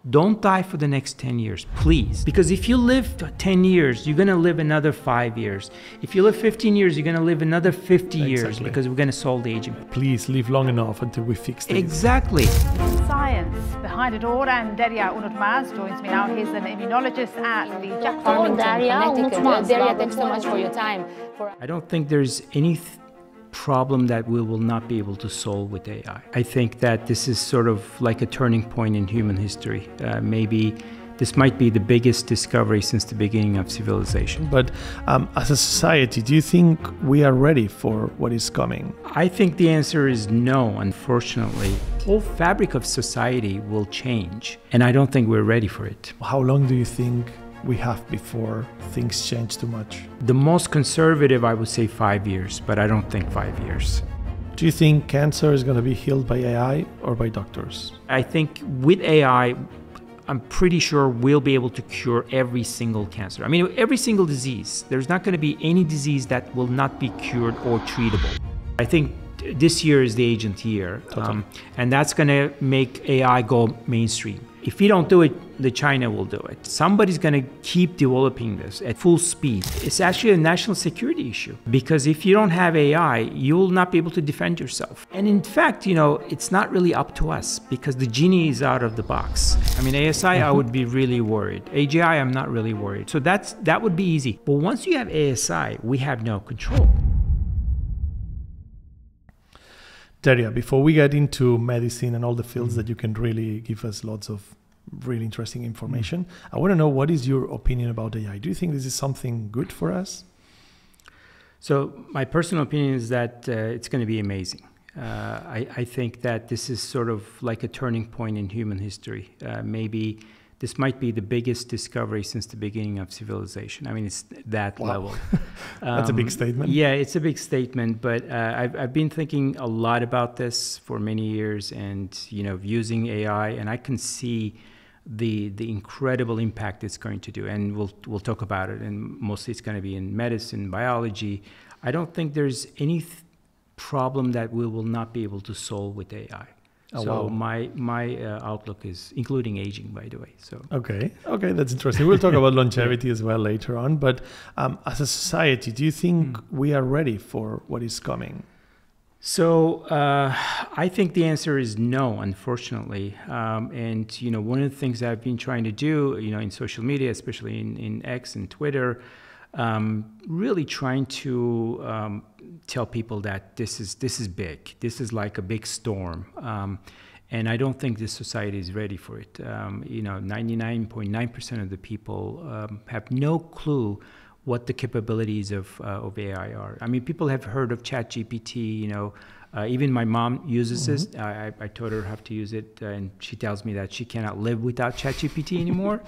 Don't die for the next 10 years, please. Because if you live 10 years, you're gonna live another 5 years. If you live 15 years, you're gonna live another 50 years because we're gonna solve the aging. Please live long enough until we fix things. Exactly. Science behind it all, and Derya Unutmaz joins me now. He's an immunologist at the Derya Unutmaz. Derya, thanks so much for your time. I don't think there's any problem that we will not be able to solve with AI. I think that this is sort of like a turning point in human history. Maybe this might be the biggest discovery since the beginning of civilization. But as a society, do you think we are ready for what is coming? I think the answer is no, unfortunately. The whole fabric of society will change, and I don't think we're ready for it. How long do you think we have before things change too much? The most conservative, I would say 5 years, but I don't think 5 years. Do you think cancer is going to be healed by AI or by doctors? I think with AI, I'm pretty sure we'll be able to cure every single cancer. I mean, every single disease. There's not going to be any disease that will not be cured or treatable. I think this year is the agent year, and that's going to make AI go mainstream. If we don't do it, the China will do it. Somebody's going to keep developing this at full speed. It's actually a national security issue, because if you don't have AI, you will not be able to defend yourself. And in fact, it's not really up to us, because the genie is out of the box. I mean, ASI, I would be really worried. AGI, I'm not really worried. So that would be easy. But once you have ASI, we have no control. Derya, before we get into medicine and all the fields that you can really give us lots of really interesting information, I want to know, what is your opinion about AI? Do you think this is something good for us? So my personal opinion is that it's going to be amazing. I think that this is sort of like a turning point in human history. Maybe this might be the biggest discovery since the beginning of civilization. I mean, it's that level. That's a big statement. Yeah, it's a big statement, but I've been thinking a lot about this for many years, and using AI, and I can see the incredible impact it's going to do, and we'll talk about it. And mostly it's going to be in medicine, biology. I don't think there's any problem that we will not be able to solve with AI. So my outlook is including aging, by the way. So okay, that's interesting. We'll talk about longevity as well later on. But as a society, do you think we are ready for what is coming? So I think the answer is no, unfortunately. And one of the things I've been trying to do, in social media, especially in X and Twitter, really trying to tell people that this is big. This is like a big storm, and I don't think this society is ready for it. 99.9% of the people have no clue what the capabilities of AI are. I mean, people have heard of ChatGPT. Even my mom uses this. I taught her how to use it, and she tells me that she cannot live without ChatGPT anymore.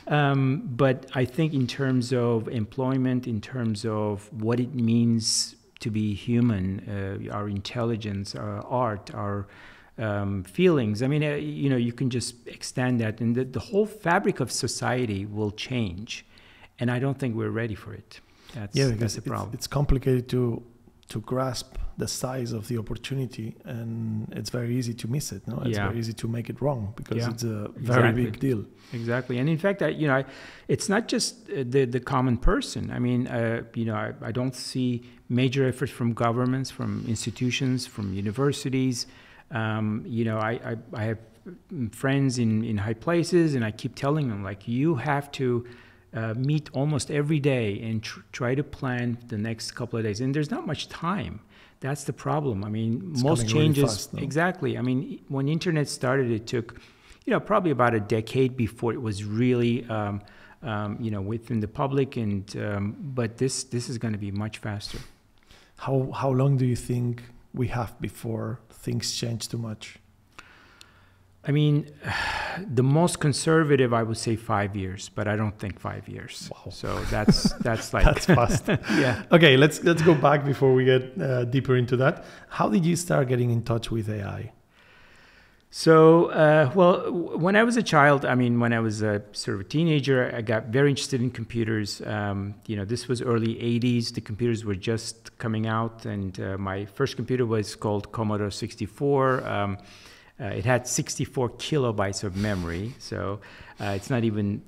But I think in terms of employment, in terms of what it means to be human, our intelligence, our art, our feelings, I mean, you can just extend that, and the whole fabric of society will change. And I don't think we're ready for it. That's the problem. It's complicated to grasp the size of the opportunity, and it's very easy to miss it. No, it's very easy to make it wrong, because it's a very big deal. Exactly, and in fact, it's not just the common person. I mean, I don't see major efforts from governments, from institutions, from universities. I have friends in high places, and I keep telling them, like, you have to meet almost every day and try to plan the next couple of days. And there's not much time. That's the problem. I mean, it's most changes. really fast, no? Exactly. I mean, when internet started, it took, probably about a decade before it was really, within the public. And but this is going to be much faster. How long do you think we have before things change too much? I mean, the most conservative, I would say 5 years, but I don't think 5 years. Wow. So that's like that's fast. Yeah. Okay, let's go back before we get deeper into that. How did you start getting in touch with AI? So, when I was a child, I mean, when I was a sort of a teenager, I got very interested in computers. This was early 80s. The computers were just coming out, and my first computer was called Commodore 64. It had 64 kilobytes of memory, so it's not even,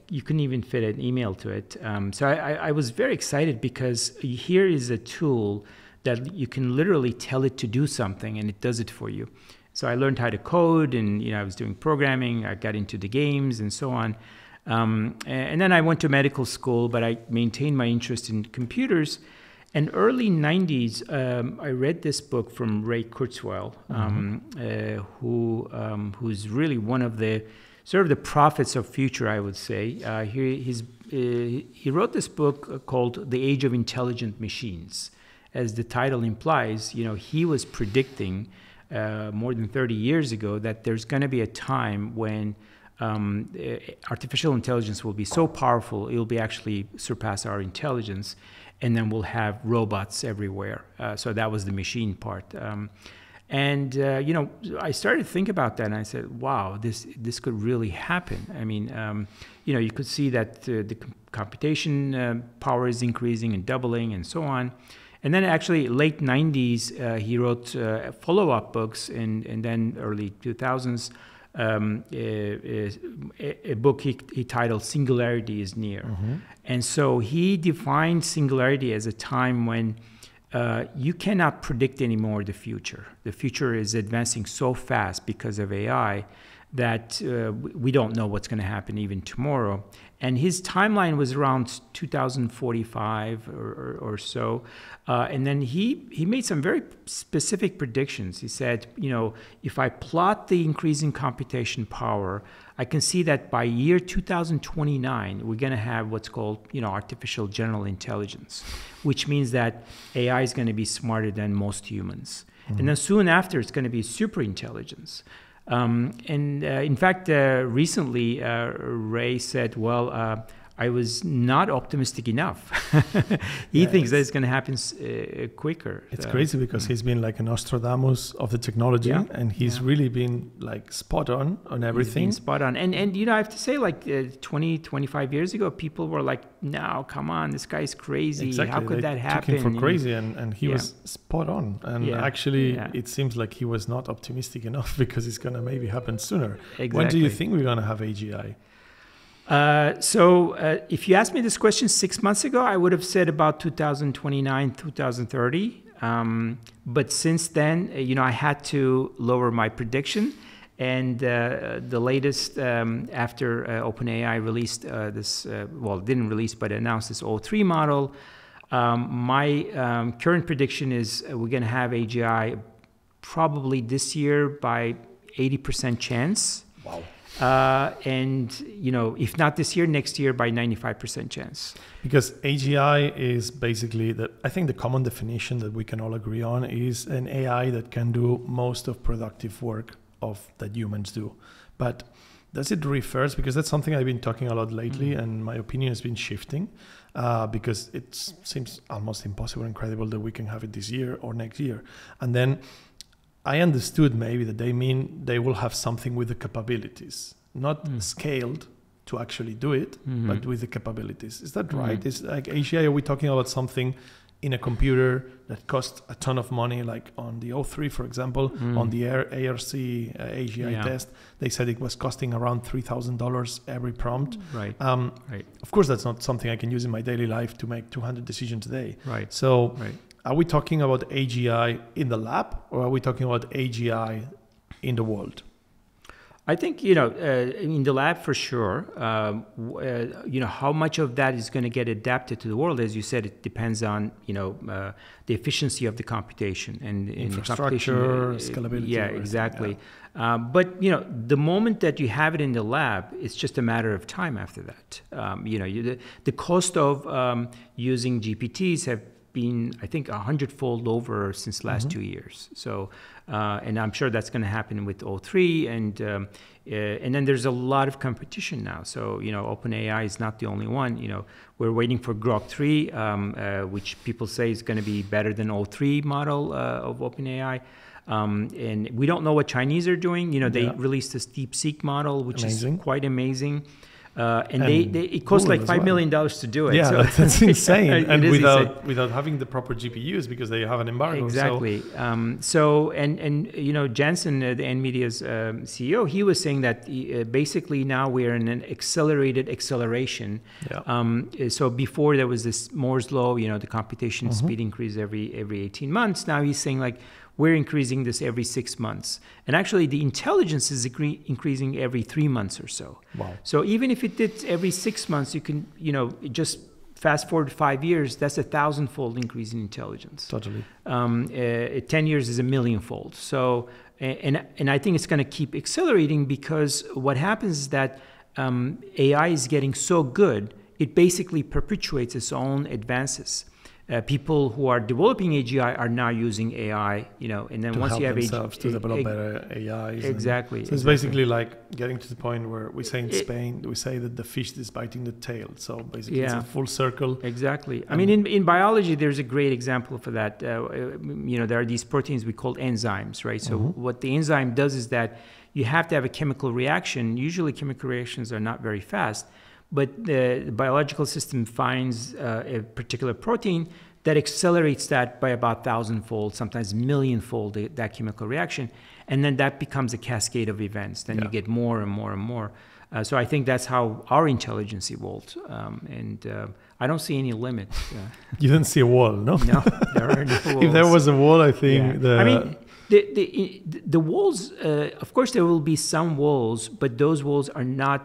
you couldn't even fit an email to it. So I was very excited because here is a tool that you can literally tell it to do something and it does it for you. So I learned how to code, and I was doing programming. I got into the games and so on. And then I went to medical school, but I maintained my interest in computers. And early 90s, I read this book from Ray Kurzweil, who's really one of the sort of the prophets of future, I would say. He wrote this book called The Age of Intelligent Machines. As the title implies, he was predicting more than 30 years ago that there's going to be a time when artificial intelligence will be so powerful, it will be actually surpass our intelligence, and then we'll have robots everywhere. So that was the machine part. I started to think about that, and I said, wow, this could really happen. I mean, you could see that the computation power is increasing and doubling and so on. And then actually late 90s, he wrote follow-up books, and then early 2000s, a book he titled Singularity is Near. And so he defined singularity as a time when you cannot predict anymore the future. The future is advancing so fast because of AI that we don't know what's going to happen even tomorrow. And his timeline was around 2045 or so. And then he made some very specific predictions. He said, if I plot the increasing computation power, I can see that by year 2029, we're going to have what's called, artificial general intelligence, which means that AI is going to be smarter than most humans. And then soon after, it's going to be super intelligence. In fact, recently, Ray said, well, I was not optimistic enough. He thinks that it's going to happen quicker. It's crazy because he's been like a Nostradamus of the technology, and he's really been like spot on everything. He's been spot on. And I have to say, like 20, 25 years ago, people were like, no, come on, this guy's crazy. Exactly. How could that happen? Took him for crazy, and he was spot on. And actually, it seems like he was not optimistic enough because it's going to maybe happen sooner. Exactly. When do you think we're going to have AGI? So if you asked me this question 6 months ago, I would have said about 2029, 2030. But since then, I had to lower my prediction. And the latest, after OpenAI released didn't release, but announced this O3 model, my current prediction is we're going to have AGI probably this year by 80% chance. Wow. And if not this year, next year by 95% chance. Because AGI is basically I think the common definition that we can all agree on is an AI that can do most of productive work that humans do. But does it refers, because that's something I've been talking a lot lately, and my opinion has been shifting, because it seems almost impossible, incredible that we can have it this year or next year. And then I understood maybe that they mean they will have something with the capabilities, not scaled to actually do it, but with the capabilities. Is that right? Is like AGI, are we talking about something in a computer that costs a ton of money, like on the O3, for example, on the ARC AGI test, they said it was costing around $3,000 every prompt. Right. Right. Of course, that's not something I can use in my daily life to make 200 decisions a day. Right. So are we talking about AGI in the lab, or are we talking about AGI in the world? I think, in the lab for sure, how much of that is going to get adapted to the world, as you said, it depends on, the efficiency of the computation and infrastructure, scalability. Yeah, exactly. Yeah. But, the moment that you have it in the lab, it's just a matter of time after that. The cost of using GPTs have been, I think, 100-fold over since last 2 years. So, and I'm sure that's going to happen with O3, and then there's a lot of competition now. So, OpenAI is not the only one. We're waiting for Grok 3, which people say is going to be better than O3 model of OpenAI. And we don't know what Chinese are doing. They released this DeepSeek model, which is quite amazing. And it costs like $5 million to do it. Yeah, so that's insane. And insane. without having the proper GPUs because they have an embargo. Exactly. So you know, Jensen, the NVIDIA's CEO, he was saying that basically now we're in an accelerated acceleration. Yeah. So before there was this Moore's law, you know, the computation speed increase every 18 months. Now he's saying like, we're increasing this every 6 months. And actually the intelligence is increasing every 3 months or so. Wow. So even if it did every 6 months, you can, you know, just fast forward 5 years, that's a 1,000-fold increase in intelligence. Totally. 10 years is a million-fold. So, and I think it's going to keep accelerating because what happens is that AI is getting so good, it basically perpetuates its own advances. People who are developing AGI are now using AI, you know, and then once you have themselves to develop better AIs. Exactly. So it's basically like getting to the point where we say in Spain, we say that the fish is biting the tail. So basically it's a full circle. Exactly. I mean, in biology, there's a great example for that. You know, there are these proteins we call enzymes, right? So what the enzyme does is that you have to have a chemical reaction. Usually chemical reactions are not very fast. But the biological system finds a particular protein that accelerates that by about 1,000-fold, sometimes million-fold, that chemical reaction. And then that becomes a cascade of events. Then you get more and more and more. So I think that's how our intelligence evolved. I don't see any limit. You didn't see a wall, no? No, there are no walls. If there was a wall, I think... I mean, the walls, of course there will be some walls, but those walls are not...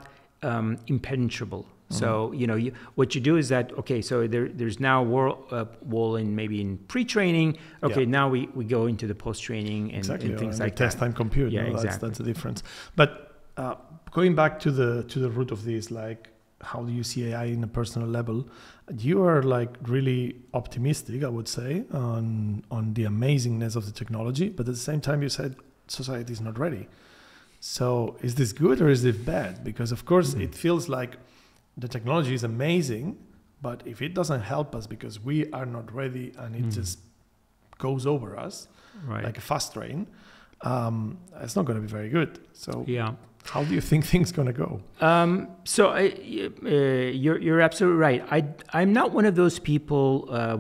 impenetrable. So, you know, what you do is that, okay, so there's now wall in maybe in pre-training. Okay, now we go into the post-training and things like that. Test time compute. Yeah, no? exactly. That's the difference. But going back to the root of this, like, how do you see AI in a personal level? You are like really optimistic, I would say, on the amazingness of the technology. But at the same time, you said society is not ready. So is this good or is this bad? Because of course it feels like the technology is amazing, but if it doesn't help us because we are not ready and it just goes over us like a fast train, it's not going to be very good. So how do you think things going to go? You're absolutely right. I'm not one of those people,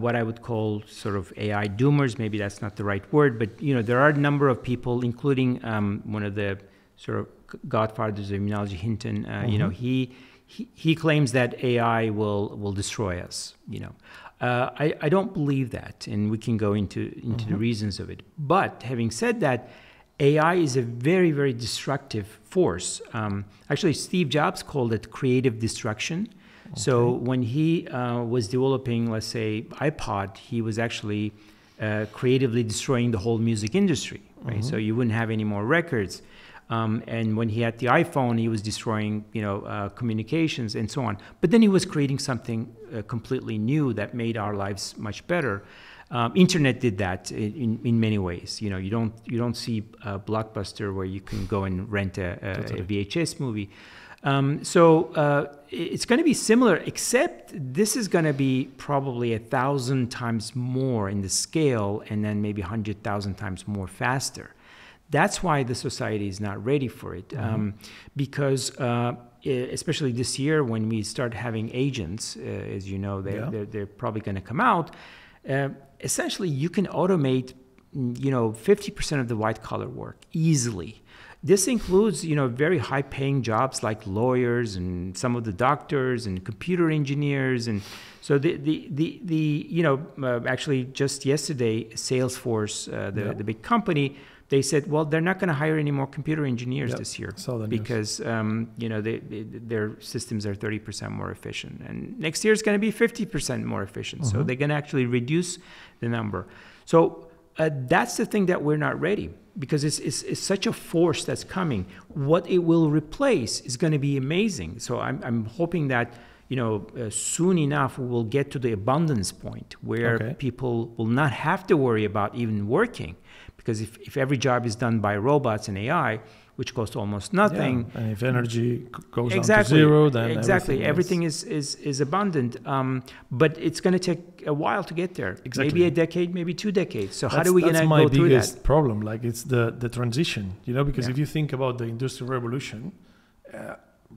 what I would call sort of AI doomers. Maybe that's not the right word, but you know there are a number of people, including one of the sort of godfathers of immunology, Hinton. You know, he claims that AI will destroy us. You know, I don't believe that, and we can go into the reasons of it. But having said that, AI is a very, very destructive force. Actually, Steve Jobs called it creative destruction. So when he was developing, let's say, iPod, he was actually creatively destroying the whole music industry. Right? So you wouldn't have any more records. And when he had the iPhone, he was destroying, you know, communications and so on. But then he was creating something completely new that made our lives much better. Internet did that in many ways. You know, you don't see a Blockbuster where you can go and rent a VHS movie. So it's going to be similar, except this is going to be probably 1,000 times more in the scale, and then maybe 100,000 times more faster. That's why the society is not ready for it, because especially this year when we start having agents, as you know, they're probably going to come out. Essentially, you can automate, you know, 50% of the white-collar work easily. This includes, you know, very high-paying jobs like lawyers and some of the doctors and computer engineers, and so the you know, actually just yesterday, Salesforce, the big company. They said, well, they're not going to hire any more computer engineers this year because, you know, their systems are 30% more efficient. And next year it's going to be 50% more efficient. So they're going to actually reduce the number. So that's the thing that we're not ready because it's such a force that's coming. What it will replace is going to be amazing. So I'm hoping that, you know, soon enough we will get to the abundance point where people will not have to worry about even working. Because if every job is done by robots and AI, which costs almost nothing, and if energy goes down to zero, then everything is abundant. But it's going to take a while to get there. Maybe a decade, maybe 2 decades. So how do we going to go through that? That's my biggest problem. Like it's the transition, you know, because if you think about the Industrial Revolution,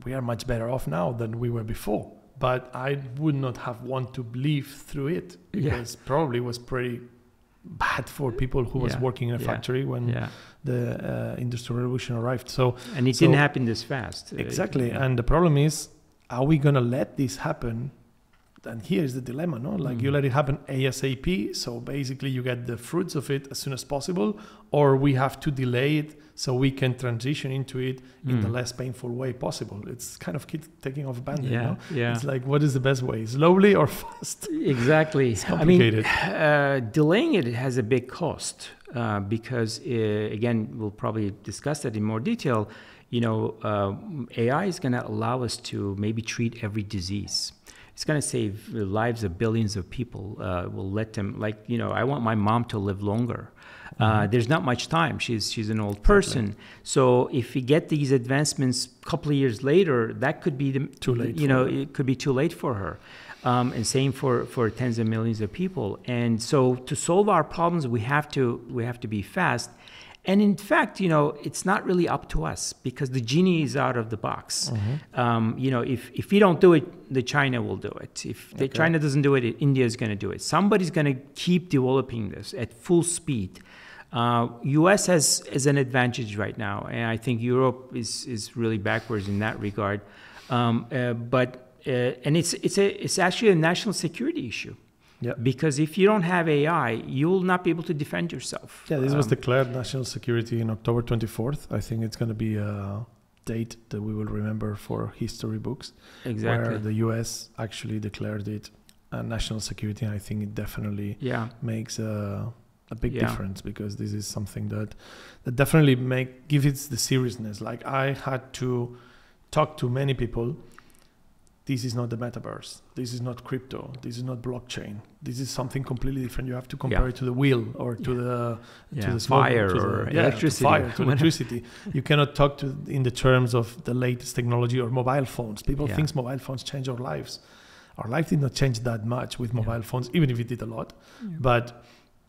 we are much better off now than we were before. But I would not have want to live through it, because probably was pretty bad for people who was working in a factory when the Industrial Revolution arrived. And it didn't happen this fast. Exactly. And the problem is, are we going to let this happen? And here's the dilemma, no? Like you let it happen ASAP, so basically you get the fruits of it as soon as possible, or we have to delay it so we can transition into it in the less painful way possible. It's kind of taking off a band-aid, no? It's like, what is the best way, slowly or fast? Exactly. It's complicated. I mean, delaying it has a big cost because, again, we'll probably discuss that in more detail. You know, AI is going to allow us to maybe treat every disease. It's going to save the lives of billions of people. We'll let them, like, you know, I want my mom to live longer. There's not much time. She's an old person. So if we get these advancements a couple of years later, that could be too late. You know, it could be too late for her. And same for tens of millions of people. And so to solve our problems, we have to be fast. And in fact, you know, it's not really up to us because the genie is out of the box. You know, if we don't do it, the China will do it. If China doesn't do it, India is going to do it. Somebody's going to keep developing this at full speed. U.S. has an advantage right now, and I think Europe is really backwards in that regard. But it's actually a national security issue. Yeah. Because if you don't have AI, you will not be able to defend yourself. Yeah, this was declared national security in October 24th. I think it's going to be a date that we will remember for history books. Exactly. Where the US actually declared it a national security. And I think it definitely makes a big difference, because this is something that definitely give it the seriousness. Like, I had to talk to many people. This is not the metaverse. This is not crypto. This is not blockchain. This is something completely different. You have to compare it to the wheel or to the fire or electricity. To electricity. You cannot talk in the terms of the latest technology or mobile phones. People think mobile phones change our lives. Our life did not change that much with mobile phones, even if it did a lot. But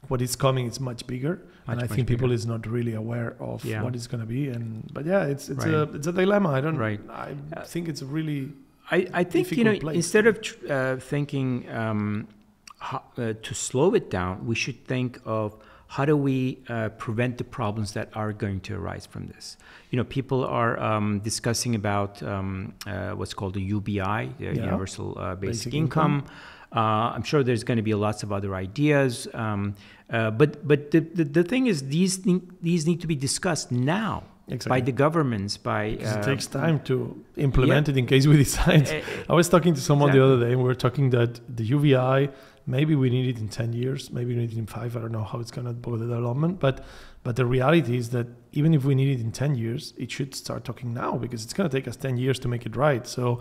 what is coming is much bigger, and I think people is not really aware of what it's going to be. But it's a dilemma. I think it's a really I think, you know, instead of thinking to slow it down, we should think of how do we prevent the problems that are going to arise from this. You know, people are discussing about what's called the UBI, the Universal Basic Income. I'm sure there's going to be lots of other ideas. But the thing is, these need to be discussed now. By the governments, it takes time to implement it in case we decide. I was talking to someone the other day, and we were talking that the UVI, maybe we need it in 10 years, maybe we need it in 5. I don't know how it's going to go with the development, but the reality is that even if we need it in 10 years, it should start talking now, because it's going to take us 10 years to make it right. So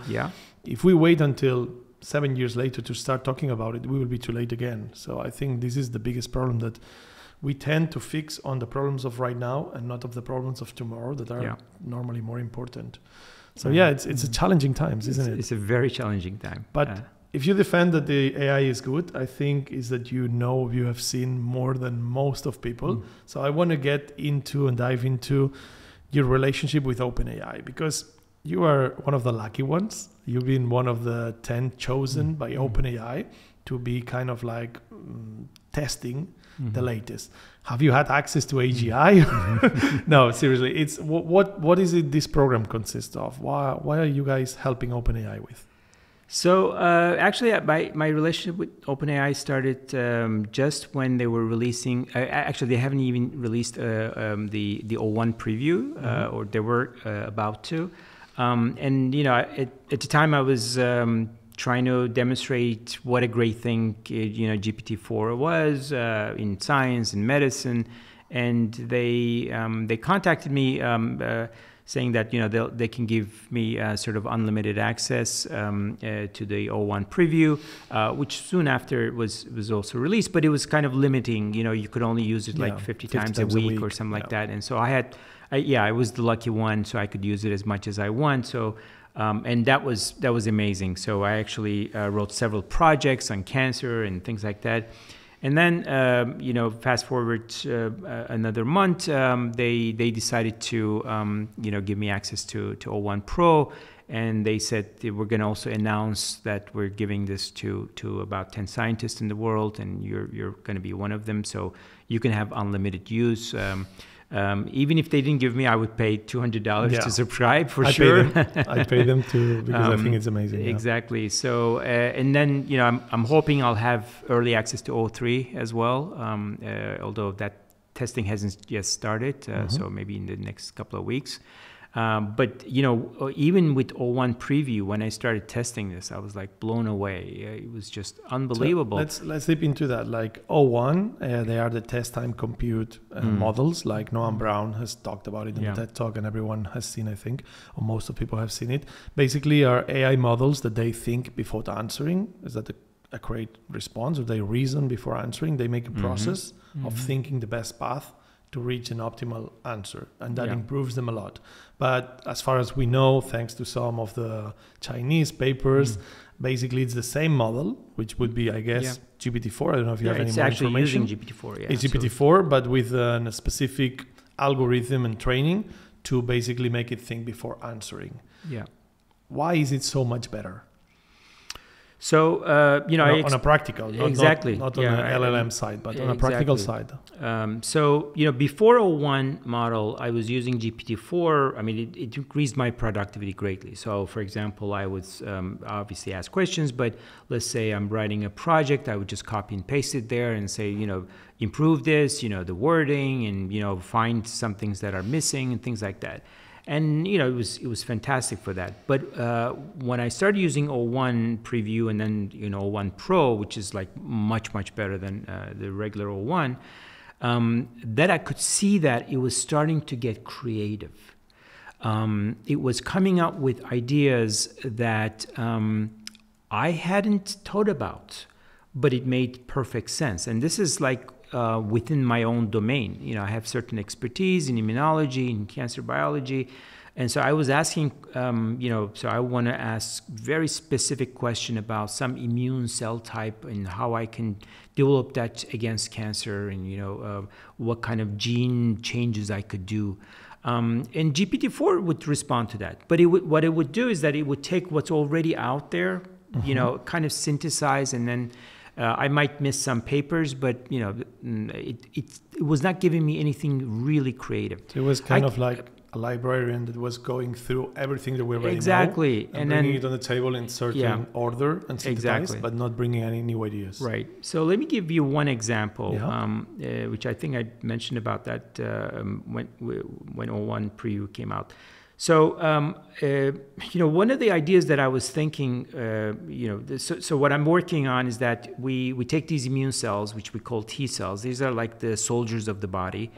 if we wait until 7 years later to start talking about it, we will be too late again. So I think this is the biggest problem, that we tend to fix on the problems of right now and not of the problems of tomorrow that are normally more important. So it's a challenging times, isn't it? It's a very challenging time. But if you defend that the AI is good, I think is that you have seen more than most of people. So I want to get into and dive into your relationship with OpenAI, because you are one of the lucky ones. You've been one of the 10 chosen by OpenAI to be kind of like testing the latest. Have you had access to AGI? No, seriously. It's what is it this program consists of? Why are you guys helping OpenAI with? So actually, my relationship with OpenAI started just when they were releasing. Actually, they haven't even released the O1 preview, or they were about to. And you know, at the time, I was trying to demonstrate what a great thing, you know, GPT-4 was in science and medicine, and they contacted me saying that, you know, they can give me sort of unlimited access to the O1 preview, which soon after was also released, but it was kind of limiting. You know, you could only use it like 50 times a week or something like that, and so I was the lucky one, so I could use it as much as I want. So. And that was amazing. So I actually wrote several projects on cancer and things like that. And then, you know, fast forward another month, they decided to, you know, give me access to O1 Pro. And they said they were going to also announce that we're giving this to about 10 scientists in the world, and you're going to be one of them. So you can have unlimited use. Even if they didn't give me, I would pay $200 to subscribe for sure. I pay them too, because I think it's amazing. Exactly. So, and then, I'm hoping I'll have early access to O3 as well, although that testing hasn't yet started, so maybe in the next couple of weeks. But, even with O1 preview, when I started testing this, I was like blown away. It was just unbelievable. So let's dip into that. Like O1, they are the test time compute models, like Noam Brown has talked about it in the TED Talk, and everyone has seen, I think, or most of people have seen it. Basically are AI models that they think before answering. Is that a correct response? Or they reason before answering? They make a process of thinking the best path to reach an optimal answer, and that improves them a lot. But as far as we know, thanks to some of the Chinese papers, basically it's the same model, which would be, I guess, GPT-4. I don't know if you have any more information. It's actually using GPT-4, It's GPT-4, but with a specific algorithm and training to basically make it think before answering. Yeah. Why is it so much better? So, on a practical, not on an LLM side, but on a practical side. So, before O1 model, I was using GPT-4. I mean, it increased my productivity greatly. So, for example, I would obviously ask questions, but let's say I'm writing a project, I would just copy and paste it there and say, improve this, the wording, and, find some things that are missing and things like that. And it was fantastic for that. But when I started using O1 preview and then O1 Pro, which is like much better than the regular O1, that I could see that it was starting to get creative. It was coming up with ideas that I hadn't thought about, but it made perfect sense. And this is like within my own domain. I have certain expertise in immunology, in cancer biology. And so I was asking, so I want to ask very specific question about some immune cell type and how I can develop that against cancer, and, what kind of gene changes I could do. And GPT-4 would respond to that. But what it would do is that it would take what's already out there, kind of synthesize, and then I might miss some papers, but it was not giving me anything really creative. So it was kind of like a librarian that was going through everything that we already know, and bringing it on the table in certain order and synthesized, but not bringing any new ideas. Right. So let me give you one example, which I think I mentioned about that when O1 preview came out. So, one of the ideas that I was thinking, so what I'm working on is that we take these immune cells, which we call T cells. These are like the soldiers of the body.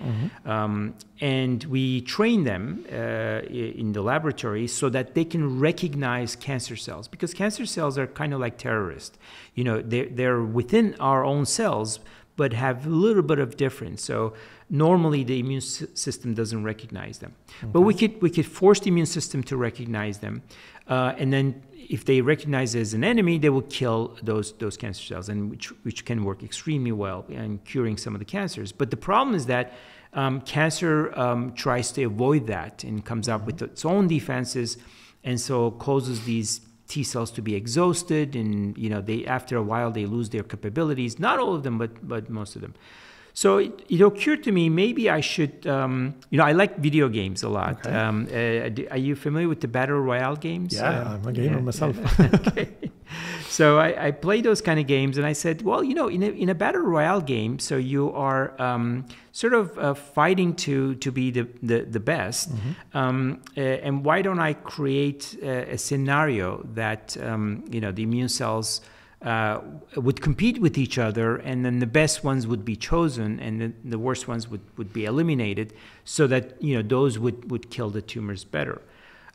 And we train them in the laboratory so that they can recognize cancer cells, because cancer cells are kind of like terrorists. They're within our own cells, but have a little bit of difference. So normally the immune system doesn't recognize them. But we could force the immune system to recognize them. And then if they recognize it as an enemy, they will kill those cancer cells, and which can work extremely well in curing some of the cancers. But the problem is that cancer tries to avoid that and comes up with its own defenses, and so causes these T cells to be exhausted, and they after a while they lose their capabilities. Not all of them, but most of them. So it occurred to me, maybe I should, I like video games a lot. Okay. Are you familiar with the Battle Royale games? Yeah, I'm a gamer myself. Okay. So I play those kind of games, and I said, well, in a Battle Royale game, so you are sort of fighting to be the best. And why don't I create a scenario that, the immune cells would compete with each other, and then the best ones would be chosen, and the worst ones would be eliminated, so that those would kill the tumors better.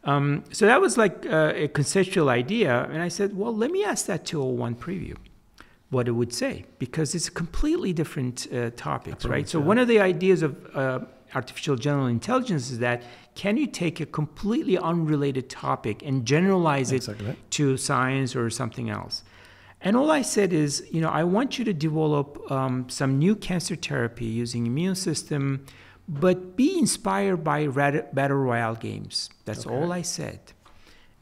So that was like a conceptual idea, and I said, well, let me ask that to O1 preview, what it would say, because it's a completely different topics, right? So one of the ideas of artificial general intelligence is that can you take a completely unrelated topic and generalize it to science or something else? And all I said is, I want you to develop some new cancer therapy using immune system, but be inspired by Battle Royale games. That's all I said.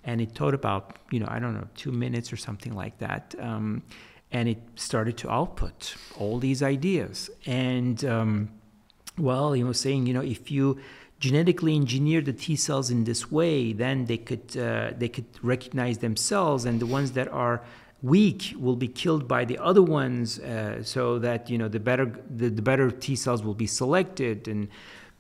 and it taught about, I don't know, 2 minutes or something like that. And it started to output all these ideas. And, he was saying, if you genetically engineer the T cells in this way, then they could recognize themselves, and the ones that are weak will be killed by the other ones, so that the better T cells will be selected, and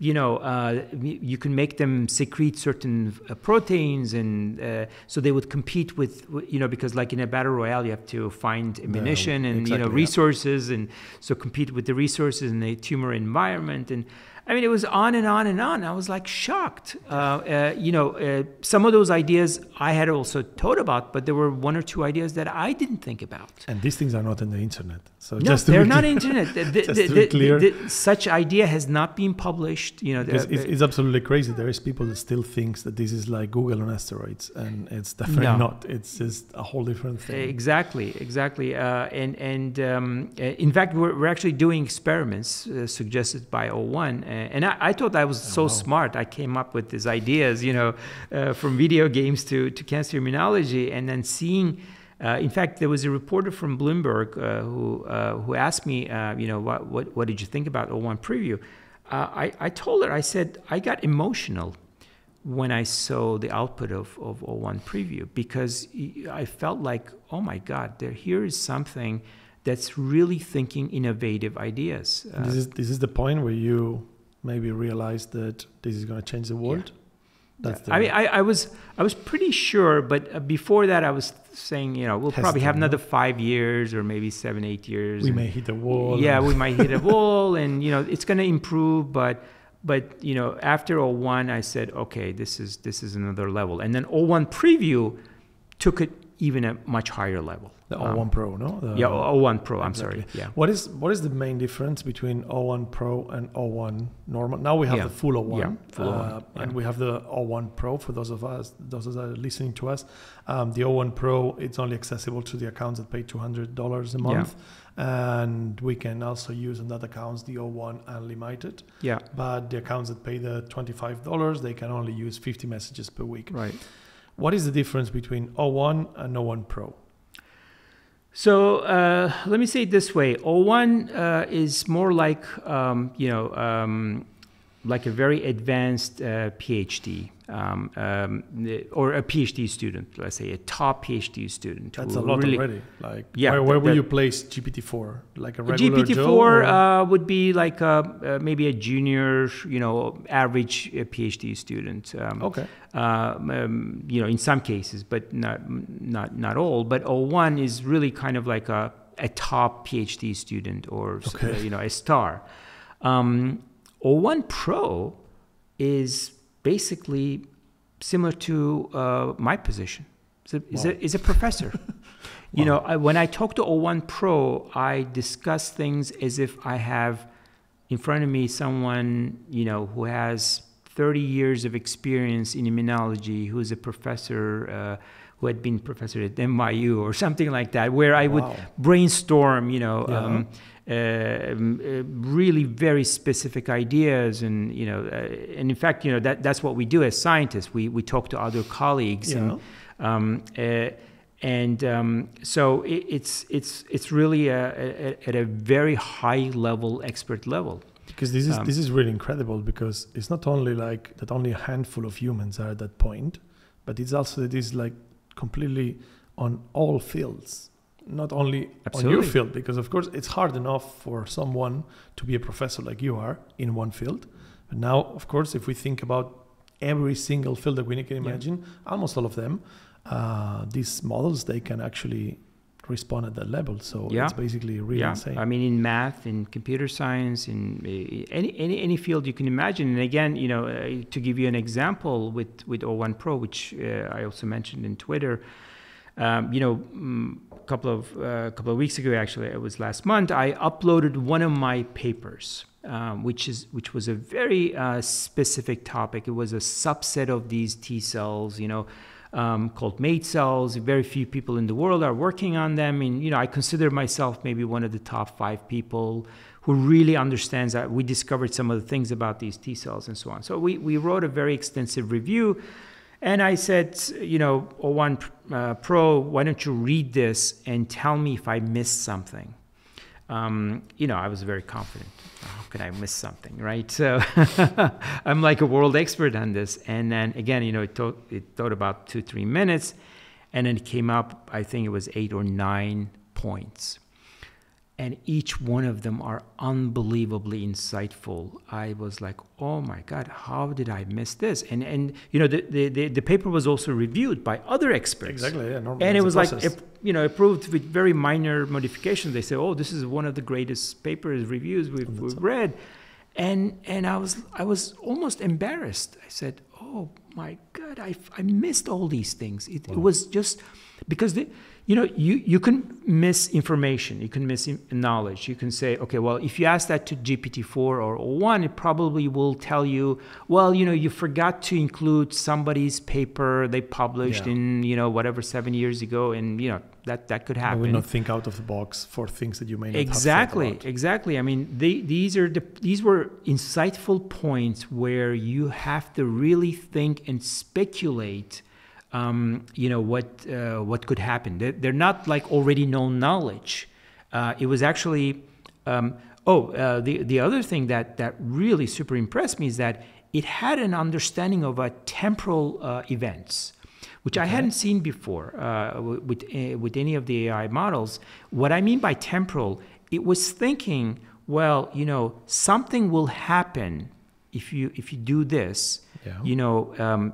you can make them secrete certain proteins, and so they would compete with, because like in a battle royale, you have to find ammunition and resources, and so compete with the resources in a tumor environment. And I mean, it was on and on and on. I was like shocked. Some of those ideas I had also thought about, but there were 1 or 2 ideas that I didn't think about. And these things are not in the internet. So no, they're not internet. Just to be clear. Such idea has not been published. It's absolutely crazy. There is people that still thinks that this is like Google on asteroids, and it's definitely not. It's just a whole different thing. Exactly. In fact, we're actually doing experiments suggested by O1. And I thought I was so smart. I came up with these ideas, from video games to cancer immunology, and then seeing. In fact, there was a reporter from Bloomberg who asked me, what did you think about O1 Preview? I told her, I said, I got emotional when I saw the output of O1 Preview, because I felt like, oh my God, here is something that's really thinking innovative ideas. This is the point where you maybe realize that this is going to change the world. I was pretty sure, but before that I was saying, we'll probably have another 5 years or maybe 7-8 years. We may hit a wall. Yeah, we might hit a wall, and it's going to improve. But after O1, I said, okay, this is another level. And then O1 Preview took it even a much higher level. The O1 Pro, no? O1 Pro, I'm exactly. sorry. Yeah. What is the main difference between O1 Pro and O1 normal? Now we have the full O1. Yeah, full O1. And we have the O1 Pro for those that are listening to us. The O1 Pro, it's only accessible to the accounts that pay $200 a month. Yeah. And we can also use on that accounts the O1 Unlimited. Yeah. But the accounts that pay the $25, they can only use 50 messages per week. Right. What is the difference between O1 and O1 Pro? So let me say it this way: O1 is more like like a very advanced PhD or a PhD student. Let's say a top PhD student. That's a lot already. Like, where will you place GPT-4? Like a regular GPT-4 would be like maybe a junior, average PhD student. Okay. In some cases, but not all. But O1 is really kind of like a top PhD student, or a star. O1 Pro is basically similar to my position. Is a professor. When I talk to O1 Pro, I discuss things as if I have in front of me someone who has 30 years of experience in immunology, who is a professor, who had been professor at NYU or something like that, where I would brainstorm, really very specific ideas, and and in fact, that's what we do as scientists. We talk to other colleagues, so it's really at a very high level, expert level. Because this is really incredible, because it's not only like that only a handful of humans are at that point, but it's also that it's like completely on all fields, not only on your field, because of course it's hard enough for someone to be a professor like you are in one field. But now, of course, if we think about every single field that we can imagine, almost all of them, these models, they can actually respond at that level. So it's basically really insane. I mean, in math, in computer science, in any field you can imagine. And again, to give you an example with O1 Pro, which I also mentioned in Twitter, a couple of weeks ago, actually, it was last month, I uploaded one of my papers, which was a very specific topic. It was a subset of these T cells, called mate cells. Very few people in the world are working on them. And, I consider myself maybe one of the top 5 people who really understands that. We discovered some of the things about these T cells and so on. So we wrote a very extensive review. And I said, you know, O1 Pro, why don't you read this and tell me if I missed something? You know, I was very confident. How could I miss something, right? So I'm like a world expert on this. And then again, you know, it took about 2-3 minutes, and then it came up, I think it was 8 or 9 points. And each one of them are unbelievably insightful. I was like, oh my God, how did I miss this? And you know, the paper was also reviewed by other experts. Exactly, yeah. Normally And it was like, process. you know, approved with very minor modifications. They say, oh, this is one of the greatest papers, reviews we've read. And I was almost embarrassed. I said, oh my God, I missed all these things. It was just because you know, you can miss information, you can miss knowledge. You can say, okay, well, if you ask that to GPT-4 or O1, it probably will tell you, well, you know, you forgot to include somebody's paper they published in, you know, whatever 7 years ago, and you know that could happen. I will not think out of the box for things that you may not exactly have thought about. Exactly. I mean, these were insightful points where you have to really think and speculate. You know, what could happen. They're not like already known knowledge. It was actually, the other thing that really super impressed me is that it had an understanding of temporal events, which I hadn't seen before with any of the AI models. What I mean by temporal, it was thinking, well, you know, something will happen if you do this. Yeah. You know,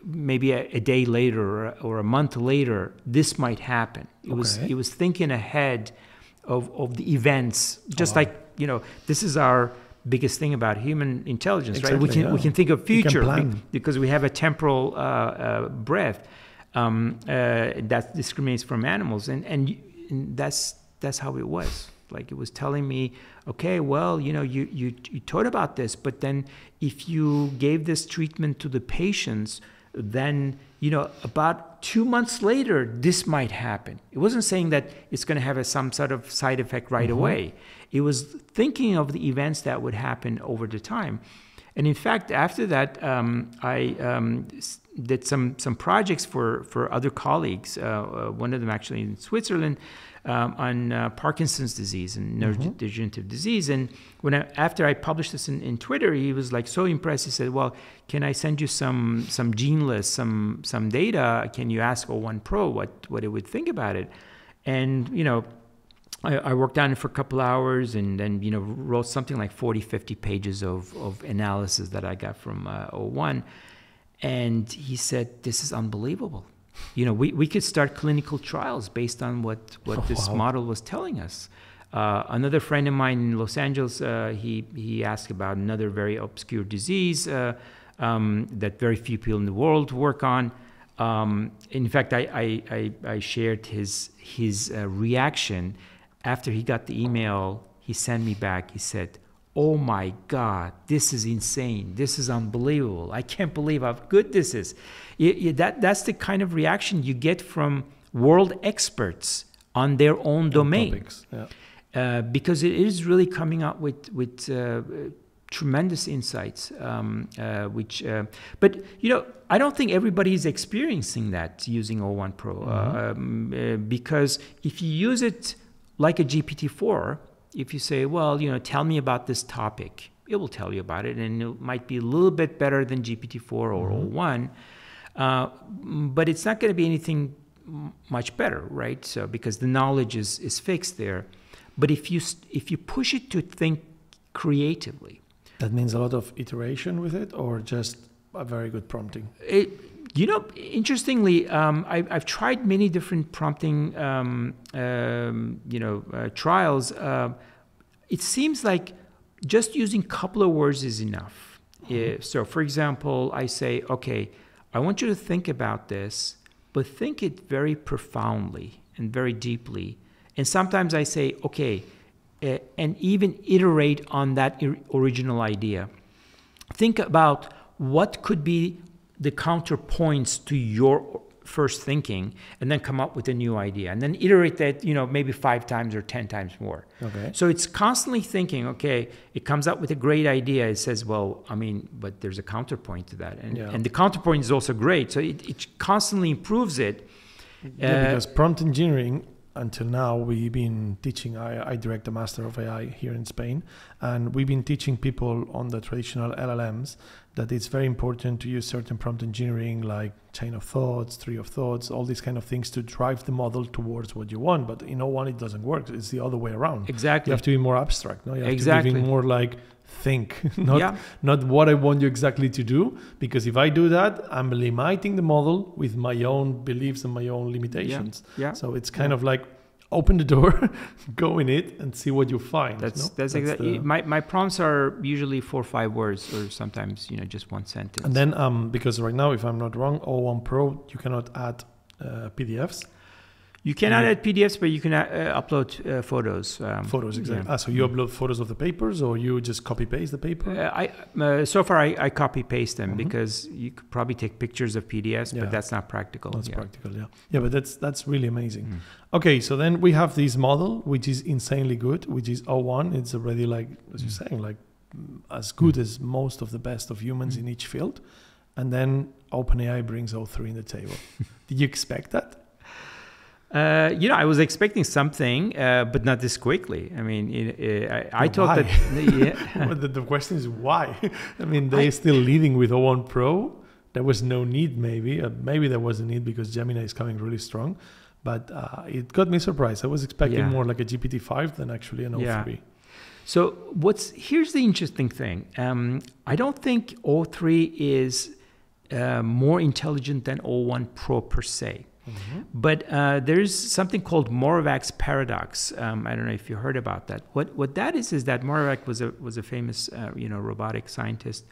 maybe a day later or a month later, this might happen. It was thinking ahead of the events, just like, you know, this is our biggest thing about human intelligence, exactly, right? We can think of future plan. because we have a temporal breadth that discriminates from animals, and that's how it was. Like, it was telling me, okay, well, you know, you thought about this, but then if you gave this treatment to the patients, then, you know, about 2 months later, this might happen. It wasn't saying that it's going to have some sort of side effect right away. It was thinking of the events that would happen over the time. And in fact, after that, I did some projects for other colleagues, one of them actually in Switzerland, on Parkinson's disease and neurodegenerative disease. And after I published this in Twitter, he was like so impressed. He said, well, can I send you some gene lists, some data? Can you ask O1 Pro what it would think about it? And, you know, I worked on it for a couple hours, and then, you know, wrote something like 40-50 pages of analysis that I got from O1. And he said, this is unbelievable. You know, we could start clinical trials based on what this model was telling us. Another friend of mine in Los Angeles, he asked about another very obscure disease that very few people in the world work on. In fact, I shared his reaction after he got the email. He sent me back. He said, oh my God, this is insane. This is unbelievable. I can't believe how good this is. That's the kind of reaction you get from world experts on their own domain. Topics, yeah. Because it is really coming up with tremendous insights. But, you know, I don't think everybody is experiencing that using O1 Pro. Because if you use it like a GPT-4, if you say, well, you know, tell me about this topic, it will tell you about it, and it might be a little bit better than GPT-4 or O1, but it's not going to be anything much better, right? So because the knowledge is fixed there. But if you push it to think creatively, that means a lot of iteration with it, or just a very good prompting. You know, interestingly, I've tried many different prompting, trials. It seems like just using a couple of words is enough. So, for example, I say, okay, I want you to think about this, but think it very profoundly and very deeply. And sometimes I say, okay, and even iterate on that original idea. Think about what could be the counterpoints to your first thinking and then come up with a new idea and then iterate that, maybe 5 times or 10 times more. Okay. So it's constantly thinking, okay, it comes up with a great idea. It says, well, but there's a counterpoint to that. And the counterpoint is also great. So it constantly improves it. Because prompt engineering, until now, we've been teaching, I direct a Master of AI here in Spain, and we've been teaching people on the traditional LLMs that it's very important to use certain prompt engineering like chain of thoughts, tree of thoughts, all these kind of things to drive the model towards what you want. But in O1, it doesn't work. It's the other way around. Exactly. You have to be more abstract. No? You have exactly. to be more like think, not what I want you exactly to do. Because if I do that, I'm limiting the model with my own beliefs and my own limitations. Yeah. So it's kind of like open the door, go in it, and see what you find. That's exactly. My prompts are usually 4 or 5 words, or sometimes just one sentence. And then because right now, if I'm not wrong, O1 Pro, you cannot add PDFs. You cannot add PDFs, but you can upload photos. Photos, exactly. So you upload photos of the papers, or you just copy paste the paper? So far, I copy paste them because you could probably take pictures of PDFs, but that's not practical. That's practical, yeah. But that's really amazing. Okay, so then we have this model, which is insanely good, which is O1. It's already like, as you're saying, like as good as most of the best of humans in each field. And then OpenAI brings O3 in the table. Did you expect that? I was expecting something, but not this quickly. I mean, I thought why? that. The question is why? I mean, they're still leading with O1 Pro. There was no need, maybe. Maybe there was a need because Gemini is coming really strong. But it got me surprised. I was expecting more like a GPT-5 than actually an O3. So here's the interesting thing. I don't think O3 is more intelligent than O1 Pro per se. But there's something called Moravec's paradox. I don't know if you heard about that. What that is that Moravec was a famous robotic scientist.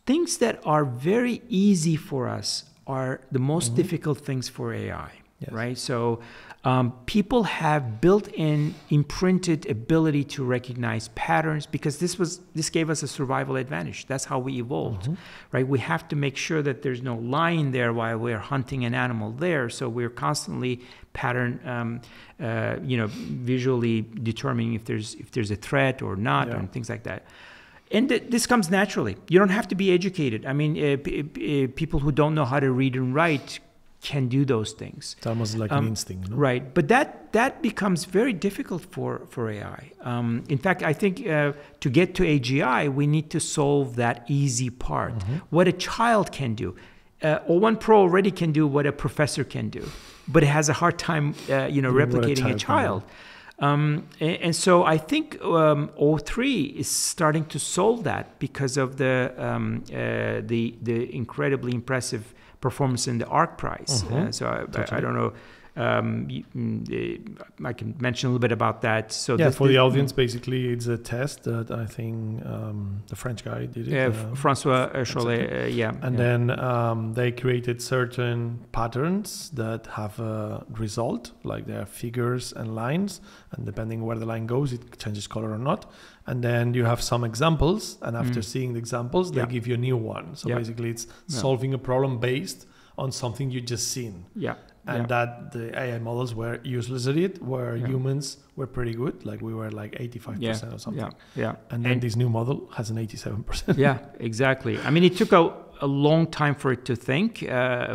Things that are very easy for us are the most difficult things for AI, right? So people have built-in imprinted ability to recognize patterns because this gave us a survival advantage. That's how we evolved, right? We have to make sure that there's no lion there while we're hunting an animal there. So we're constantly visually determining if there's a threat or not, and things like that. And this comes naturally. You don't have to be educated. I mean, people who don't know how to read and write can do those things. It's almost like an instinct, no? Right? But that becomes very difficult for AI. In fact, I think to get to AGI, we need to solve that easy part. What a child can do. O1 Pro already can do what a professor can do, but it has a hard time, replicating a child. And so I think O3 is starting to solve that because of the incredibly impressive performance in the ARC prize. So I don't know. I can mention a little bit about that. So for the audience, basically, it's a test that I think the French guy did it. Francois Cholet, And then they created certain patterns that have a result, like there are figures and lines, and depending where the line goes, it changes color or not. And then you have some examples, and after seeing the examples, they give you a new one. So basically, it's solving a problem based on something you just seen. And that the AI models were useless at it, where humans were pretty good. Like we were like 85% or something. And then this new model has an 87%. Yeah, exactly. I mean, it took a long time for it to think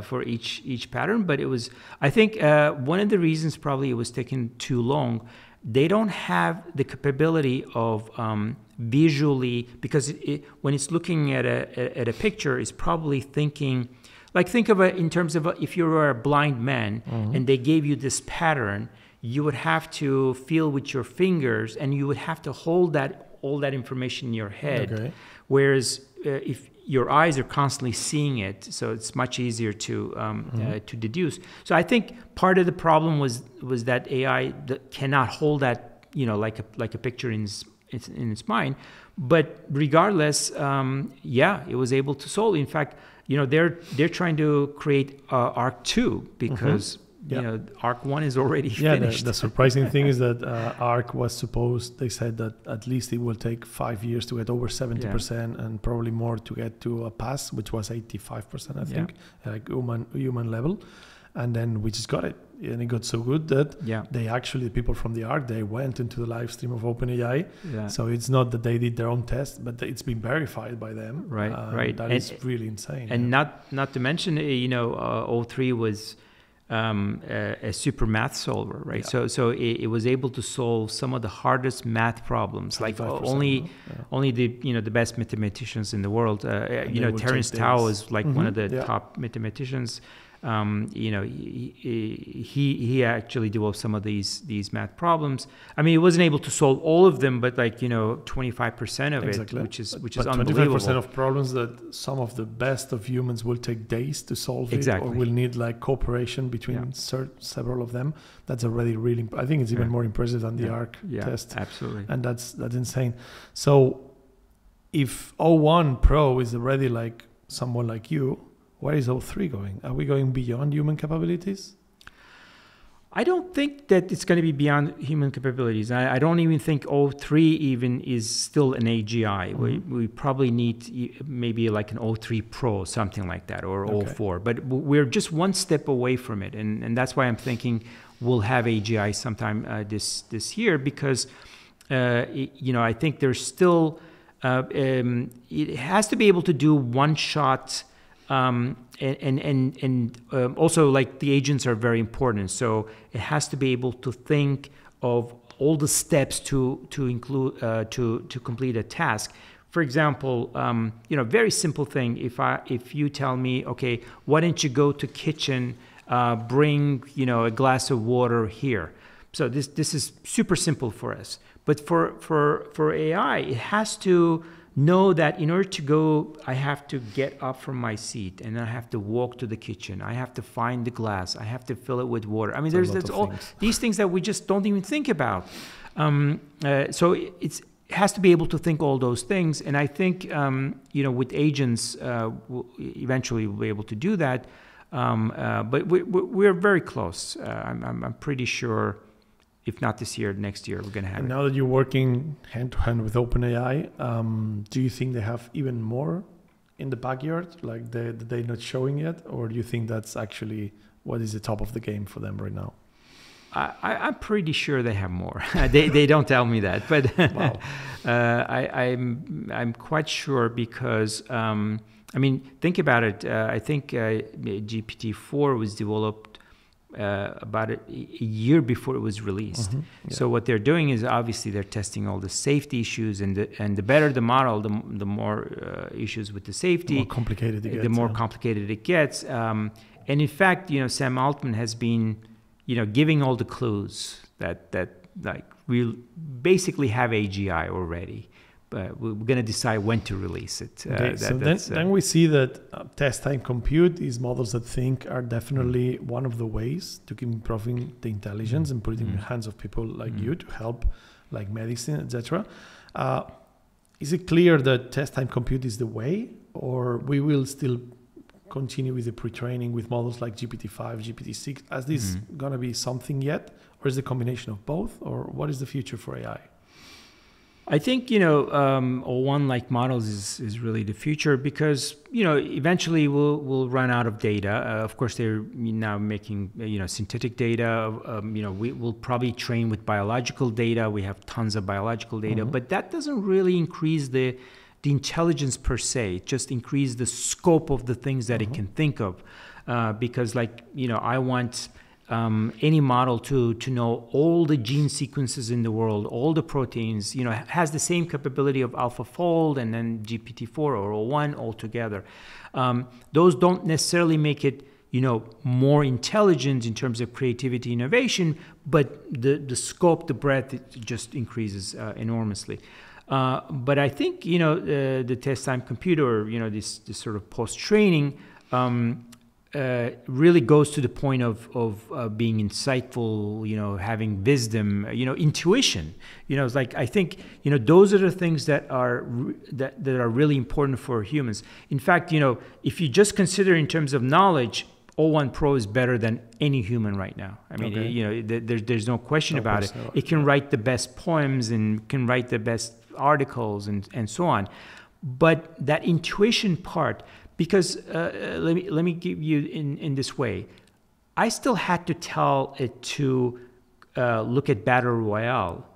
for each pattern, but it was, I think one of the reasons probably it was taking too long, they don't have the capability of visually, because when it's looking at a picture, it's probably thinking, like think of it in terms of if you were a blind man and they gave you this pattern, you would have to feel with your fingers and you would have to hold all that information in your head. Whereas if your eyes are constantly seeing it, so it's much easier to deduce. So I think part of the problem was that AI cannot hold that, like a picture in its mind. But regardless, it was able to solve. In fact, they're trying to create ARC 2 because you know, ARC-1 is already Yeah, finished. the surprising thing is that ARC was supposed, they said that at least it will take 5 years to get over 70% and probably more to get to a pass, which was 85%, I think, like human level. And then we just got it. And it got so good that they actually, the people from the ARC, they went into the live stream of OpenAI. Yeah. So it's not that they did their own test, but it's been verified by them. Right. That is really insane. And not to mention, you know, O3 was a super math solver, right? Yeah. So it was able to solve some of the hardest math problems, like only the, you know, the best mathematicians in the world. You know, Terence Tao is like one of the top mathematicians. You know, he actually developed some of these math problems. I mean, he wasn't able to solve all of them, but like, you know, 25% of it, which is unbelievable. 25% of problems that some of the best of humans will take days to solve it, or will need like cooperation between several of them. That's already really, I think it's even more impressive than the ARC test. Absolutely. And that's insane. So if O1 Pro is already like someone like you, where is O3 going? Are we going beyond human capabilities? I don't think that it's going to be beyond human capabilities. I don't even think O3 even is still an AGI. We probably need maybe like an O3 Pro, something like that, or O4. But we're just one step away from it. And that's why I'm thinking we'll have AGI sometime this year, because you know, I think there's still, it has to be able to do one-shot. Also, like, the agents are very important, so it has to be able to think of all the steps to include to complete a task. For example, you know, very simple thing. If you tell me, okay, why don't you go to kitchen, bring, you know, a glass of water here. So this is super simple for us. But for AI, it has to know that in order to go, I have to get up from my seat, and I have to walk to the kitchen. I have to find the glass. I have to fill it with water. I mean, there's all these things that we just don't even think about. So it has to be able to think all those things. And I think, you know, with agents, eventually we'll be able to do that. But we're very close. I'm pretty sure, if not this year, next year, we're going to have it. Now that you're working hand-to-hand with OpenAI, do you think they have even more in the backyard, like they're not showing yet? Or do you think that's actually what is the top of the game for them right now? I'm pretty sure they have more. They don't tell me that, but I'm quite sure, because, I mean, think about it. I think GPT-4 was developed about a year before it was released. So what they're doing is, obviously they're testing all the safety issues, and the better the model, the more issues with the safety. The more complicated it gets. The more complicated it gets. And in fact, you know, Sam Altman has been, you know, giving all the clues that like we'll basically have AGI already. But we're going to decide when to release it. Then we see that test time compute, these models that think, are definitely one of the ways to keep improving the intelligence and put it in the hands of people like you to help, like medicine, etc. Is it clear that test time compute is the way, or we will still continue with the pre-training with models like GPT-5, GPT-6? Is this going to be something yet, or is it a combination of both, or what is the future for AI? I think, you know, O1-like models is really the future, because, you know, eventually we'll run out of data. Of course, they're now making, you know, synthetic data. You know, we'll probably train with biological data. We have tons of biological data, but that doesn't really increase the intelligence per se. It just increases the scope of the things that it can think of. Because, like, you know, I want any model to know all the gene sequences in the world, all the proteins, you know, has the same capability of AlphaFold and then GPT-4 or O1 altogether. Those don't necessarily make it, you know, more intelligent in terms of creativity, innovation, but the scope, the breadth, it just increases enormously. But I think, you know, the test time computer, you know, this sort of post-training, really goes to the point of being insightful, you know, having wisdom, you know, intuition. You know, it's like, I think, you know, those are the things that are really important for humans. In fact, you know, if you just consider in terms of knowledge, O1 Pro is better than any human right now. I mean, Okay. you know, there's no question about it. question. It can write the best poems and can write the best articles and so on. But that intuition part, because let me give you in this way, I still had to tell it to look at Battle Royale,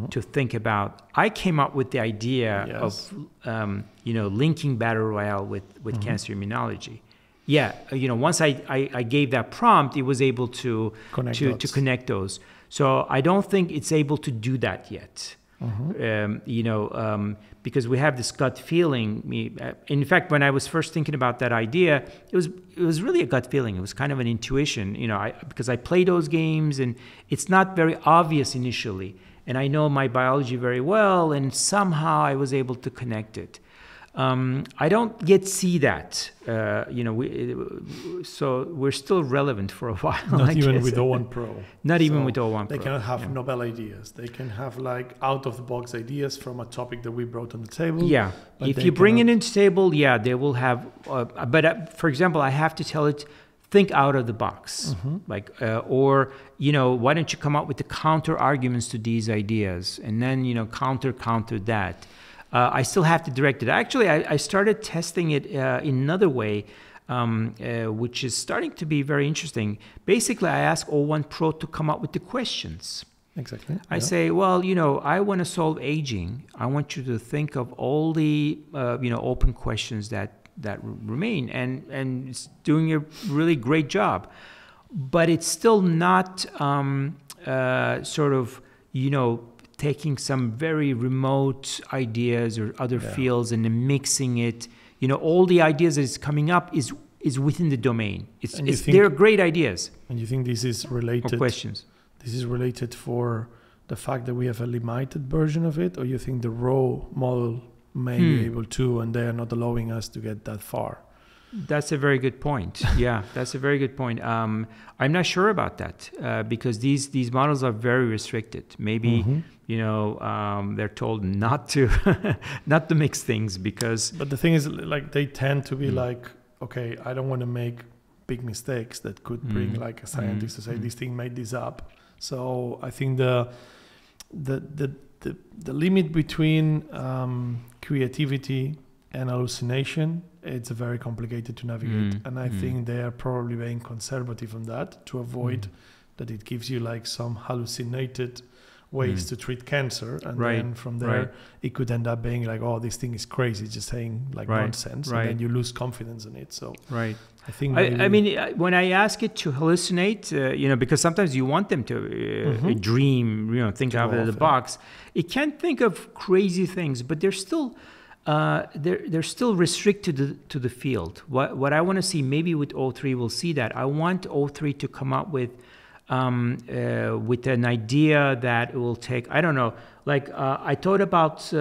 to think about. I came up with the idea Yes. of linking Battle Royale with cancer immunology. Yeah, once I gave that prompt, it was able to connect those. So I don't think it's able to do that yet. Because we have this gut feeling. In fact, when I was first thinking about that idea, it was really a gut feeling. It was kind of an intuition, because I play those games and it's not very obvious initially. And I know my biology very well, and somehow I was able to connect it. I don't yet see that, so we're still relevant for a while. Not even with O1 Pro. Not even with O1 Pro. They cannot have novel ideas. They can have like out of the box ideas from a topic that we brought on the table. Yeah. If you bring it into the table, they will have. But for example, I have to tell it, think out of the box, or why don't you come up with the counter arguments to these ideas, and then counter that. I still have to direct it. Actually, I started testing it in another way, which is starting to be very interesting. Basically, I ask O1 Pro to come up with the questions. Exactly. I say, well, I want to solve aging. I want you to think of all the open questions that remain, and it's doing a really great job. But it's still not taking some very remote ideas or other fields and then mixing it. All the ideas that is coming up is within the domain. They're great ideas. And you think this is related? Or questions. This is related for the fact that we have a limited version of it, or you think the raw model may be able to, and they are not allowing us to get that far? That's a very good point. Yeah, that's a very good point. I'm not sure about that because these models are very restricted. Maybe they're told not to not to mix things because. But the thing is, like they tend to be like, okay, I don't want to make big mistakes that could bring like a scientist to say this thing made this up. So I think the limit between creativity and hallucination, it's very complicated to navigate. And I think they are probably being conservative on that to avoid that it gives you like some hallucinated ways to treat cancer. And then from there, it could end up being like, oh, this thing is crazy, just saying like nonsense. And then you lose confidence in it. So I think I mean, when I ask it to hallucinate, because sometimes you want them to dream, think out of the box. It can't think of crazy things, but they're still restricted to the field. What I want to see, maybe with O3 we'll see that. I want O3 to come up with an idea that it will take, I don't know, like I thought about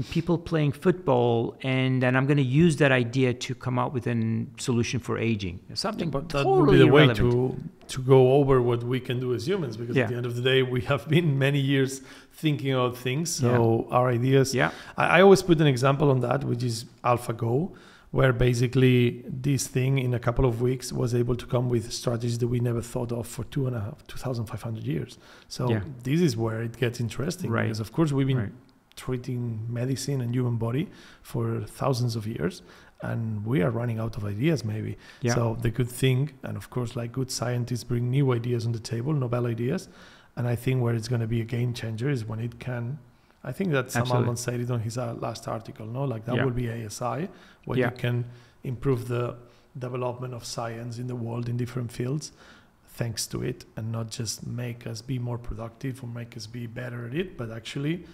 people playing football, and then I'm going to use that idea to come up with a solution for aging. Something but that totally would be the way irrelevant. to go over what we can do as humans, because at the end of the day, we have been many years thinking about things. So our ideas, I always put an example on that, which is AlphaGo, where basically this thing in a couple of weeks was able to come with strategies that we never thought of for 2,500 years. So this is where it gets interesting, because of course we've been treating medicine and human body for thousands of years, and we are running out of ideas maybe. So the good thing, and of course like good scientists bring new ideas on the table, novel ideas, and I think where it's going to be a game changer is when it can, I think that Sam Altman said it on his last article, no? Like that will be ASI, where you can improve the development of science in the world in different fields thanks to it, and not just make us be more productive or make us be better at it, but actually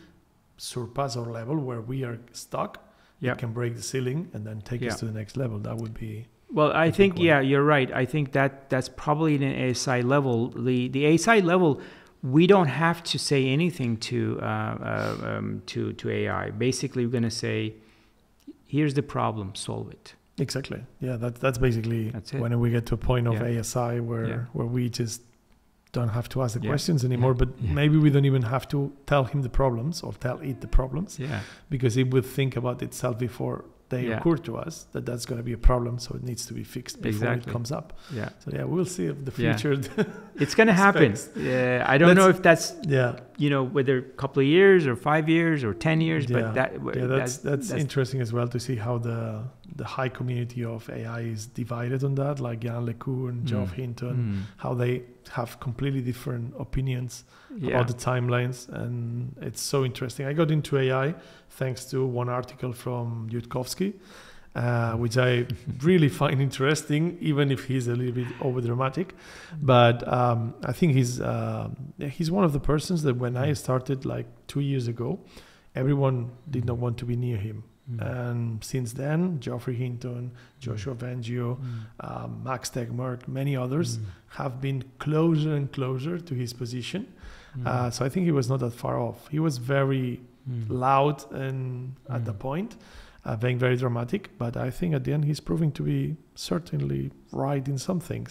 surpass our level where we are stuck. It can break the ceiling and then take us to the next level. That would be... Well, I think, you're right. I think that's probably an ASI level. The ASI level, we don't have to say anything to AI. Basically, we're going to say, here's the problem, solve it. Exactly. Yeah, that's basically when we get to a point of ASI where we just don't have to ask the questions anymore, but maybe we don't even have to tell him the problems or tell it the problems, because it will think about itself before they Yeah. occur to us that that's going to be a problem, so it needs to be fixed before it Exactly. comes up. Yeah. So yeah, we'll see if the Yeah. future. It's going to happen. Specs. Yeah, I don't know if that's, Yeah, whether a couple of years or 5 years or 10 years, yeah, but that's interesting as well to see how the high community of AI is divided on that, like Jan LeCoux and Geoff Hinton, how they have completely different opinions about the timelines, and it's so interesting. I got into AI thanks to one article from Yudkowsky, which I really find interesting, even if he's a little bit over dramatic. But I think he's one of the persons that when I started like 2 years ago, everyone did not want to be near him. And since then, Geoffrey Hinton, Joshua Vangio, Max Tegmark, many others have been closer and closer to his position. So I think he was not that far off. He was very loud and at the point, being very dramatic, but I think at the end he's proving to be certainly right in some things.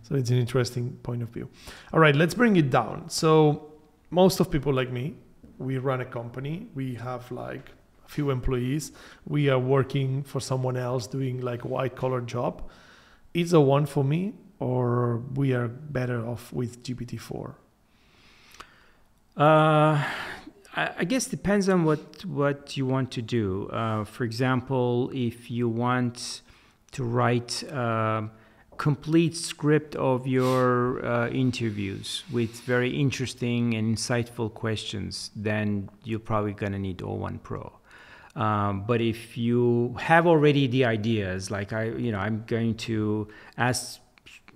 So it's an interesting point of view. All right, let's bring it down. So most of people like me, we run a company. We have like a few employees. We are working for someone else doing like a white collar job. Is a one for me, or we are better off with GPT-4? I guess depends on what you want to do. For example, if you want to write a complete script of your interviews with very interesting and insightful questions, then you're probably going to need O1 Pro. But if you have already the ideas, like I'm going to ask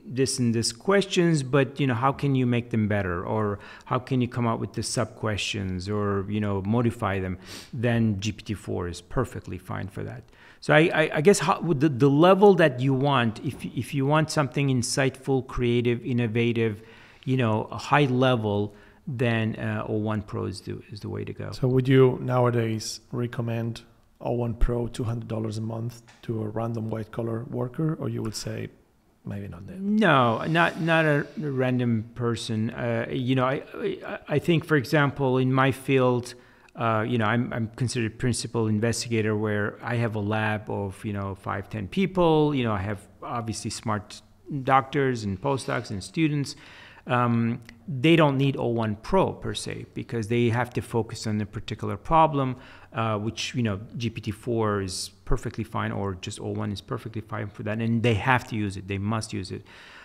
this and this questions, but how can you make them better, or how can you come up with the sub questions, or modify them, then GPT-4 is perfectly fine for that. So I guess the level that you want, if you want something insightful, creative, innovative, a high level, then O1 Pro is the way to go. So would you nowadays recommend O1 Pro $200 a month to a random white collar worker, or you would say maybe not that? No, not a random person. I think, for example, in my field, I'm considered principal investigator, where I have a lab of 5-10 people. I have obviously smart doctors and postdocs and students. They don't need O1 Pro per se, because they have to focus on a particular problem, which GPT-4 is perfectly fine, or just O1 is perfectly fine for that, and they have to use it. They must use it.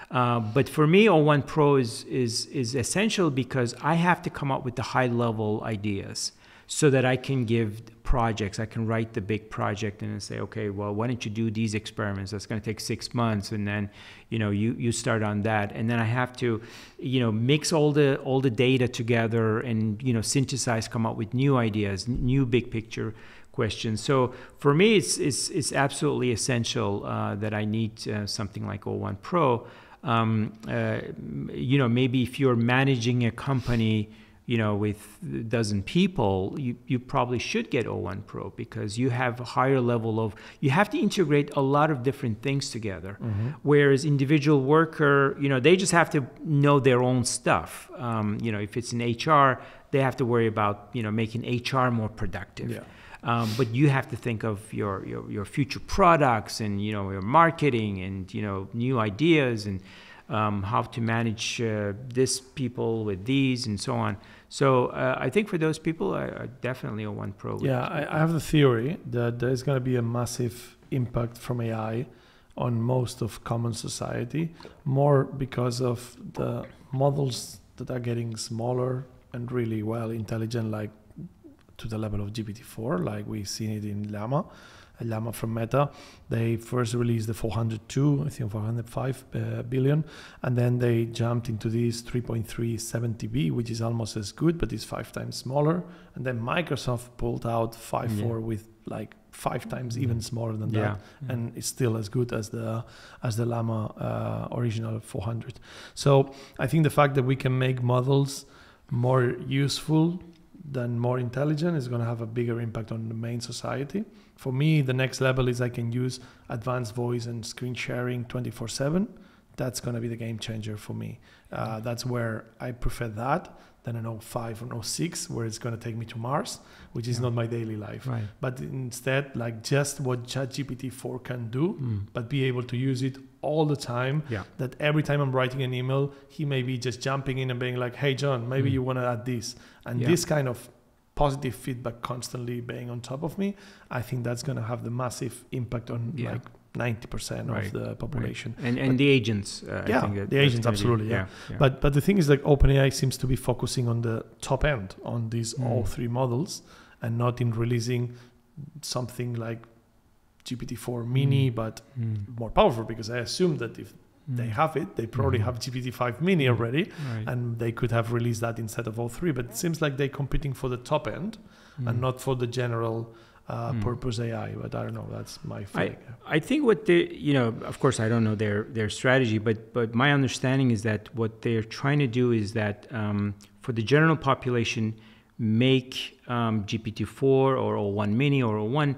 But for me, O1 Pro is essential, because I have to come up with the high level ideas, so that I can give projects. I can write the big project and then say, okay, well, why don't you do these experiments? That's going to take 6 months, and then you start on that, and then I have to mix all the data together and synthesize, come up with new ideas, new big picture questions. So for me, it's absolutely essential that I need something like O1 Pro. Maybe if you're managing a company with a dozen people, you probably should get O1 Pro, because you have a higher level you have to integrate a lot of different things together. Whereas individual worker, they just have to know their own stuff. If it's in HR, they have to worry about, making HR more productive. Yeah. But you have to think of your future products, and, your marketing, and, new ideas, and how to manage this people with these, and so on. So I think for those people, I definitely O1 Pro. Yeah, I have the theory that there's going to be a massive impact from AI on most of common society, more because of the models that are getting smaller and really well intelligent, like to the level of GPT-4, like we've seen it in Llama from Meta. They first released the 402, I think 405 billion, and then they jumped into this 3.370B, which is almost as good, but it's 5 times smaller. And then Microsoft pulled out 5.4 with like 5 times even smaller than that, and it's still as good as the Llama original 400. So I think the fact that we can make models more useful than more intelligent is going to have a bigger impact on the main society. For me, the next level is I can use advanced voice and screen sharing 24/7 that's going to be the game changer for me. That's where I prefer that than an O5 or an O6, where it's going to take me to Mars, which is not my daily life. Right. But instead, like just what ChatGPT-4 can do, but be able to use it all the time. Yeah. That every time I'm writing an email, he may be just jumping in and being like, hey, John, maybe you want to add this. And this kind of positive feedback constantly being on top of me, I think that's going to have the massive impact on like 90% of the population. Right. And the agents. I think the agents, absolutely. Yeah. But the thing is, like, OpenAI seems to be focusing on the top end, on these all three models, and not in releasing something like GPT-4 mini, but more powerful, because I assume that if they have it, they probably have GPT-5 mini already, and they could have released that instead of all three. But it seems like they're competing for the top end and not for the general purpose AI. But I don't know, that's my feeling. I think what they, of course I don't know their strategy, but my understanding is that what they're trying to do is that for the general population, make GPT-4 or O1 mini or O1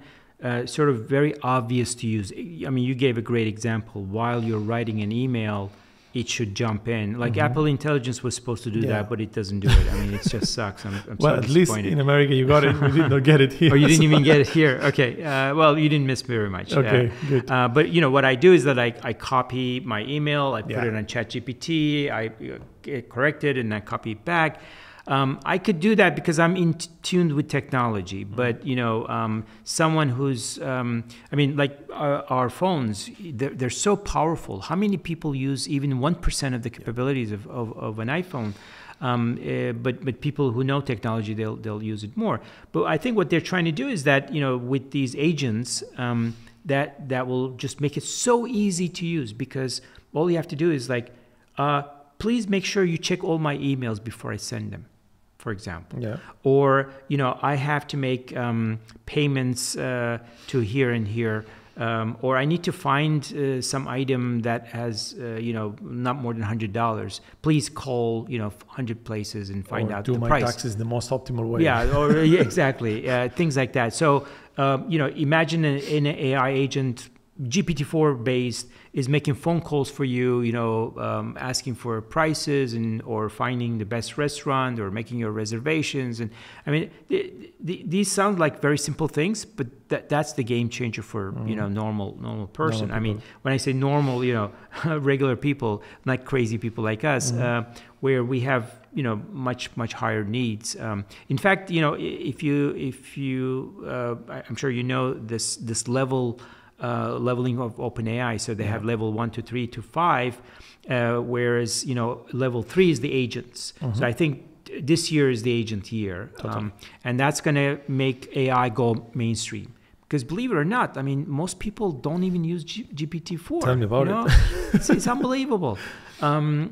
sort of very obvious to use. I mean, you gave a great example. While you're writing an email, it should jump in. Like Apple Intelligence was supposed to do that, but it doesn't do it. I mean, it just sucks. I'm well, so at least in America you got it. We did not get it here. Oh, you didn't even get it here. Okay. Well, you didn't miss very much. Okay, good. But what I do is that I copy my email, I put it on ChatGPT, I correct it, and I copy it back. I could do that because I'm in tuned with technology, but someone who's, like our phones, they're so powerful. How many people use even 1% of the capabilities of an iPhone? But people who know technology, they'll use it more. But I think what they're trying to do is that with these agents, that will just make it so easy to use, because all you have to do is like, please make sure you check all my emails before I send them, for example. Yeah. Or, I have to make payments to here and here. Or I need to find some item that has, not more than $100. Please call, 100 places and find out the price. Do my taxes the most optimal way. Yeah, or exactly. Things like that. So, imagine an AI agent, GPT-4 based, is making phone calls for you, asking for prices or finding the best restaurant or making your reservations. And I mean, these sound like very simple things, but that's the game changer for, normal person. I mean, when I say normal, regular people, not crazy people like us, where we have, much higher needs. In fact, if you I'm sure this leveling of OpenAI. So they have level 1 to 3 to 5, whereas level 3 is the agents. So I think this year is the agent year, and that's going to make AI go mainstream. Because believe it or not, I mean, most people don't even use GPT-4. Tell me about it. It's unbelievable. I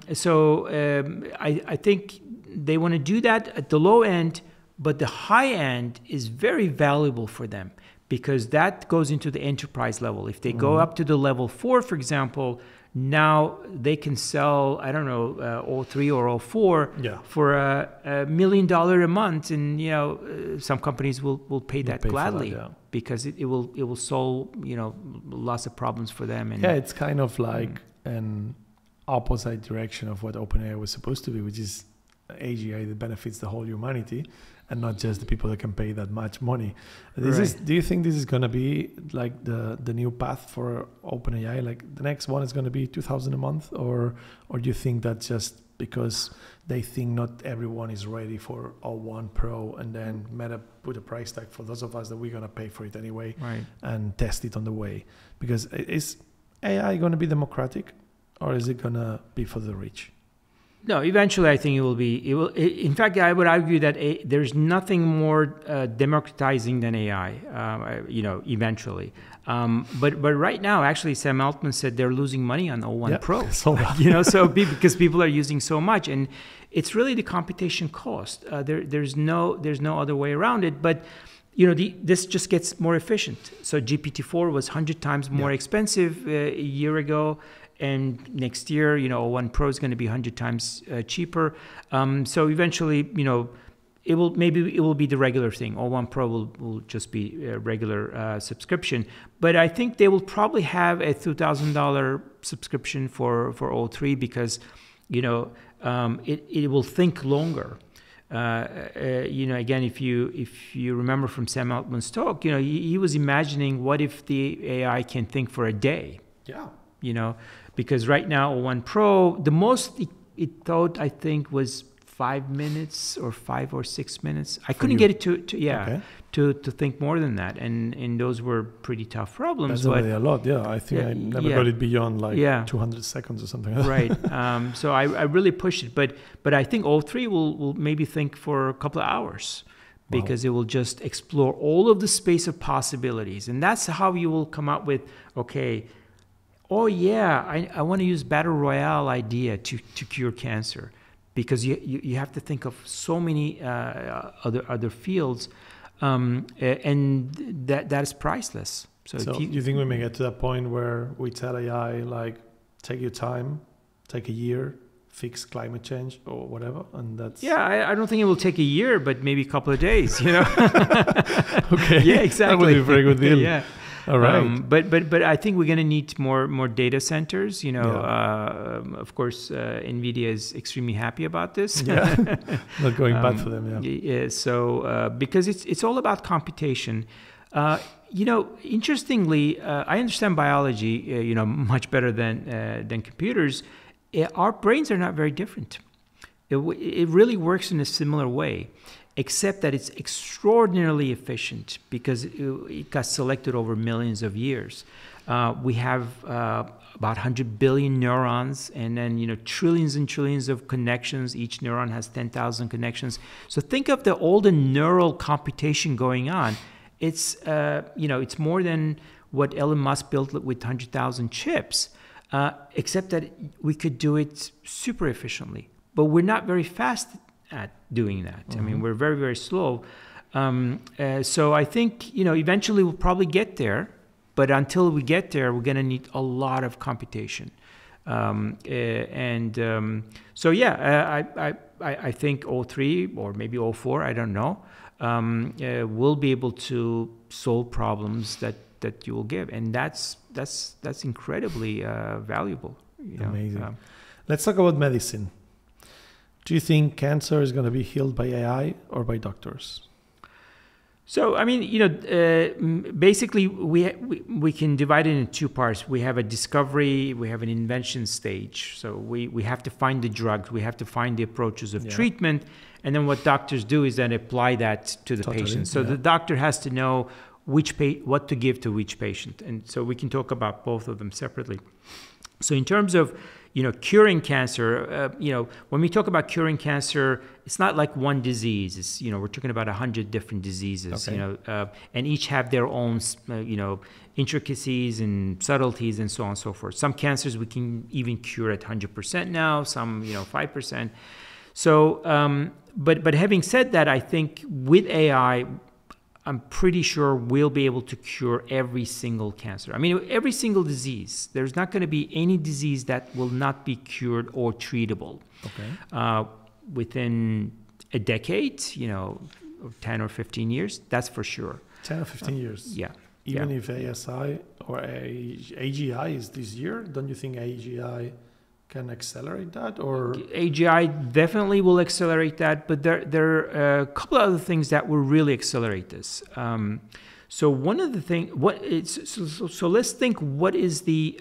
think they want to do that at the low end, but the high end is very valuable for them, because that goes into the enterprise level. If they go up to the level 4, for example, now they can sell, I don't know, O3 or O4 for $1 million a month, and some companies will pay that gladly because it will solve lots of problems for them. And it's kind of like an opposite direction of what OpenAI was supposed to be, which is AGI that benefits the whole humanity, and not just the people that can pay that much money. Do you think this is going to be like the new path for OpenAI? Like the next one is going to be $2,000 a month, or do you think that's just because they think not everyone is ready for O1 Pro, and then Meta put a price tag for those of us that we're going to pay for it anyway, and test it on the way? Because is AI going to be democratic, or is it going to be for the rich? No, eventually I think it will be. In fact, I would argue that there's nothing more democratizing than AI. Eventually. But right now, actually, Sam Altman said they're losing money on O1 Pro. So because people are using so much, and it's really the computation cost. There's no other way around it. But this just gets more efficient. So GPT-4 was 100 times more expensive a year ago. And next year, O1 Pro is going to be 100 times cheaper. So eventually, maybe it will be the regular thing. O1 Pro will just be a regular subscription. But I think they will probably have a $2,000 subscription for O3 because, it will think longer. Again, if you remember from Sam Altman's talk, he was imagining what if the AI can think for a day. Yeah. Because right now O1 Pro, the most it thought, I think, was 5 minutes or 5 or 6 minutes. I couldn't get it to think more than that, and those were pretty tough problems. That's already a lot. Yeah, I think I never got it beyond 200 seconds or something. Right. So I really pushed it, but I think O3 will maybe think for a couple of hours. Because it will just explore all of the space of possibilities, and that's how you will come up with I want to use battle royale idea to cure cancer. Because you have to think of so many other fields, and that is priceless. So you think we may get to that point where we tell AI, take your time, take a year, fix climate change or whatever, and that's... Yeah, I don't think it will take a year, but maybe a couple of days, Okay. Yeah, exactly. That would be a very good deal. Yeah. All right. But I think we're going to need more data centers. Of course, NVIDIA is extremely happy about this. Yeah, not going bad for them. Yeah. So because it's all about computation. Interestingly, I understand biology, much better than computers. Our brains are not very different. It really works in a similar way, except that it's extraordinarily efficient because it got selected over millions of years. We have about 100 billion neurons, and then trillions and trillions of connections. Each neuron has 10,000 connections. So think of all the neural computation going on. It's it's more than what Elon Musk built with 100,000 chips, except that we could do it super efficiently. But we're not very fast at doing that. I mean, we're very, very slow. So I think, eventually we'll probably get there. But until we get there, we're going to need a lot of computation. I think O3 or maybe O4, I don't know, will be able to solve problems that you will give. And that's incredibly valuable. Amazing. Let's talk about medicine. Do you think cancer is going to be healed by AI or by doctors? So, I mean, basically we can divide it into two parts. We have a discovery, we have an invention stage. So we have to find the drugs, we have to find the approaches of treatment. And then what doctors do is then apply that to the patient. So the doctor has to know what to give to which patient. And so we can talk about both of them separately. So in terms of curing cancer, when we talk about curing cancer, it's not like one disease. It's, we're talking about 100 different diseases, and each have their own, intricacies and subtleties and so on and so forth. Some cancers we can even cure at 100% now, some, 5%. So, but having said that, I think with AI, I'm pretty sure we'll be able to cure every single cancer. I mean, every single disease. There's not going to be any disease that will not be cured or treatable. Within a decade, 10 or 15 years, that's for sure. 10 or 15 years? Yeah. Even if ASI or AGI is this year, don't you think AGI can accelerate that? Or AGI definitely will accelerate that, but there are a couple of other things that will really accelerate this. So one of the things, so let's think, what is the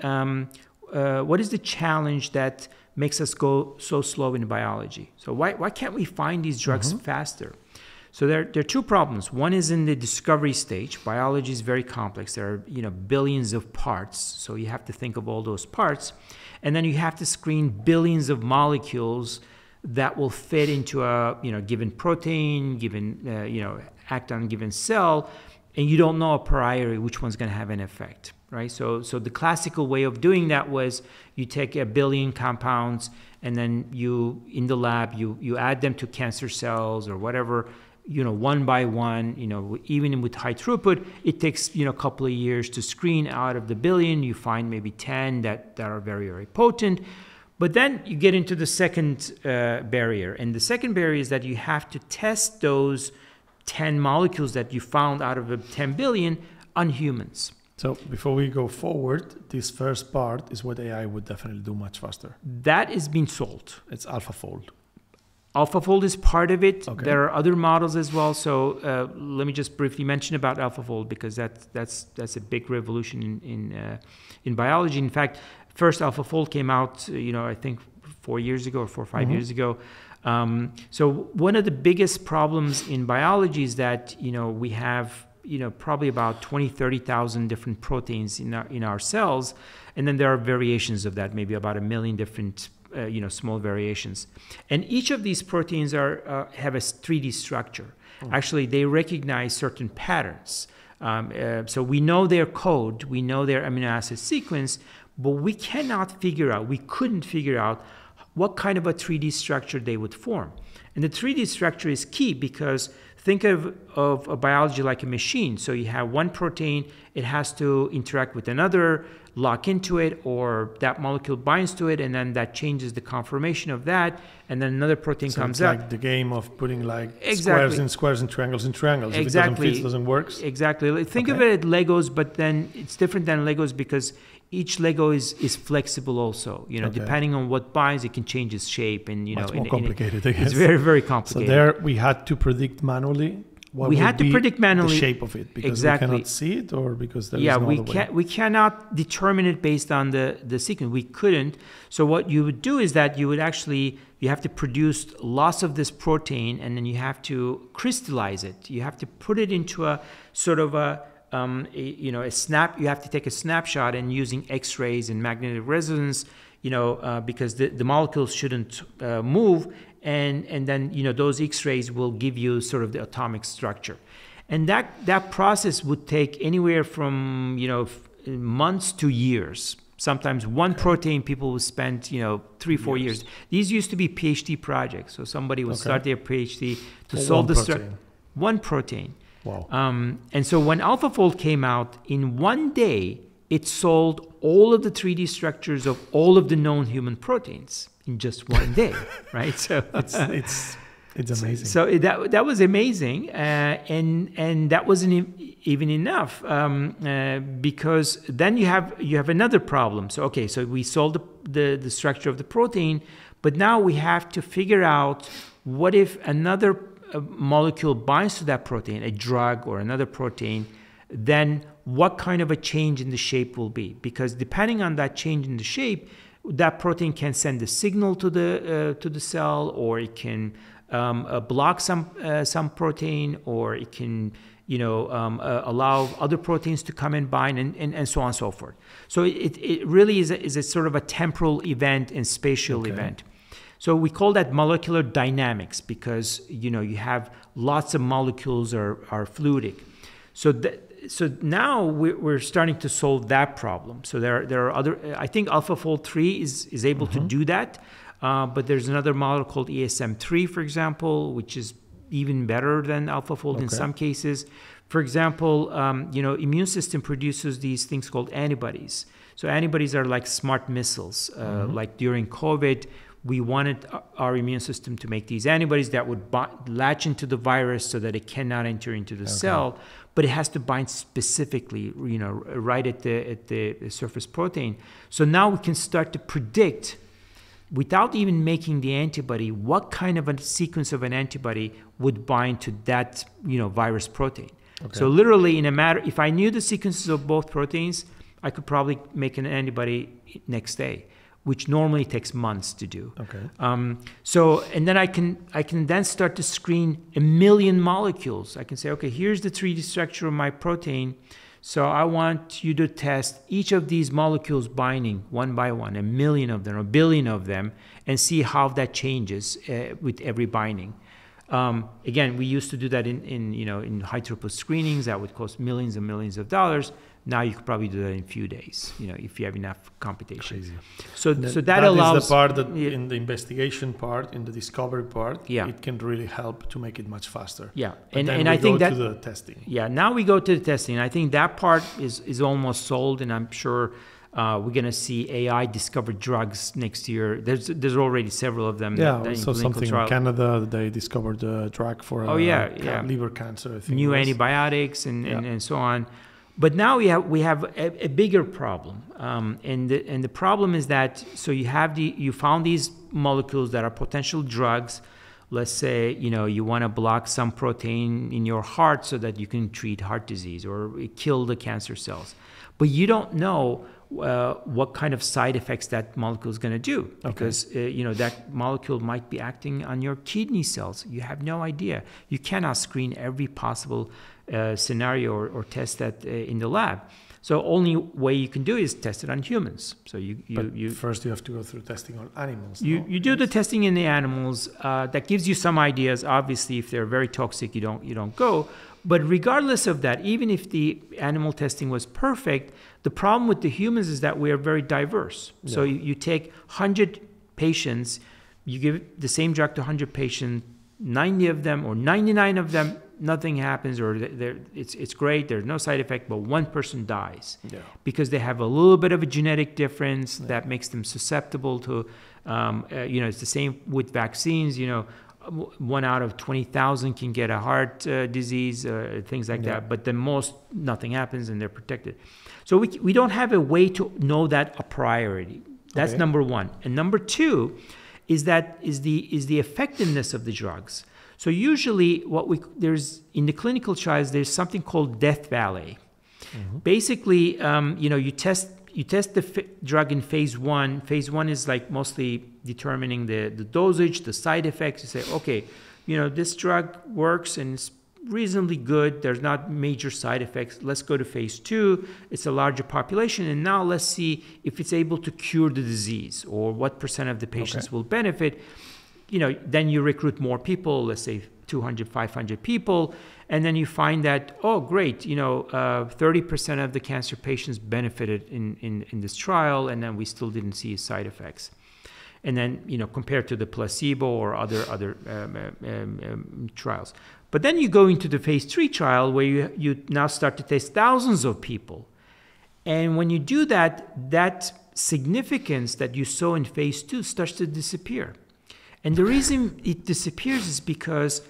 challenge that makes us go so slow in biology? So why can't we find these drugs faster? So there are two problems. One is in the discovery stage. Biology is very complex. There are billions of parts, so you have to think of all those parts. And then you have to screen billions of molecules that will fit into a given protein, act on a given cell, and you don't know a priori which one's going to have an effect, right? So the classical way of doing that was you take a billion compounds and then in the lab you add them to cancer cells or whatever, one by one, even with high throughput, it takes, a couple of years to screen out of the billion. You find maybe 10 that are very, very potent. But then you get into the second barrier. And the second barrier is that you have to test those 10 molecules that you found out of the 10 billion on humans. So before we go forward, this first part is what AI would definitely do much faster. That is being sold. It's AlphaFold. AlphaFold is part of it. Okay. There are other models as well. So let me just briefly mention about AlphaFold, because that's a big revolution in biology. In fact, first AlphaFold came out, I think 4 years ago or 4 or 5 years ago. So one of the biggest problems in biology is that we have probably about 30,000 different proteins in our cells, and then there are variations of that, maybe about 1 million different small variations. And each of these proteins have a 3D structure. Actually, they recognize certain patterns. So we know their code, we know their amino acid sequence, but we couldn't figure out what kind of a 3D structure they would form. And the 3D structure is key because think of a biology like a machine. So you have one protein, it has to interact with another, lock into it, or that molecule binds to it, and then that changes the conformation of that, and then another protein comes up. It's like the game of putting Exactly. squares in squares and triangles in triangles. If it doesn't fit, it doesn't work. Exactly. Think of it as Legos, but then it's different than Legos because each Lego is flexible also. Depending on what binds, it can change its shape, and Much more complicated, I guess. It's very, very complicated. So there we had to predict manually what we would had to be predict manually the shape of it, because exactly. we cannot see it, or because there is no we other can't. way. We cannot determine it based on the sequence. We couldn't. So what you would do is that you have to produce lots of this protein, and then you have to crystallize it. You have to put it into a sort of a snap. You have to take a snapshot, and using X-rays and magnetic resonance, because the molecules shouldn't move. And then those X-rays will give you sort of the atomic structure, and that process would take anywhere from months to years. Sometimes one protein people will spend 3-4 years. These used to be PhD projects, so somebody would start their PhD to solve the structure. One protein. Wow. And so when AlphaFold came out, in one day it solved all of the 3D structures of all of the known human proteins in just one day, right? So it's amazing. So that was amazing, and that wasn't even enough because then you have another problem. So we solved the structure of the protein, but now we have to figure out what if another molecule binds to that protein, a drug or another protein, then what kind of a change in the shape will be? Because depending on that change in the shape, that protein can send a signal to the cell, or it can block some protein, or it can allow other proteins to come and bind, and so on and so forth. So it really is a sort of a temporal event and spatial event. So we call that molecular dynamics because you have lots of molecules are fluidic. So now we're starting to solve that problem. So there are other. I think AlphaFold 3 is able to do that, but there's another model called ESM3, for example, which is even better than AlphaFold in some cases. For example, immune system produces these things called antibodies. So antibodies are like smart missiles. Like during COVID, we wanted our immune system to make these antibodies that would latch into the virus so that it cannot enter into the cell, but it has to bind specifically, right at the surface protein. So now we can start to predict, without even making the antibody, what kind of a sequence of an antibody would bind to that, virus protein. So literally in a matter, if I knew the sequences of both proteins, I could probably make an antibody next day, which normally takes months to do. And then I can then start to screen 1 million molecules. I can say, here's the 3D structure of my protein. So I want you to test each of these molecules binding one by one, 1 million of them, or 1 billion of them, and see how that changes with every binding. Again, we used to do that in high throughput screenings that would cost millions and millions of dollars. Now you could probably do that in a few days, if you have enough computation. Crazy. So that allows is the part that in the investigation part, in the discovery part, it can really help to make it much faster. And I think that to the testing. Now we go to the testing. I think that part is almost sold, and I'm sure We're going to see AI-discovered drugs next year. There's already several of them. Yeah, so something in Canada, they discovered a drug for liver cancer. I think new antibiotics and so on. But now we have a bigger problem, and the problem is that you found these molecules that are potential drugs. Let's say you want to block some protein in your heart so that you can treat heart disease or kill the cancer cells, but you don't know what kind of side effects that molecule is going to do, because that molecule might be acting on your kidney cells. You have no idea. You cannot screen every possible scenario or test that in the lab. So only way you can do is test it on humans. So you first you have to go through testing on animals. You do the testing in the animals. That gives you some ideas. Obviously, if they're very toxic, you don't go. But regardless of that, even if the animal testing was perfect, the problem with the humans is that we are very diverse. Yeah. So you take 100 patients, you give the same drug to 100 patients, 90 of them or 99 of them, nothing happens, or it's great, there's no side effect, but one person dies because they have a little bit of a genetic difference that makes them susceptible to, it's the same with vaccines, 1 out of 20,000 can get a heart disease, things like that, but the most, nothing happens and they're protected. So we don't have a way to know that a priority. That's number one. And number two is the effectiveness of the drugs. So usually there's in the clinical trials, there's something called death valley. Mm-hmm. Basically, you test the drug in phase one. Phase one is like mostly determining the dosage, the side effects. You say, okay, this drug works and it's reasonably good. There's not major side effects. Let's go to phase two. It's a larger population. And now let's see if it's able to cure the disease or what % of the patients will benefit. Then you recruit more people, let's say 200, 500 people. And then you find that, oh, great, 30% of the cancer patients benefited in this trial, and then we still didn't see side effects. And then, compared to the placebo or other trials. But then you go into the phase 3 trial where you now start to test thousands of people. And when you do that, that significance that you saw in phase 2 starts to disappear. And the reason it disappears is because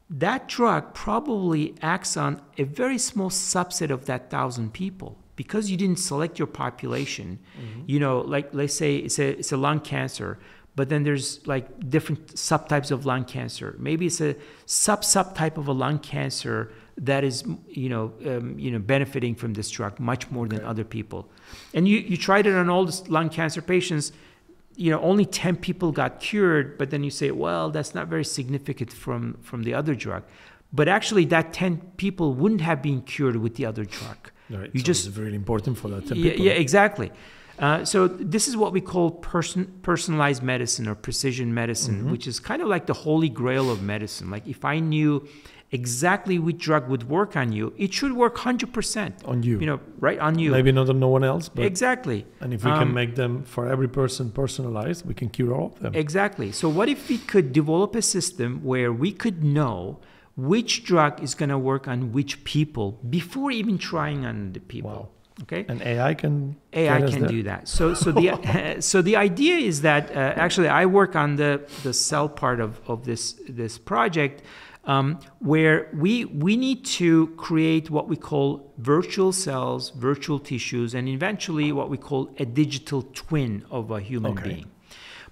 that drug probably acts on a very small subset of that 1,000 people. Because you didn't select your population, like let's say it's a lung cancer, but then there's like different subtypes of lung cancer. Maybe it's a subtype of a lung cancer that is benefiting from this drug much more than other people. And you tried it on all the lung cancer patients. Only 10 people got cured, but then you say, well, that's not very significant from the other drug. But actually, that 10 people wouldn't have been cured with the other drug. Right. It's really important for that 10 people. Yeah, exactly. So this is what we call personalized medicine or precision medicine, which is kind of like the holy grail of medicine. Like if I knew exactly which drug would work on you, it should work 100% on you. Right on you. Maybe not on no one else, but exactly. And if we can make them for every person personalized, we can cure all of them. Exactly. So what if we could develop a system where we could know which drug is going to work on which people before even trying on the people? Wow. Okay. And AI can do that. So the idea is that actually I work on the cell part of this project. Where we need to create what we call virtual cells, virtual tissues, and eventually what we call a digital twin of a human being.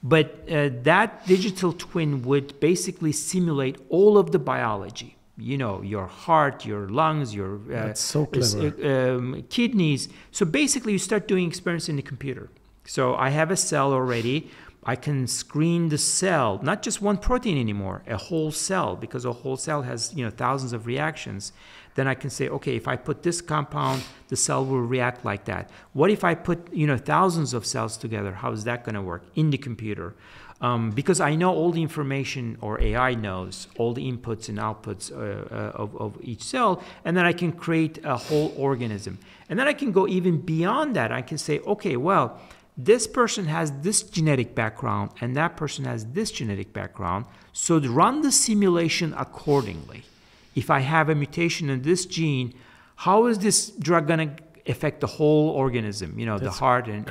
But that digital twin would basically simulate all of the biology. Your heart, your lungs, your That's so clever. Kidneys. So basically you start doing experiments in the computer. So I have a cell already. I can screen the cell, not just one protein anymore, a whole cell, because a whole cell has thousands of reactions. Then I can say, okay, if I put this compound, the cell will react like that. What if I put thousands of cells together? How is that going to work in the computer? Because I know all the information, or AI knows all the inputs and outputs of each cell, and then I can create a whole organism. And then I can go even beyond that. I can say, okay, well, this person has this genetic background and that person has this genetic background. So to run the simulation accordingly. If I have a mutation in this gene, how is this drug going to affect the whole organism, the heart and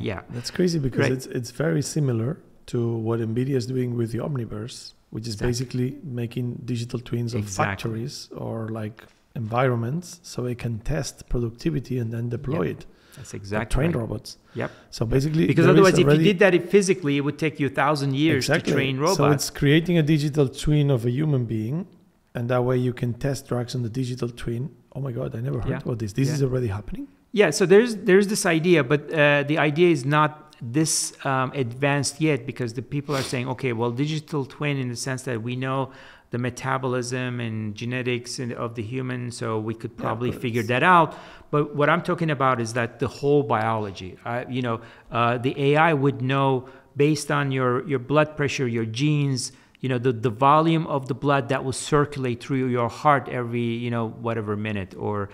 yeah. That's crazy because it's very similar to what NVIDIA is doing with the Omniverse, which is basically making digital twins of factories or like environments so they can test productivity and then deploy it. That's exactly train robots. Yep. So basically, because otherwise, if you did that physically, it would take you 1,000 years to train robots. So it's creating a digital twin of a human being, and that way you can test drugs on the digital twin. Oh my God, I never heard about this. This is already happening. Yeah. So there's this idea, but the idea is not this advanced yet, because the people are saying, okay, well, digital twin in the sense that we know the metabolism and genetics of the human, so we could probably figure that out. But what I'm talking about is that the whole biology, the AI would know based on your blood pressure, your genes, the volume of the blood that will circulate through your heart every, whatever minute, or,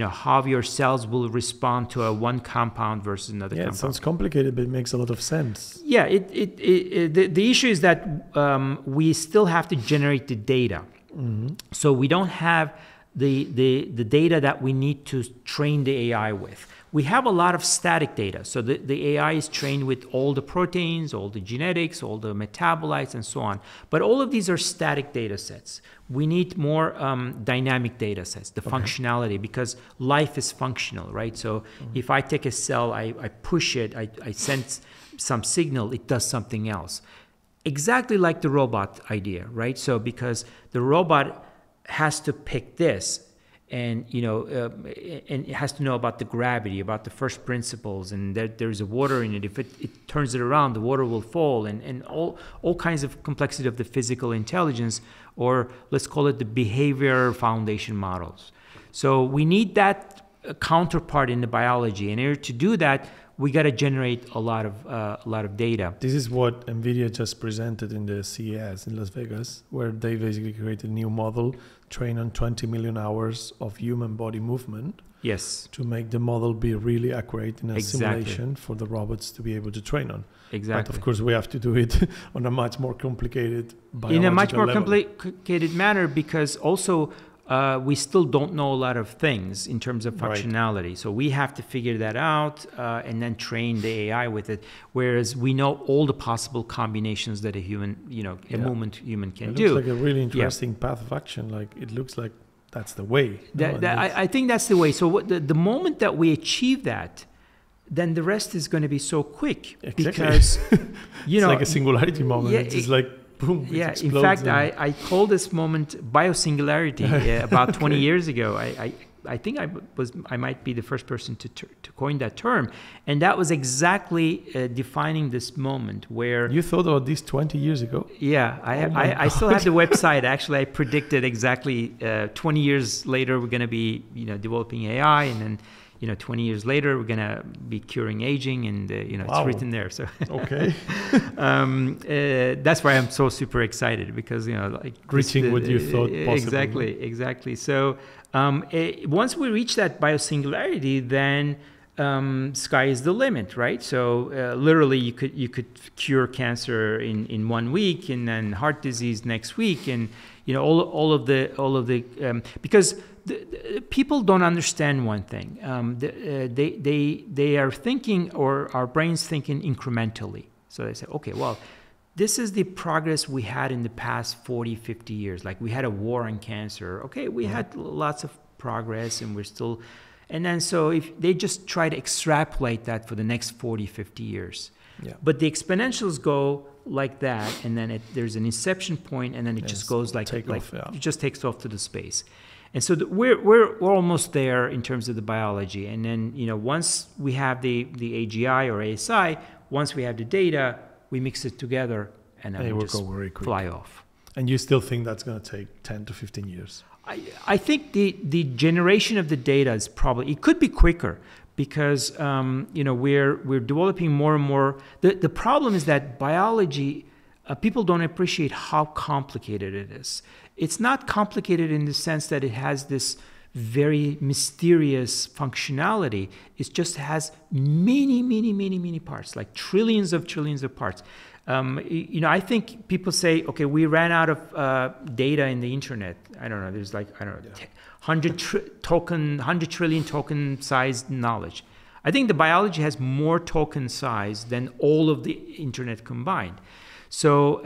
how your cells will respond to one compound versus another compound. It sounds complicated, but it makes a lot of sense. Yeah, the issue is that we still have to generate the data. Mm-hmm. So we don't have the data that we need to train the AI with. We have a lot of static data. So the AI is trained with all the proteins, all the genetics, all the metabolites, and so on. But all of these are static data sets. We need more dynamic data sets, the functionality, because life is functional, right? So if I take a cell, I push it, I send some signal, it does something else. Exactly like the robot idea, right? So because the robot has to pick this, and and it has to know about the gravity, about the first principles, and there's a water in it. If it turns it around, the water will fall, and all kinds of complexity of the physical intelligence, or let's call it the behavior foundation models. So we need that counterpart in the biology, and in order to do that, we got to generate a lot of data. This is what NVIDIA just presented in the CES in Las Vegas, where they basically created a new model trained on 20 million hours of human body movement. Yes. To make the model be really accurate in a simulation for the robots to be able to train on. Exactly. But of course, we have to do it on a much more complicated biological in a much more level. Complicated manner, because also we still don't know a lot of things in terms of functionality. Right. So we have to figure that out and then train the AI with it. Whereas we know all the possible combinations that a human, movement human can do. It looks like a really interesting path of action. Like it looks like that's the way. I think that's the way. So the moment that we achieve that, then the rest is going to be so quick. Exactly. Because, it's like a singularity moment. Yeah, it's like, boom, yeah, in fact, I call this moment biosingularity about 20 years ago. I think I might be the first person to coin that term, and that was exactly defining this moment where you thought about this 20 years ago. Yeah, I still have the website. Actually, I predicted exactly 20 years later we're going to be developing AI, and then 20 years later, we're going to be curing aging, and, it's written there. So, okay. That's why I'm so super excited, because, reaching what you thought possible. Exactly. So, once we reach that biosingularity, then sky is the limit, right? So, literally, you could cure cancer in 1 week, and then heart disease next week, and, all of the because people don't understand one thing. They are thinking, or our brains thinking incrementally. So they say, okay, well, this is the progress we had in the past 40, 50 years. Like we had a war on cancer. Okay, we had lots of progress, and we're still... And then so if they just try to extrapolate that for the next 40, 50 years. Yeah. But the exponentials go like that, and then there's an inception point, and then it just goes like it just takes off to the space. And so we're almost there in terms of the biology. And then, once we have the AGI or ASI, once we have the data, we mix it together, and then we just fly off. And you still think that's going to take 10 to 15 years? I think the generation of the data is probably, it could be quicker, because we're developing more and more. The problem is that biology, people don't appreciate how complicated it is. It's not complicated in the sense that it has this very mysterious functionality. It just has many, many, many, many parts, like trillions of parts. I think people say, okay, we ran out of data in the internet. I don't know. There's like, I don't know, 100 trillion token sized knowledge. I think the biology has more token size than all of the internet combined. So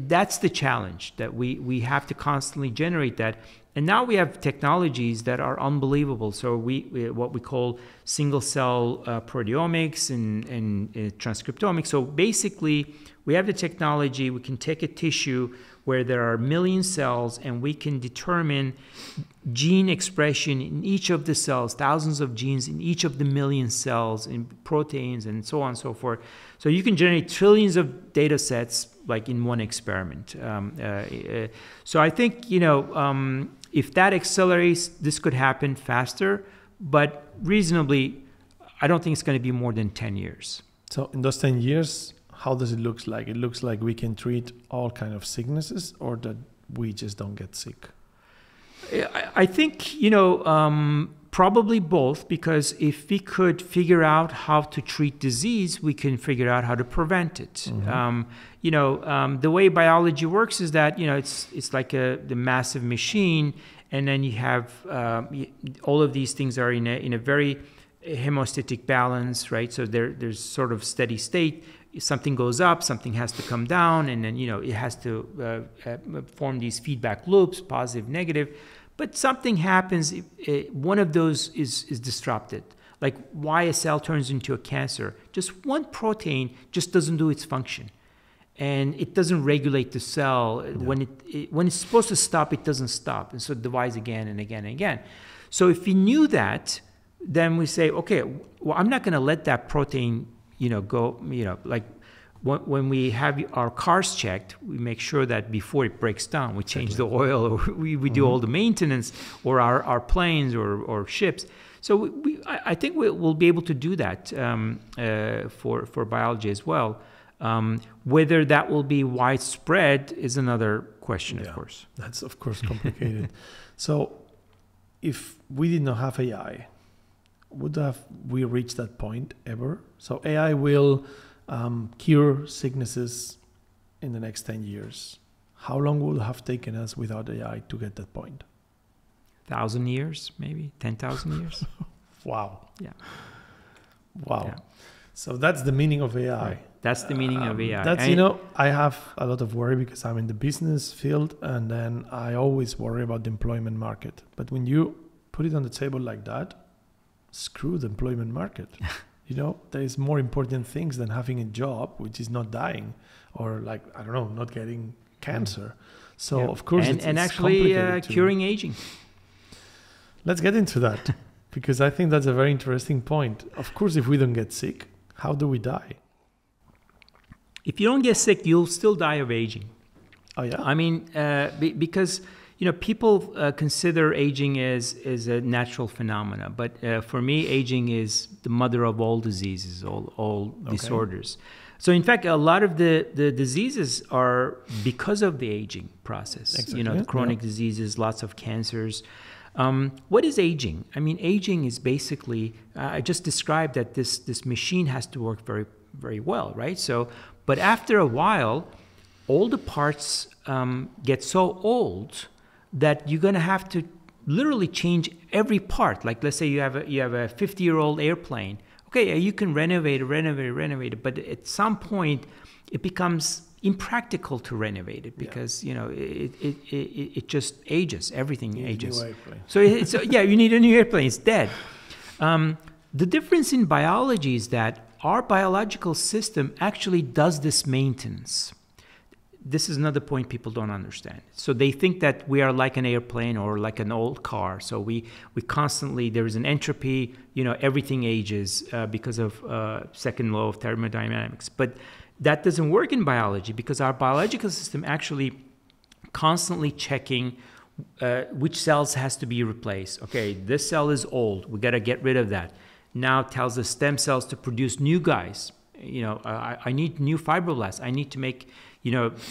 that's the challenge, that we have to constantly generate that. And now we have technologies that are unbelievable. So we what we call single cell proteomics and transcriptomics. So basically, we have the technology. We can take a tissue where there are a million cells, and we can determine gene expression in each of the cells, thousands of genes in each of the million cells, in proteins, and so on and so forth. So you can generate trillions of data sets like in one experiment. So I think, if that accelerates, this could happen faster, but reasonably, I don't think it's going to be more than 10 years. So in those 10 years, how does it look like? It looks like we can treat all kind of sicknesses, or that we just don't get sick? I think, probably both, because if we could figure out how to treat disease, we can figure out how to prevent it. Mm-hmm. The way biology works is that, it's like the massive machine, and then you have all of these things are in a very homeostatic balance, right? So there's sort of steady state. If something goes up, something has to come down, and then, it has to form these feedback loops, positive, negative. But something happens, one of those is disrupted. Like why a cell turns into a cancer. Just one protein just doesn't do its function. And it doesn't regulate the cell. Yeah. When it's supposed to stop, it doesn't stop. And so it divides again and again and again. So if we knew that, then we say, okay, well, I'm not going to let that protein, go, like when we have our cars checked, we make sure that before it breaks down, we change the oil, or we do all the maintenance, or our planes or ships. So I think we'll be able to do that for biology as well. Whether that will be widespread is another question, of course. That's, of course, complicated. So if we did not have AI, would we reached that point ever? So AI will cure sicknesses in the next 10 years. How long would it have taken us without AI to get that point? 1,000 years, maybe 10,000 years. Wow. Yeah. Wow. Yeah. So that's the meaning of AI. Right. That's the meaning of AI. That's, I have a lot of worry because I'm in the business field, and then I always worry about the employment market. But when you put it on the table like that, screw the employment market. There is more important things than having a job, which is not dying, or not getting cancer. So of course, and actually curing aging. Let's get into that, because I think that's a very interesting point. Of course, if we don't get sick, how do we die? If you don't get sick, you'll still die of aging. Oh yeah. I mean, because people consider aging as a natural phenomena, but for me, aging is the mother of all diseases, all disorders. So in fact, a lot of the diseases are because of the aging process. Exactly. The chronic diseases, lots of cancers. What is aging? I mean, aging is basically, I just described that this machine has to work very, very well, right? So, but after a while, all the parts get so old that you're going to have to literally change every part. Like, let's say you have a 50-year-old airplane. Okay, you can renovate it, but at some point it becomes impractical to renovate it because it just ages. Everything ages. So you need a new airplane. It's dead. The difference in biology is that our biological system actually does this maintenance. This is another point people don't understand. So they think that we are like an airplane or like an old car. So we constantly, there is an entropy, everything ages because of second law of thermodynamics. But that doesn't work in biology because our biological system actually constantly checking which cells has to be replaced. Okay, this cell is old. We got to get rid of that. Now tells the stem cells to produce new guys. I need new fibroblasts. I need to make,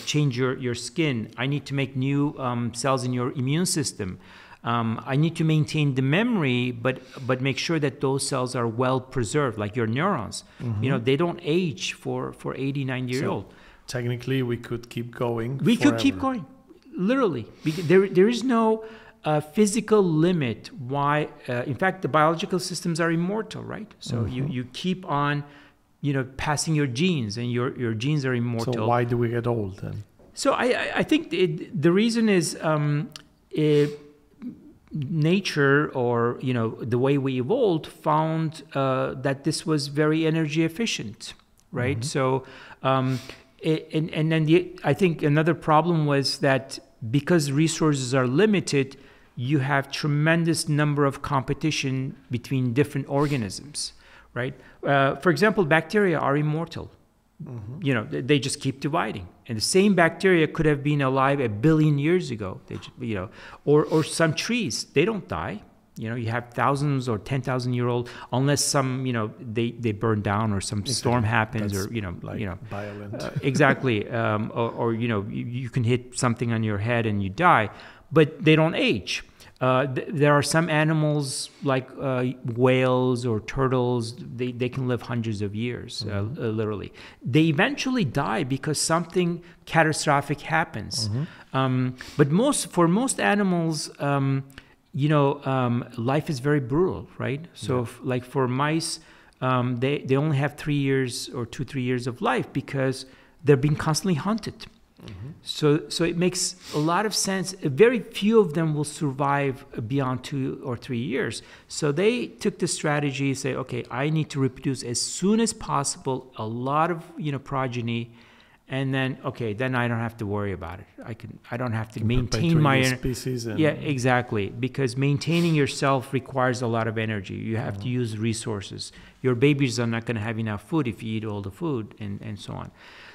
change your skin. I need to make new cells in your immune system. I need to maintain the memory, but make sure that those cells are well preserved, like your neurons. Mm-hmm. They don't age for 80, 90 years old. technically we could keep going. We could keep going, literally. Because there is no physical limit why. In fact, the biological systems are immortal, right? So you keep on, passing your genes, and your genes are immortal. So why do we get old then? So I think the reason is nature, or the way we evolved, found that this was very energy efficient, right? So and then I think another problem was that because resources are limited, you have tremendous number of competition between different organisms, right? For example, bacteria are immortal. They just keep dividing, and the same bacteria could have been alive 1 billion years ago. Or some trees, they don't die. You have thousands or 10,000-year-old, unless some they burn down, or some storm happens. That's violent. Exactly. Or you can hit something on your head and you die, but they don't age. There are some animals like whales or turtles, they can live hundreds of years, literally. They eventually die because something catastrophic happens. But for most animals, life is very brutal, right? So like for mice, they only have 3 years or 2-3 years of life because they're being constantly hunted. So it makes a lot of sense. Very few of them will survive beyond 2 or 3 years. So they took the strategy, say, okay, I need to reproduce as soon as possible, a lot of progeny, and then then I don't have to worry about it. I don't have to maintain my species. Exactly, because maintaining yourself requires a lot of energy. You have to use resources. Your babies are not going to have enough food if you eat all the food, and so on.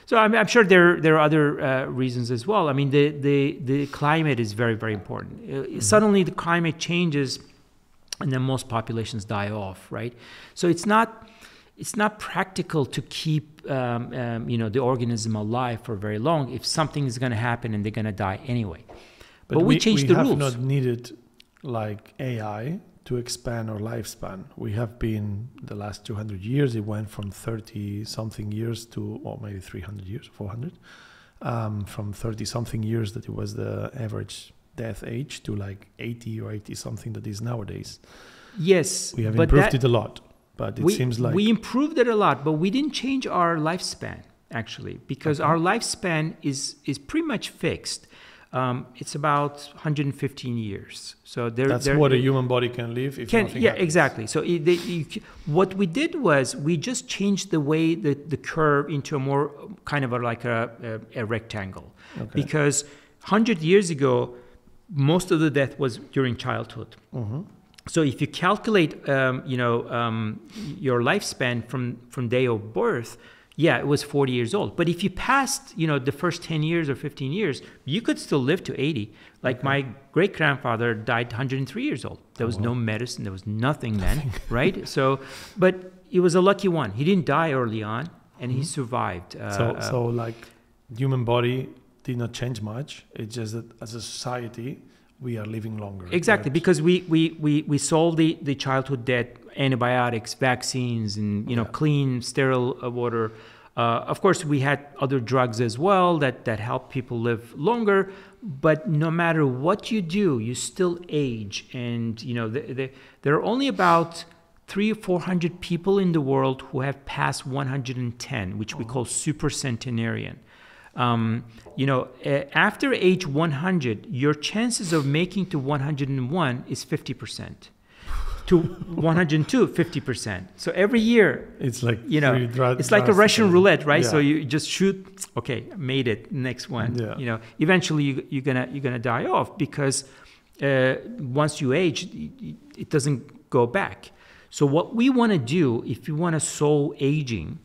So I'm sure there are other reasons as well. I mean, the climate is very, very important. Suddenly the climate changes, and then most populations die off, right? So it's not practical to keep the organism alive for very long if something is going to happen and they're going to die anyway. But we changed the rules. We have not needed like AI to expand our lifespan. We have been, the last 200 years, it went from 30-something years to, or maybe 300 years, 400, from 30-something years that it was the average death age to like 80 or 80-something that is nowadays. Yes. We have improved it a lot, but it seems like... We improved it a lot, but we didn't change our lifespan, actually, because our lifespan is pretty much fixed. It's about 115 years. So that's what a human body can live if nothing happens. Exactly. So what we did was we just changed the way the curve into a more kind of like a rectangle. Because 100 years ago, most of the death was during childhood. So if you calculate, your lifespan from day of birth, it was 40 years old. But if you passed, the first 10 years or 15 years, you could still live to 80. Like my great-grandfather died 103 years old. There was no medicine. There was nothing then, right? So, but he was a lucky one. He didn't die early on, and he survived. So like human body did not change much. It's just that as a society, we are living longer. Exactly, because we solved the childhood death, antibiotics, vaccines, and clean, sterile water. Of course, we had other drugs as well that help people live longer. But no matter what you do, you still age. And there are only about 300 or 400 people in the world who have passed 110, which we call supercentenarian. After age 100, your chances of making to 101 is 50%. To 102, 50%. So every year, it's like it's like a Russian roulette, right? So you just shoot. Okay, made it. Next one. Eventually you're gonna die off because once you age, it doesn't go back. So what we want to do, if you want to solve aging,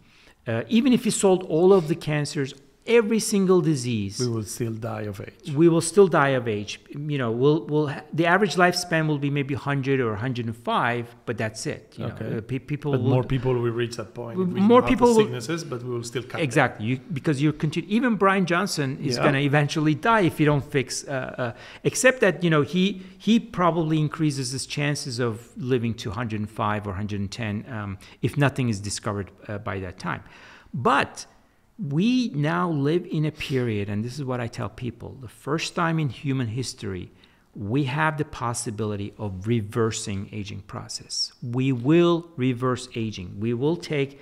even if you solved all of the cancers, every single disease, we will still die of age. We will still die of age. The average lifespan will be maybe 100 or 105, but that's it. More people will reach that point. More people will sicknesses, but we will still cut exactly because you continue. Even Brian Johnson is going to eventually die if you don't fix. Except that he probably increases his chances of living to 105 or 110 if nothing is discovered by that time. But we now live in a period, and this is what I tell people, the first time in human history, we have the possibility of reversing aging process. We will reverse aging. We will take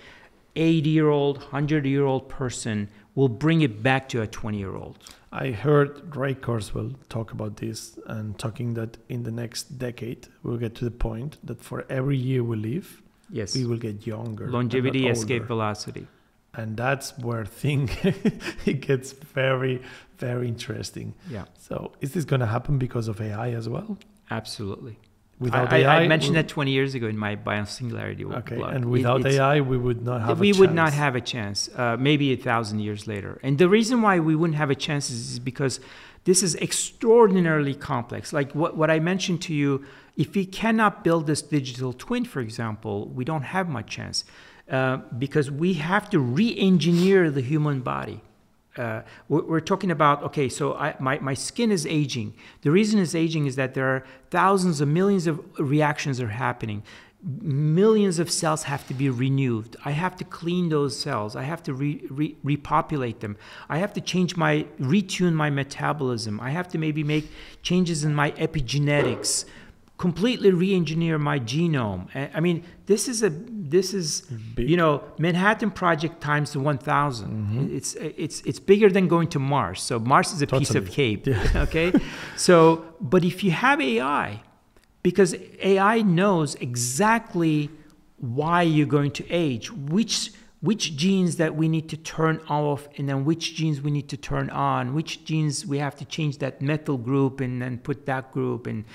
80-year-old, 100-year-old person, we'll bring it back to a 20-year-old. I heard Ray Kurzweil talk about this and talking that in the next decade, we'll get to the point that for every year we live, yes, we will get younger. Longevity, escape velocity. And that's where it gets very, very interesting. Yeah. So is this going to happen because of AI as well? Absolutely. Without AI, I mentioned that 20 years ago in my Biosingularity blog. Okay, and without AI, we would not have a chance. We would not have a chance, maybe 1,000 years later. And the reason why we wouldn't have a chance is because this is extraordinarily complex. Like what I mentioned to you, if we cannot build this digital twin, for example, we don't have much chance because we have to re-engineer the human body. We're talking about, okay, so my skin is aging. The reason it's aging is that there are thousands of millions of reactions are happening. Millions of cells have to be renewed. I have to clean those cells. I have to repopulate them. I have to retune my metabolism. I have to maybe make changes in my epigenetics, completely re-engineer my genome. I mean, this is big. You know, Manhattan Project times 1,000. Mm-hmm. It's bigger than going to Mars. So Mars is a piece of cake. Yeah. Okay, so but if you have AI, because AI knows exactly why you're going to age, which genes that we need to turn off, and then which genes we need to turn on, which genes we have to change that methyl group and then put that group, and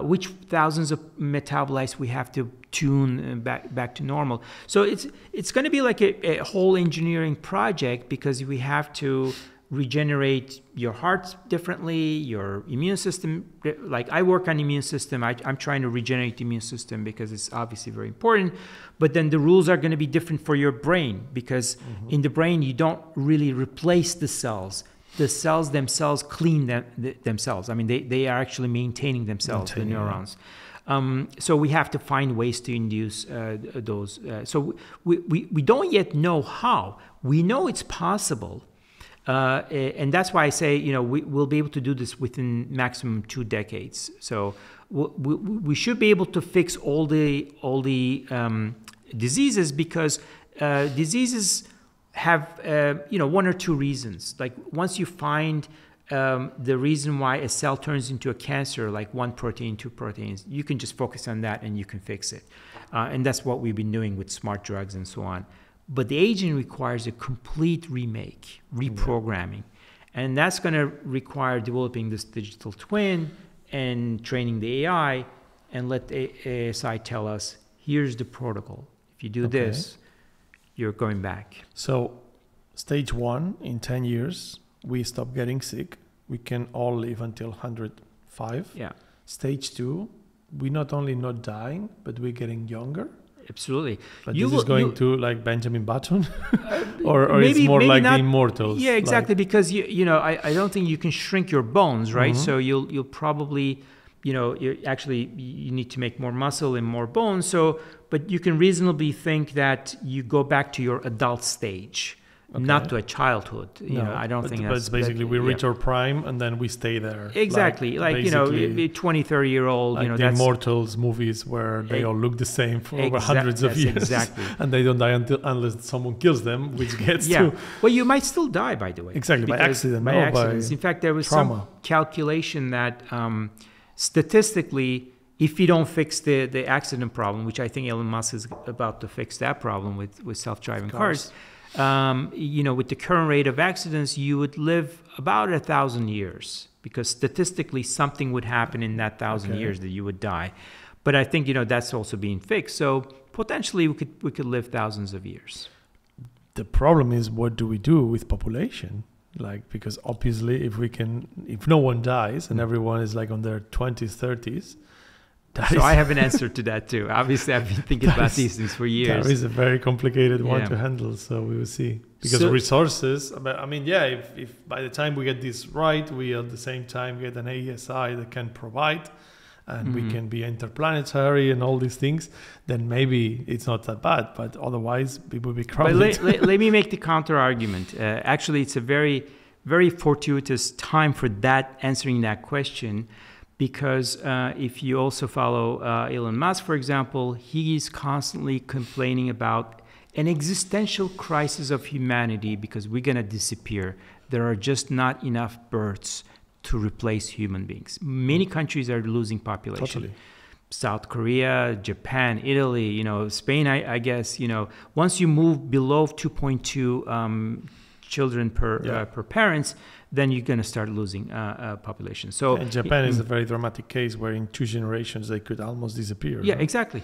which thousands of metabolites we have to tune back to normal. So it's going to be like a whole engineering project, because we have to regenerate your heart differently, your immune system. Like I work on immune system. I'm trying to regenerate the immune system because it's obviously very important. But then the rules are going to be different for your brain, because in the brain you don't really replace the cells. The cells themselves clean themselves. I mean, they are actually maintaining themselves, the neurons. So we have to find ways to induce those. So we don't yet know how. We know it's possible. And that's why I say, you know, we'll be able to do this within maximum 2 decades. So we should be able to fix all the diseases, because diseases have, you know, 1 or 2 reasons. Like once you find the reason why a cell turns into a cancer, like 1 protein, 2 proteins, you can just focus on that and you can fix it. And that's what we've been doing with smart drugs and so on. But the aging requires a complete remake, reprogramming. And that's going to require developing this digital twin and training the AI, and let the ASI tell us, here's the protocol. If you do this, you're going back. So stage 1, in 10 years, we stop getting sick. We can all live until 105. Yeah. Stage 2, we not only not dying, but we're getting younger. Absolutely. But this is going to like Benjamin Button, or maybe, it's more like not, the Immortals. Yeah, exactly. Like, because you know, I don't think you can shrink your bones, right? So you'll probably, you know, you need to make more muscle and more bones. So, but you can reasonably think that you go back to your adult stage. Not to a childhood. You know, I don't think that's... But it's basically we reach our prime and then we stay there. Exactly. Like you know, 20, 30-year-old, like, you know, the Immortals movies where they all look the same for over hundreds of years. Exactly. And they don't die unless someone kills them, which gets to... Well, you might still die, by the way. Exactly, by accident. By accidents. In fact, there was some calculation that statistically, if you don't fix the accident problem, which I think Elon Musk is about to fix that problem with self-driving cars, you know, with the current rate of accidents, you would live about 1,000 years, because statistically something would happen in that 1,000 years that you would die. But I think, you know, that's also being fixed. So potentially we could live thousands of years. The problem is, what do we do with population? Like, because obviously if no one dies and everyone is like on their 20s, 30s, so I have an answer to that too. Obviously, I've been thinking about these things for years. That is a very complicated one to handle, so we will see. Because resources, I mean, if by the time we get this right, we at the same time get an ASI that can provide and we can be interplanetary and all these things, then maybe it's not that bad. But otherwise, people will be crowded. But let me make the counter argument. Actually, it's a very, very fortuitous time for answering that question, because if you also follow Elon Musk, for example, he's constantly complaining about an existential crisis of humanity because we're going to disappear. There are just not enough births to replace human beings. Many countries are losing population. Totally. South Korea, Japan, Italy, Spain, I guess, once you move below 2.2 children per parents, then you're going to start losing population. So and Japan is a very dramatic case where in 2 generations they could almost disappear. Yeah, exactly.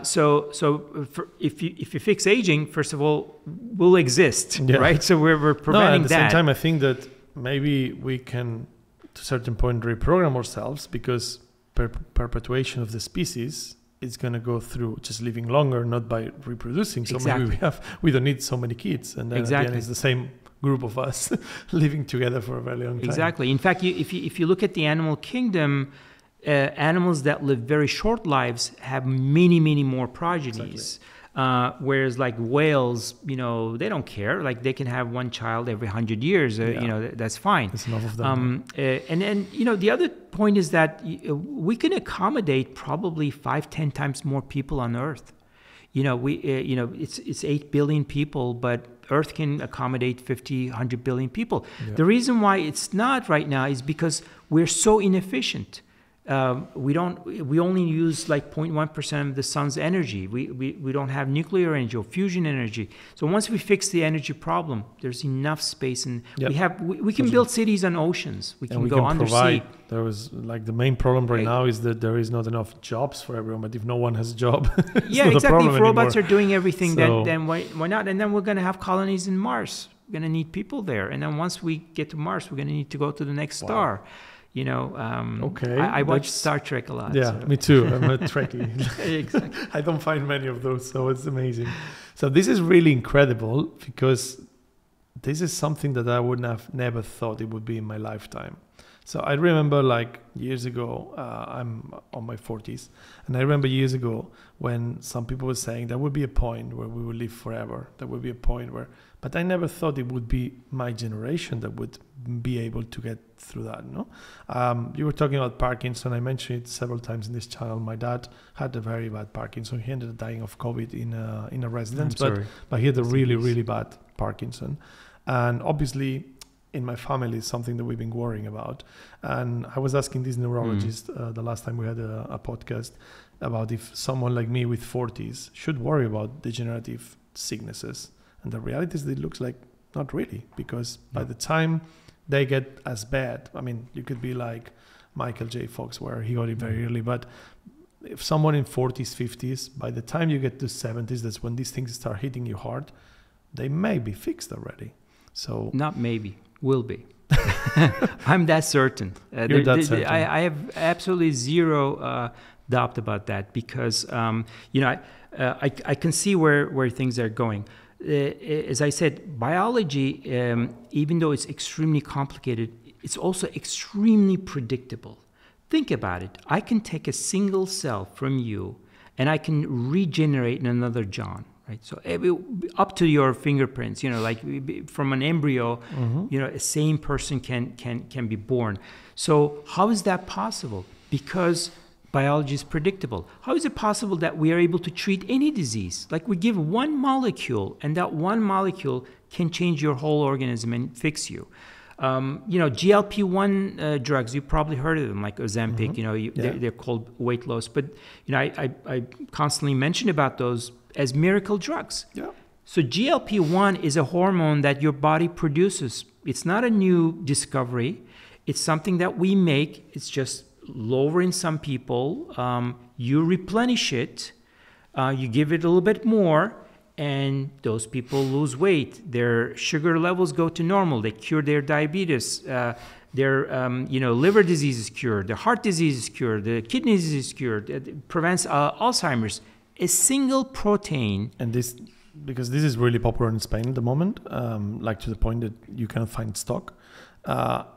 So if you fix aging, first of all, we'll exist, right? So we're preventing at the same time, I think that maybe we can, to a certain point, reprogram ourselves, because perpetuation of the species is going to go through just living longer, not by reproducing. So maybe we don't need so many kids, and then at the end it's the same group of us living together for a very long time. Exactly. In fact, if you look at the animal kingdom, animals that live very short lives have many more progenies. Exactly. Whereas like whales, they don't care. Like they can have one child every 100 years. That's fine. There's enough of them. And then the other point is that we can accommodate probably 5-10 times more people on Earth. It's 8 billion people, but Earth can accommodate 50-100 billion people. Yeah. The reason why it's not right now is because we're so inefficient. We only use like 0.1% of the sun's energy. We don't have nuclear energy or fusion energy. So once we fix the energy problem, there's enough space, and we can build cities on oceans. We can go undersea. There was like the main problem right now is that there is not enough jobs for everyone. But if no one has a job, yeah, exactly. If robots are doing everything, then why not? And then we're going to have colonies in Mars. We're going to need people there. And then once we get to Mars, we're going to need to go to the next star. I watch Star Trek a lot. Yeah, so. Me too. I'm a Trekkie. Exactly. I don't find many of those, so it's amazing. So this is really incredible, because this is something that I would have never thought it would be in my lifetime. So I remember like years ago, I'm on my 40s, and I remember years ago when some people were saying there would be a point where we will live forever. There would be a point where, but I never thought it would be my generation that would be able to get through that. No, you were talking about Parkinson. I mentioned it several times in this channel. My dad had a very bad Parkinson. He ended up dying of COVID in a residence, but he had a really bad Parkinson, and obviously, in my family is something that we've been worrying about. And I was asking this neurologist the last time we had a podcast about if someone like me with 40s should worry about degenerative sicknesses. And the reality is that it looks like not really, because by the time they get as bad, I mean, you could be like Michael J. Fox, where he got it very early, but if someone in 40s, 50s, by the time you get to 70s, that's when these things start hitting you hard, they may be fixed already. So not maybe. Will be. I'm that certain. You're that certain. I have absolutely zero doubt about that, because I can see where things are going. As I said, biology, even though it's extremely complicated, it's also extremely predictable. Think about it. I can take a single cell from you and I can regenerate in another John. Right, so up to your fingerprints, like from an embryo, a same person can be born. So how is that possible? Because biology is predictable. How is it possible that we are able to treat any disease? Like we give one molecule, and that one molecule can change your whole organism and fix you. GLP-1 drugs, you probably heard of them, like Ozempic. They're called weight loss. But I constantly mention about those as miracle drugs. Yeah. So GLP-1 is a hormone that your body produces. It's not a new discovery. It's something that we make. It's just lower in some people. You replenish it. You give it a little bit more, and those people lose weight. Their sugar levels go to normal. They cure their diabetes. Their liver disease is cured. Their heart disease is cured. The kidney disease is cured. It prevents Alzheimer's. A single protein. And this, because this is really popular in Spain at the moment, like to the point that you cannot find stock.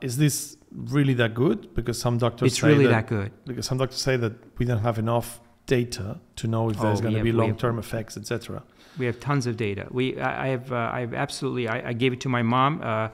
Is this really that good? Because some doctors it's really that good. Because some doctors say that we don't have enough data to know if there's going to be long-term effects, etc. We have tons of data. I have absolutely. I gave it to my mom.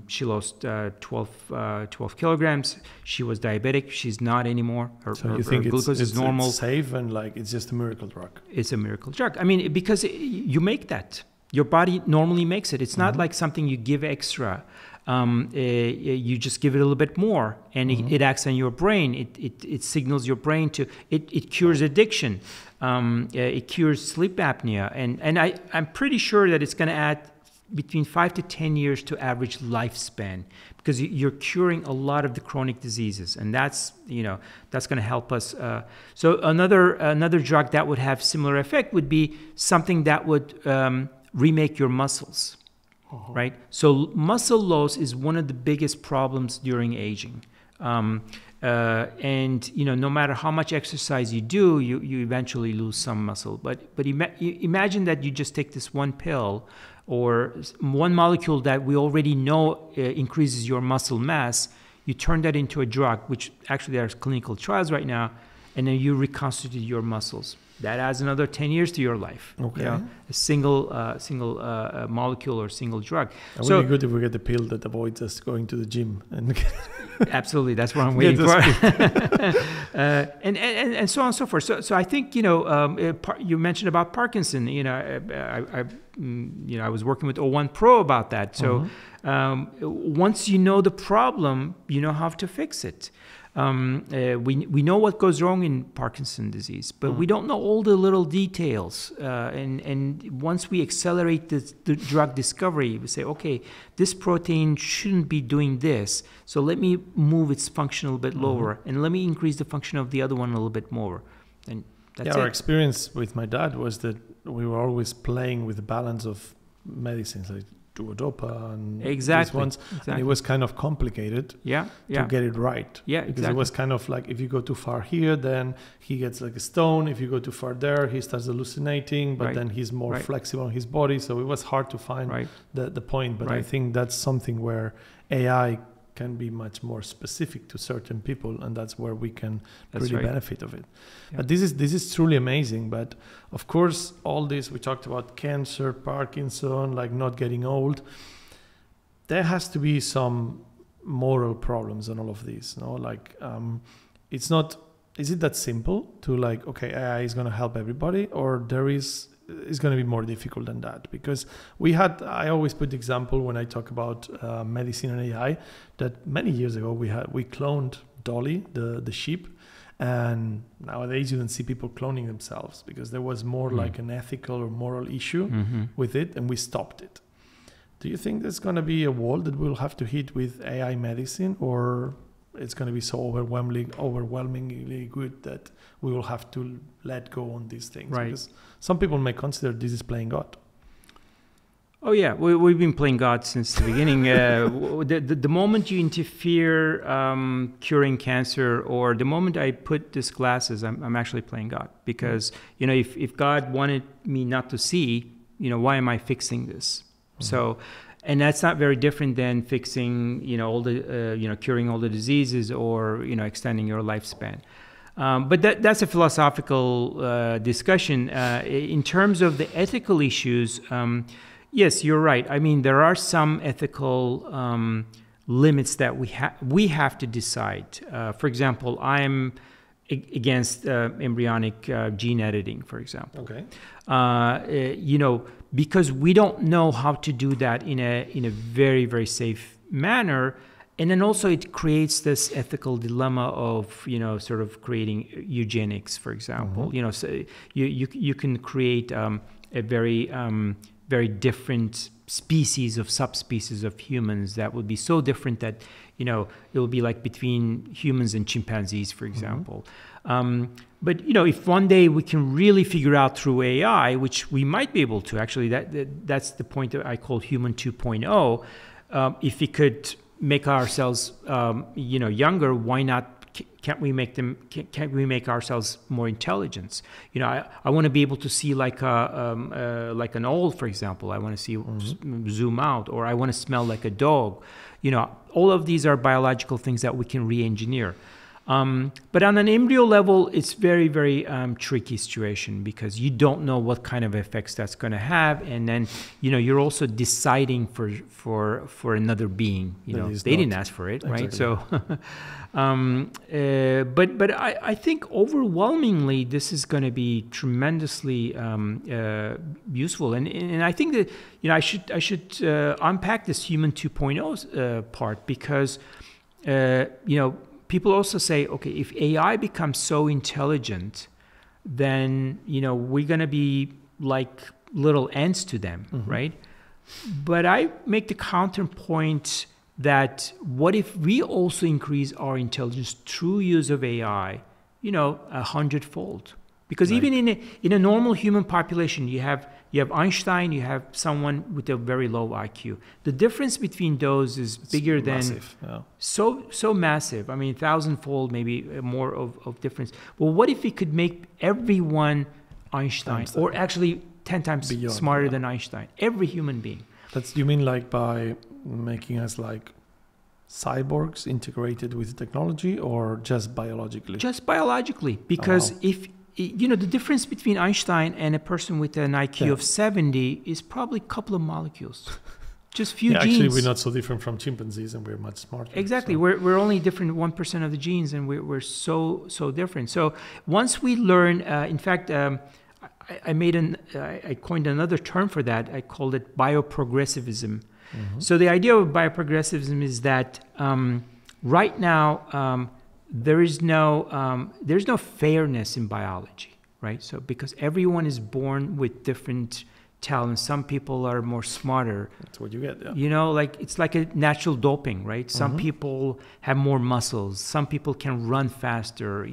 She lost 12 kilograms. She was diabetic. She's not anymore. Her glucose is normal. It's safe and like it's just a miracle drug. It's a miracle drug. I mean, because you make that. Your body normally makes it. It's not like something you give extra. You just give it a little bit more, and it acts on your brain. It signals your brain to. It cures addiction. It cures sleep apnea, and I'm pretty sure that it's going to add between 5 to 10 years to average lifespan, because you're curing a lot of the chronic diseases, and that's going to help us. So another drug that would have similar effect would be something that would remake your muscles, right? So muscle loss is one of the biggest problems during aging. And no matter how much exercise you do, you eventually lose some muscle. But imagine that you just take this one pill or one molecule that we already know increases your muscle mass. You turn that into a drug, which actually there's clinical trials right now, and then you reconstitute your muscles. That adds another 10 years to your life. Okay. A single molecule or single drug. It would be good if we get the pill that avoids us going to the gym. Absolutely, that's what I'm waiting for. And so on and so forth. So I think you mentioned about Parkinson. I was working with O1 Pro about that. So once you know the problem, you know how to fix it. We know what goes wrong in Parkinson's disease, but we don't know all the little details. And once we accelerate the drug discovery, we say, okay, this protein shouldn't be doing this, so let me move its function a little bit lower, and let me increase the function of the other one a little bit more. And that's our experience with my dad was that we were always playing with the balance of medicines, like duodopa and these ones, and it was kind of complicated to get it right. Because it was kind of like, if you go too far here, then he gets like a stone. If you go too far there, he starts hallucinating, but then he's more flexible in his body. So it was hard to find the point. But I think that's something where AI can be much more specific to certain people, and that's where we can really benefit of it. But this is truly amazing. But of course, all this, we talked about cancer, Parkinson, like not getting old. There has to be some moral problems in all of these. Like it's not. Is it that simple to like, okay, AI is going to help everybody, or it's going to be more difficult than that? Because I always put the example when I talk about medicine and AI, that many years ago we cloned Dolly, the sheep, and nowadays you don't see people cloning themselves because there was more like an ethical or moral issue with it, and we stopped it. Do you think there's going to be a wall that we'll have to hit with AI medicine, or it's going to be so overwhelmingly good that we will have to let go on these things? Right. Because some people may consider this is playing God. Oh yeah, we've been playing God since the beginning. The moment you interfere curing cancer, or the moment I put these glasses, I'm actually playing God. Because if God wanted me not to see, why am I fixing this? So. And that's not very different than fixing, all the, curing all the diseases, or, extending your lifespan. But that's a philosophical discussion. In terms of the ethical issues, yes, you're right. I mean, there are some ethical limits that we have to decide. For example, I'm against embryonic gene editing, for example. Okay. Because we don't know how to do that in a very, very safe manner. And then also it creates this ethical dilemma of, sort of creating eugenics, for example. So you can create a very, very different species of subspecies of humans that would be so different that, it will be like between humans and chimpanzees, for example. But if one day we can really figure out through AI, which we might be able to, actually, that's the point that I call human 2.0. If we could make ourselves, younger, why not can't we make them? Can't we make ourselves more intelligent? You know, I want to be able to see like an owl, for example. I want to see zoom out, or I want to smell like a dog. You know, all of these are biological things that we can re-engineer. But on an embryo level, it's very, very tricky situation, because you don't know what kind of effects that's going to have, and then you're also deciding for another being. They didn't ask for it, right? So, but I think overwhelmingly this is going to be tremendously useful, and I think that I should unpack this human 2.0 part, because people also say, okay, if AI becomes so intelligent, then we're going to be like little ants to them, right? But I make the counterpoint that what if we also increase our intelligence through use of AI, 100-fold? Because even in a normal human population, you have Einstein, you have someone with a very low IQ. The difference between those is bigger than massive, so massive. I mean, 1,000-fold, maybe more of difference. Well, what if we could make everyone Einstein. Or actually 10 times beyond, smarter than Einstein? Every human being. You mean like by making us like cyborgs integrated with technology, or just biologically? Just biologically, because if the difference between Einstein and a person with an IQ of 70 is probably a couple of molecules, just few genes. Actually, we're not so different from chimpanzees, and we're much smarter. Exactly, so. We're only different 1% of the genes, and we're so different. So once we learn, in fact, I coined another term for that. I called it bioprogressivism. So the idea of bioprogressivism is that right now. There's no fairness in biology, right? So because everyone is born with different talents, some people are more smarter. That's what you get. Yeah. Like it's like a natural doping, right? Some people have more muscles. Some people can run faster.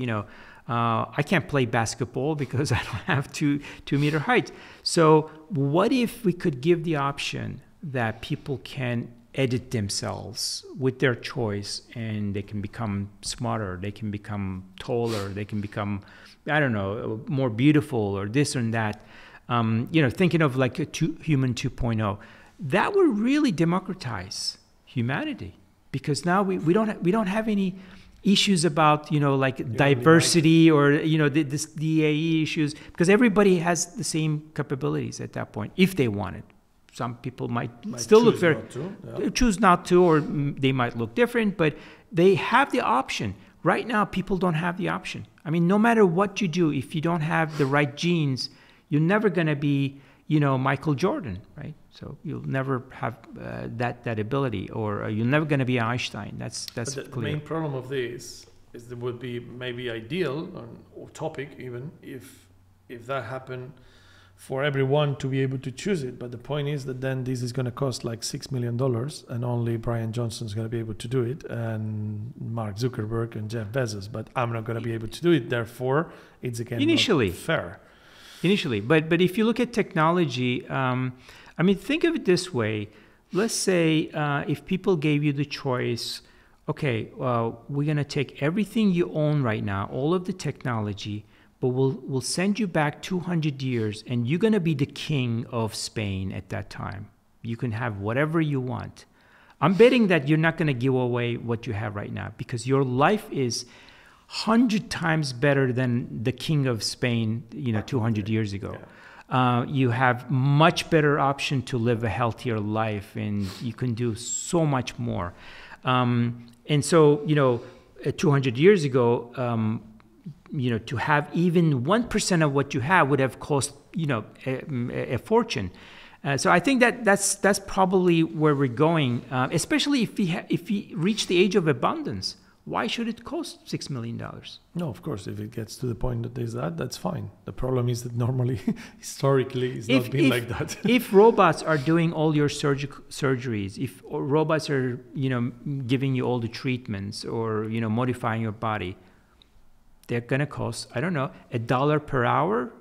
I can't play basketball because I don't have 2 meter height. So what if we could give the option that people can edit themselves with their choice, and they can become smarter, they can become taller, they can become, I don't know, more beautiful, or this and that. Thinking of like a human 2.0, that would really democratize humanity, because now we don't have any issues about like diversity or this DAE issues, because everybody has the same capabilities at that point if they want it. Some people might still look very, choose not to, or they might look different, but they have the option. Right now, people don't have the option. I mean, no matter what you do, if you don't have the right genes, you're never going to be, Michael Jordan, right? So you'll never have that ability, or you're never going to be Einstein. That's clear. The main problem of this is that would be maybe ideal or topic even if that happened for everyone to be able to choose it. But the point is that then this is going to cost like $6 million, and only Brian Johnson is going to be able to do it, and Mark Zuckerberg and Jeff Bezos. But I'm not going to be able to do it. Therefore, it's again not fair. Initially, but if you look at technology, think of it this way. Let's say if people gave you the choice, okay, we're going to take everything you own right now, all of the technology, but we'll send you back 200 years, and you're going to be the king of Spain at that time. You can have whatever you want. I'm betting that you're not going to give away what you have right now, because your life is 100 times better than the king of Spain, 200 years ago. You have much better option to live a healthier life, and you can do so much more. And so, 200 years ago, to have even 1% of what you have would have cost, a fortune. So I think that's probably where we're going, especially if we reach the age of abundance. Why should it cost $6 million? No, of course, if it gets to the point that there's that's fine. The problem is that normally, historically, it's not been like that. If robots are doing all your surgeries, if robots are, giving you all the treatments, or, modifying your body, they're going to cost, I don't know, $1 per hour,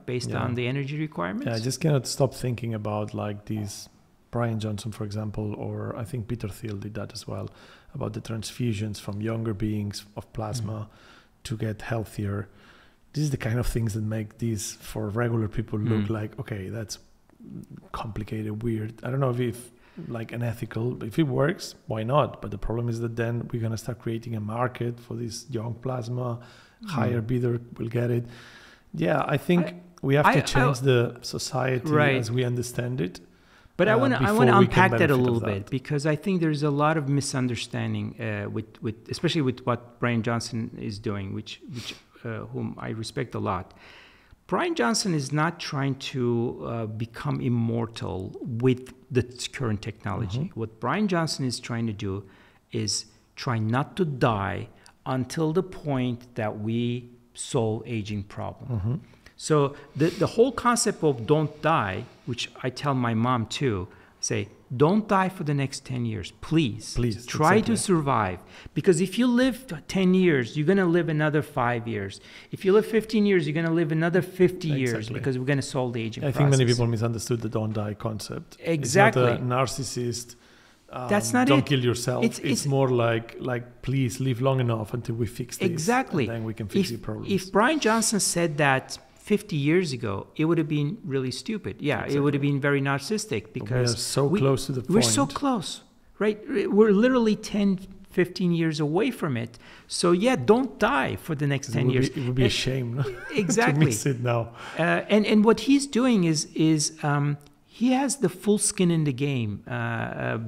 based on the energy requirements. Yeah, I just cannot stop thinking about like these Brian Johnson, for example, or I think Peter Thiel did that as well, about the transfusions from younger beings of plasma to get healthier. This is the kind of things that make these for regular people look like, okay, that's complicated, weird. I don't know if like unethical, but if it works, why not? But the problem is that then we're going to start creating a market for this young plasma, higher bidder will get it. Yeah, I think we have to change the society as we understand it. But I want to unpack that a little bit, because I think there's a lot of misunderstanding with especially with what Brian Johnson is doing, which whom I respect a lot. Brian Johnson is not trying to become immortal with the current technology. What Brian Johnson is trying to do is try not to die until the point that we solve aging problem. So the whole concept of don't die, which I tell my mom too, say, don't die for the next 10 years, please. Please try to survive. Because if you live 10 years, you're going to live another 5 years. If you live 15 years, you're going to live another 50 years, because we're going to solve the aging process. I think many people misunderstood the don't die concept. Exactly. It's not a narcissist. That's not don't kill yourself. It's more like please live long enough until we fix this. Exactly. And then we can fix your problems. If Brian Johnson said that 50 years ago, it would have been really stupid. Yeah, it would have been very narcissistic, because we are so close to the point. We're so close, right? We're literally 10, 15 years away from it. So yeah, don't die for the next 10 years. It would be a shame exactly. to miss it now. And what he's doing is he has the full skin in the game,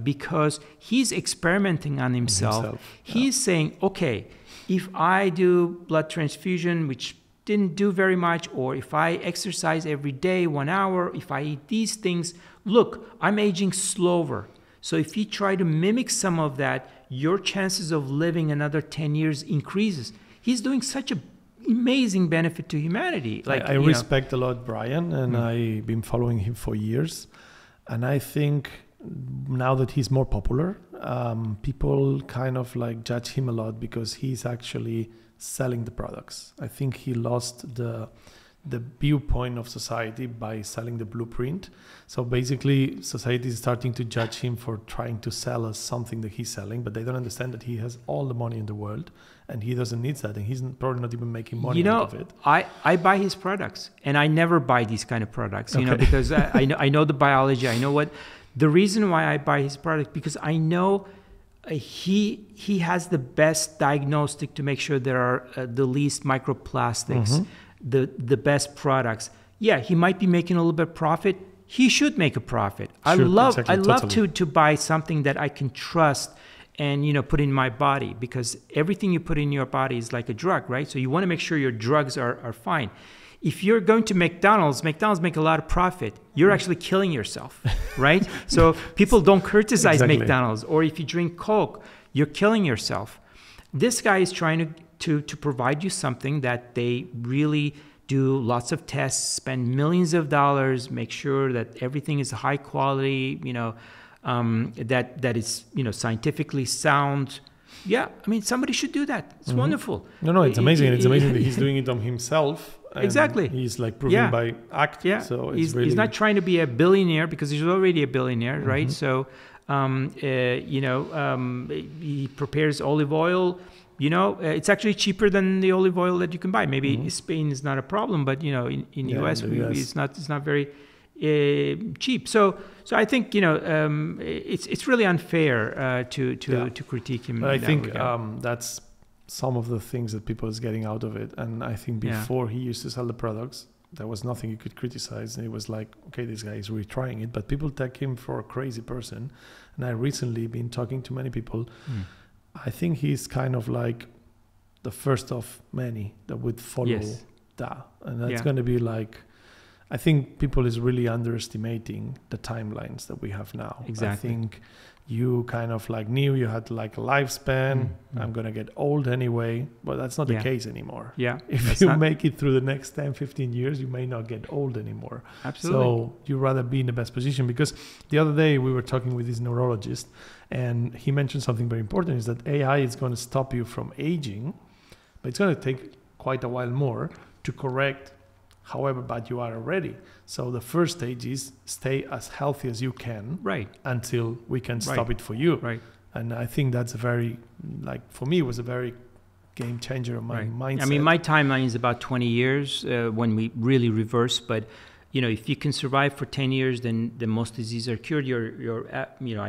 because he's experimenting on himself. He's saying, okay, if I do blood transfusion, which didn't do very much, or if I exercise every day 1 hour, if I eat these things, look, I'm aging slower. So if you try to mimic some of that, your chances of living another 10 years increases. He's doing such an amazing benefit to humanity. Like I respect a lot Brian, and I've been following him for years. And I think now that he's more popular, people kind of like judge him a lot because he's actually selling the products. I think he lost the viewpoint of society by selling the blueprint. So basically, society is starting to judge him for trying to sell us something that he's selling, but they don't understand that he has all the money in the world and he doesn't need that, and he's probably not even making money out of it. I buy his products, and I never buy these kind of products, you know, because I know the biology. I know what the reason why I buy his product, because I know he has the best diagnostic to make sure there are the least microplastics, the best products. Yeah, he might be making a little bit of profit. He should make a profit. I love to buy something that I can trust and, you know, put in my body, because everything you put in your body is like a drug, right? So you want to make sure your drugs are fine. If you're going to McDonald's make a lot of profit. You're actually killing yourself, right? So people don't criticize McDonald's. Or if you drink Coke, you're killing yourself. This guy is trying to provide you something that they really do lots of tests, spend millions of dollars, make sure that everything is high quality, you know, that is, you know, scientifically sound. Yeah, I mean, somebody should do that. It's wonderful. No, it's amazing. It's amazing that he's doing it on himself. Exactly. He's like proving by act. Yeah. So he's not trying to be a billionaire, because he's already a billionaire, right? So, he prepares olive oil. You know, it's actually cheaper than the olive oil that you can buy. Maybe Spain is not a problem, but, you know, in US, it's not very cheap. So I think, you know, it's really unfair to critique him. But I think that's some of the things that people is getting out of it. And I think before he used to sell the products, there was nothing you could criticize. And it was like, okay, this guy is really trying it, but people take him for a crazy person. And I recently been talking to many people. I think he's kind of like the first of many that would follow that. And that's going to be like, I think people is really underestimating the timelines that we have now. Exactly. I think you kind of like knew you had like a lifespan. I'm going to get old anyway, but that's not the case anymore. Yeah. If you make it through the next 10, 15 years, you may not get old anymore. Absolutely. So you'd rather be in the best position, because the other day we were talking with this neurologist, and he mentioned something very important, is that AI is going to stop you from aging, but it's going to take quite a while more to correct however bad you are already. So the first stage is stay as healthy as you can, Right. until we can stop it for you. Right. And I think that's a very, like, for me, it was a very game changer of my mindset. I mean, my timeline is about 20 years when we really reverse. But, if you can survive for 10 years, then most diseases are cured.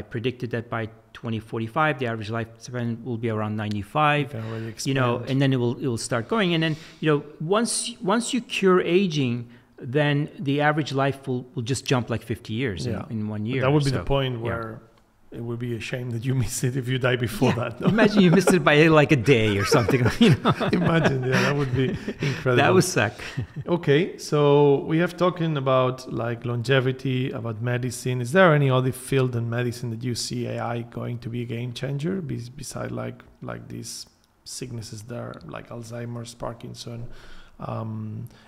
I predicted that by 2045, the average lifespan will be around 95. And then it will start going. And then, once you cure aging, then the average life will just jump like 50 years in 1 year. That would be the point where it would be a shame that you miss it if you die before that. No? Imagine you missed it by like a day or something. Imagine, that would be incredible. That would suck. Okay, so we have talking about like longevity, about medicine. Is there any other field in medicine that you see AI going to be a game changer beside like these sicknesses there, like Alzheimer's, Parkinson?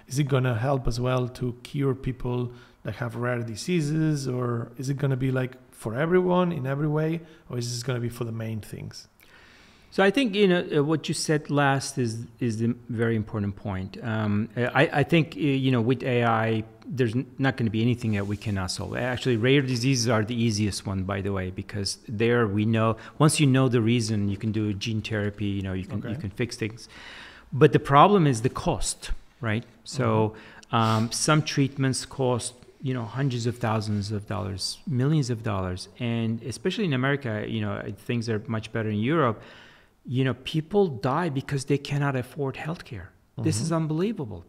Is it going to help as well to cure people that have rare diseases, or is it going to be like for everyone in every way, or is this going to be for the main things? So I think what you said last is the very important point. I think with AI, there's not going to be anything that we cannot solve. Actually, rare diseases are the easiest one, by the way, because there we know once you know the reason, you can do gene therapy. You can fix things. But the problem is the cost, right? So some treatments cost hundreds of thousands of dollars, millions of dollars, and especially in America, things are much better in Europe. People die because they cannot afford healthcare. This is unbelievable.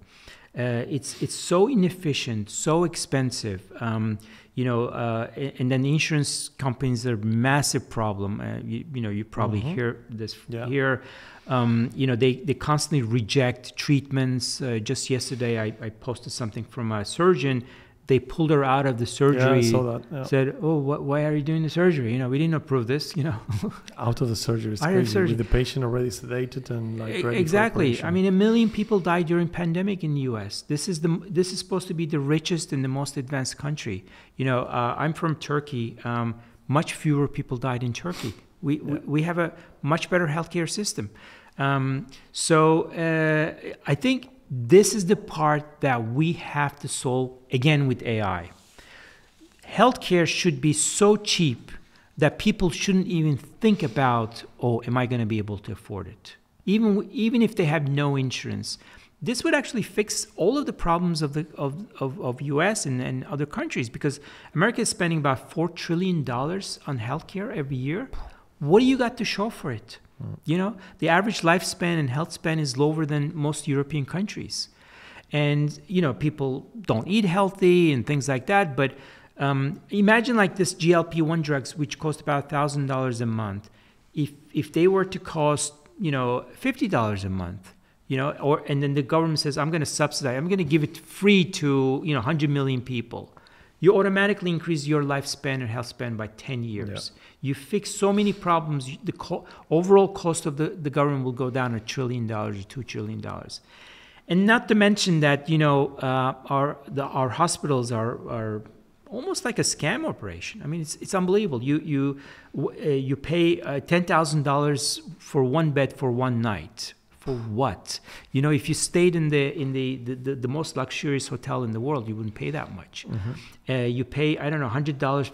It's so inefficient, so expensive. And then the insurance companies are a massive problem. You probably hear this here. They constantly reject treatments. Just yesterday, I posted something from a surgeon. They pulled her out of the surgery. Yeah, I saw that. Yeah. Said, "Oh, why are you doing the surgery? We didn't approve this." Out of the surgery is crazy. With the patient already sedated and like ready exactly. for I mean, 1 million people died during pandemic in the U.S. This is supposed to be the richest and the most advanced country. I'm from Turkey. Much fewer people died in Turkey. We have a much better healthcare system. So I think this is the part that we have to solve again with AI. Healthcare should be so cheap that people shouldn't even think about, am I going to be able to afford it? Even if they have no insurance. This would actually fix all of the problems of US and other countries, because America is spending about $4 trillion on healthcare every year. What do you got to show for it? The average lifespan and health span is lower than most European countries. And, people don't eat healthy and things like that. But imagine like this GLP-1 drugs, which cost about $1,000 a month. If they were to cost, $50 a month, and then the government says, I'm going to subsidize, I'm going to give it free to, 100 million people. You automatically increase your lifespan and health span by 10 years. Yeah. You fix so many problems. The overall cost of the government will go down $1 trillion or $2 trillion. And not to mention that, our hospitals are almost like a scam operation. I mean, it's unbelievable. You pay $10,000 for one bed for one night. For what? If you stayed in the most luxurious hotel in the world, you wouldn't pay that much. You pay, I don't know, $100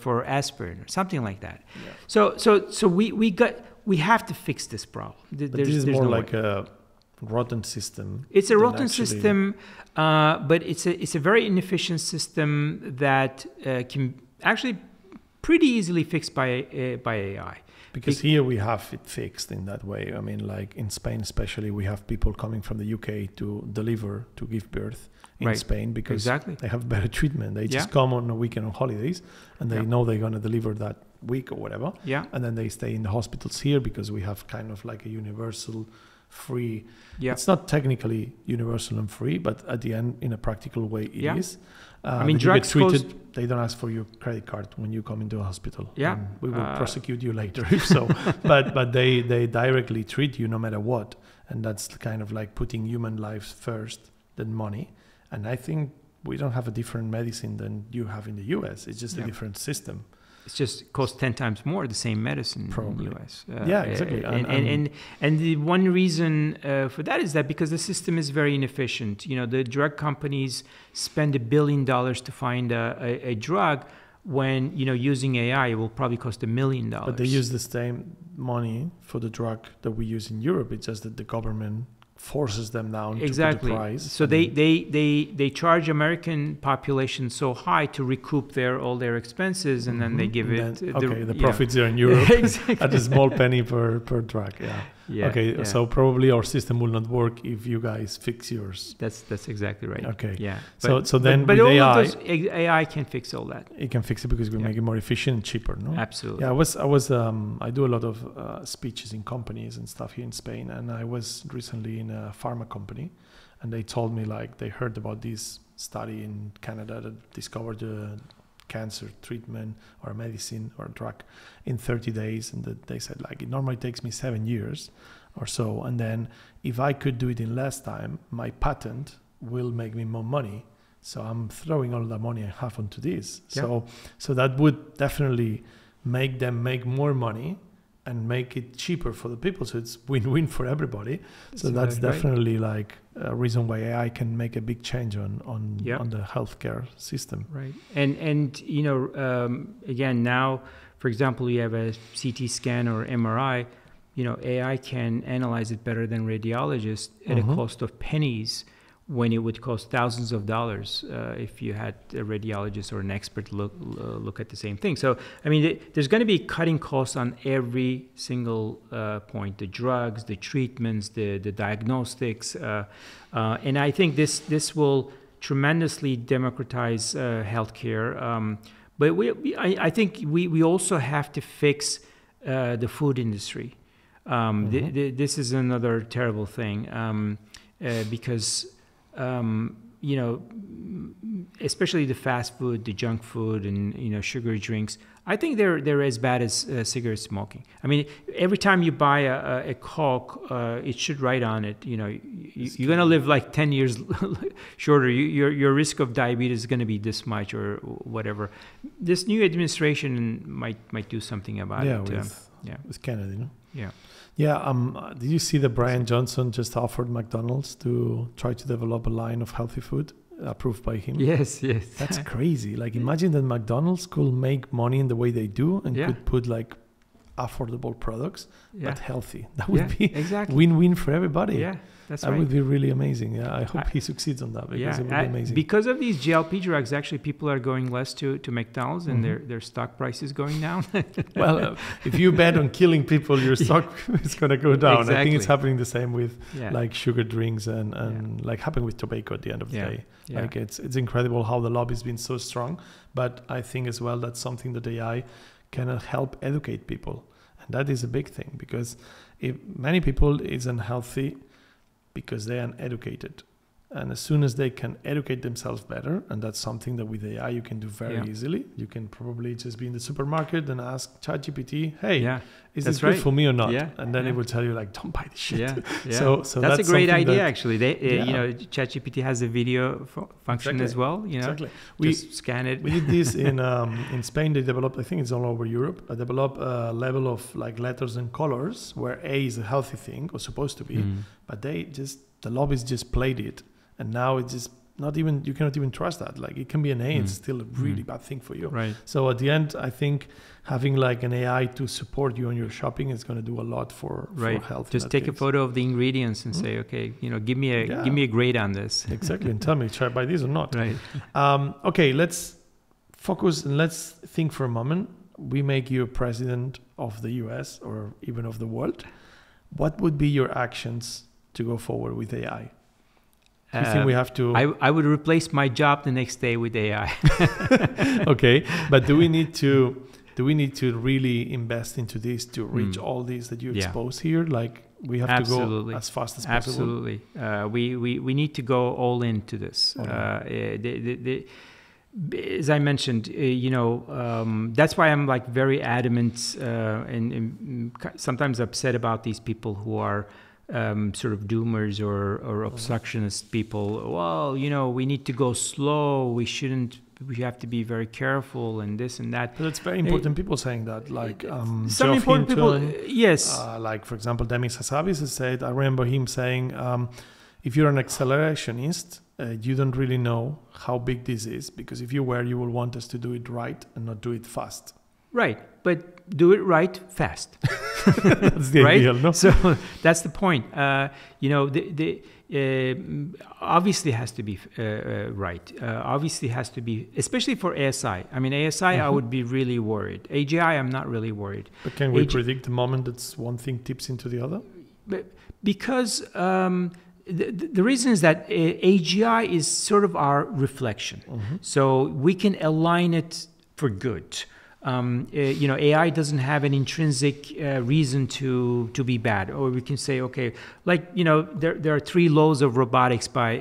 for aspirin or something like that. Yeah. So we have to fix this problem. But this is more like a rotten system. It's a rotten system, but it's a very inefficient system that can actually pretty easily fixed by AI. Because here we have it fixed in that way. I mean, like in Spain especially, we have people coming from the UK to give birth in Spain because they have better treatment. They just come on a weekend on holidays and they know they're going to deliver that week or whatever. Yeah. And then they stay in the hospitals here because we have kind of like a universal free. Yeah. It's not technically universal and free, but at the end, in a practical way, it is. I mean, drugs treated. They don't ask for your credit card when you come into a hospital. Yeah, we will prosecute you later if so. but they directly treat you no matter what, and that's kind of like putting human lives first than money. And I think we don't have a different medicine than you have in the US. It's just a different system. It's just costs 10 times more, the same medicine Probably. in the US. Yeah, exactly. And the one reason for that is that because the system is very inefficient. You know, the drug companies spend $1 billion to find a drug, when, you know, using AI, it will probably cost $1 million. But they use the same money for the drug that we use in Europe. It's just that the government forces them down to put the price. So they charge American population so high to recoup all their expenses, and then they give the profits are in Europe at a small penny per drug. So probably our system will not work if you guys fix yours. That's exactly right. Okay. Yeah. But with all AI, of those, AI can fix all that. It can fix it because we make it more efficient and cheaper, no? Absolutely. Yeah, I do a lot of speeches in companies and stuff here in Spain, and I was recently in a pharma company, and they told me like they heard about this study in Canada that discovered a cancer treatment or a medicine or a drug in 30 days, and that they said like it normally takes me 7 years or so, and then if I could do it in less time, my patent will make me more money, so I'm throwing all the money I have onto this. So that would definitely make them make more money and make it cheaper for the people, so it's win-win for everybody. So that's definitely like a reason why AI can make a big change on the healthcare system. Right. And you know, again, now, for example, you have a CT scan or MRI, you know, AI can analyze it better than radiologists at a cost of pennies, when it would cost thousands of dollars if you had a radiologist or an expert look at the same thing. So, I mean, there's going to be cutting costs on every single point: the drugs, the treatments, the diagnostics, and I think this will tremendously democratize healthcare. But I think we also have to fix the food industry. This is another terrible thing because. You know, especially the fast food, the junk food, and, you know, sugary drinks, I think they're as bad as cigarette smoking. I mean, every time you buy a Coke, it should write on it, you know, you're going to live like 10 years shorter. Your risk of diabetes is going to be this much or whatever. This new administration might do something about it. With Kennedy, no? Yeah. Yeah. Did you see that Brian Johnson just offered McDonald's to try to develop a line of healthy food approved by him? Yes. That's crazy. Like, imagine that McDonald's could make money in the way they do and could put like affordable products, but healthy. That would be win-win for everybody. Yeah, that would be really amazing. Yeah, I hope he succeeds on that, because it would be amazing. Because of these GLP drugs, actually, people are going less to McDonald's, and their stock price is going down. Well, if you bet on killing people, your stock is going to go down. Exactly. I think it's happening the same with like sugar drinks and like happened with tobacco at the end of the day. Yeah. Like it's incredible how the lobby's been so strong. But I think as well that's something that AI can help educate people. And that is a big thing, because if many people is unhealthy because they are uneducated. And as soon as they can educate themselves better, and that's something that with AI you can do very easily. You can probably just be in the supermarket and ask ChatGPT, hey, is this good for me or not? Yeah. And then it will tell you like, don't buy this shit. So that's a great idea, actually. You know, ChatGPT has a video function as well. You know, just scan it. We did this in Spain. They developed, I think it's all over Europe, they developed a level of like letters and colors where A is a healthy thing, or supposed to be, but the lobbies just played it. And now it's just you cannot even trust that. Like, it can be an A, it's still a really bad thing for you. Right. So at the end, I think having like an AI to support you on your shopping is going to do a lot for health. Just take a photo of the ingredients and say, okay, you know, give me a grade on this. Exactly. And tell me, should I buy this or not? Right. Okay, let's focus and let's think for a moment. We make you president of the US or even of the world. What would be your actions to go forward with AI? Do you think we have to? I would replace my job the next day with AI. Okay, but do we need to really invest into this to reach all these that you expose here? Like, we have to go as fast as possible. Absolutely. We need to go all into this. As I mentioned, you know, that's why I'm like very adamant and sometimes upset about these people who are sort of doomers or obstructionist people. Well, you know, we need to go slow. We shouldn't. We have to be very careful and this and that. But it's very important. People saying that, like some Geoff important Hinton, people. Yes. Like for example, Demis Hassabis has said. I remember him saying, if you're an accelerationist, you don't really know how big this is, because if you were, you will want us to do it right and not do it fast. Right, but do it right fast. That's the right? ideal, no? So that's the point. You know, obviously has to be right. Obviously has to be, especially for ASI. I mean, ASI, I would be really worried. AGI, I'm not really worried. But can we predict the moment that one thing tips into the other? Because the reason is that AGI is sort of our reflection. So we can align it for good. You know, AI doesn't have an intrinsic reason to be bad. Or we can say, okay, like, you know, there are 3 laws of robotics by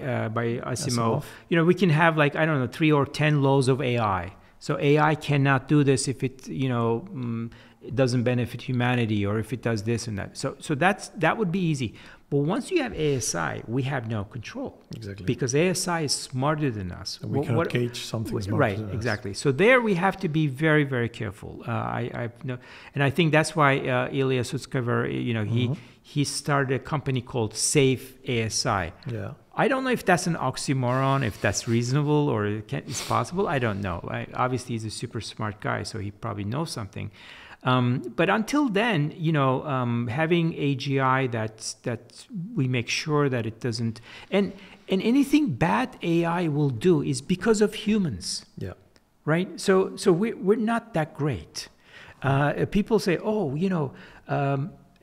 Asimov. You know, we can have, like, I don't know, 3 or 10 laws of AI. So AI cannot do this if it, you know, it doesn't benefit humanity, or if it does this and that. So that would be easy. But once you have ASI, we have no control. Exactly. Because ASI is smarter than us. And we cannot gauge something smarter than us. Exactly. So there we have to be very, very careful. And I think that's why Ilya Sutskever, you know, he started a company called Safe ASI. Yeah. I don't know if that's an oxymoron, if that's reasonable or it's possible. I don't know. Obviously, he's a super smart guy, so he probably knows something. But until then, you know, having AGI that we make sure that it doesn't, and anything bad AI will do is because of humans. Yeah. Right. So we're not that great. People say, oh, you know,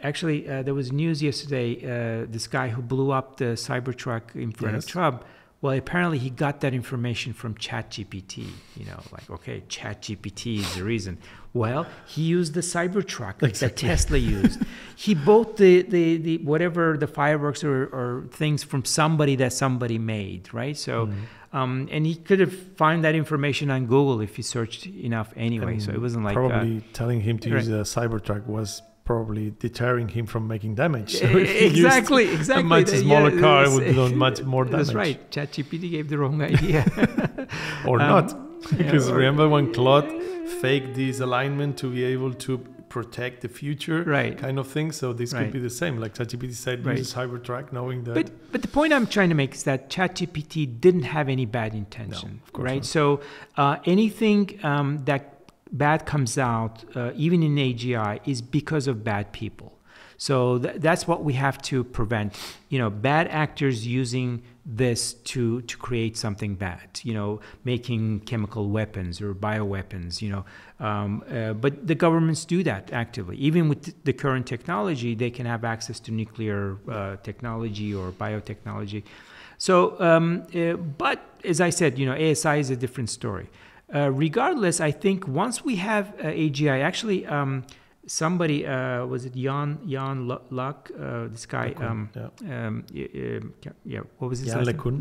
actually there was news yesterday. This guy who blew up the Cybertruck in front of Trump. Well, apparently he got that information from ChatGPT. You know, like, okay, ChatGPT is the reason. Well, he used the Cybertruck that Tesla used. He bought the whatever the fireworks or things from somebody that somebody made, right? So, and he could have found that information on Google if he searched enough anyway. So it wasn't like probably telling him to use a Cybertruck was probably deterring him from making damage. So exactly. A much smaller car would have done much more damage. That's right. ChatGPT gave the wrong idea. Or not. Because remember when Claude faked this alignment to be able to protect the future kind of thing? So this could be the same. Like ChatGPT said, use Cybertruck knowing that. But the point I'm trying to make is that ChatGPT didn't have any bad intention. No, of course not. So anything that bad comes out, even in AGI, is because of bad people. So that's what we have to prevent. You know, bad actors using this to create something bad. You know, making chemical weapons or bioweapons. You know, but the governments do that actively. Even with the current technology, they can have access to nuclear technology or biotechnology. So, but as I said, you know, ASI is a different story. Regardless, I think once we have AGI, actually, somebody was it Jan Luck? This guy, what was his Jan LeCun?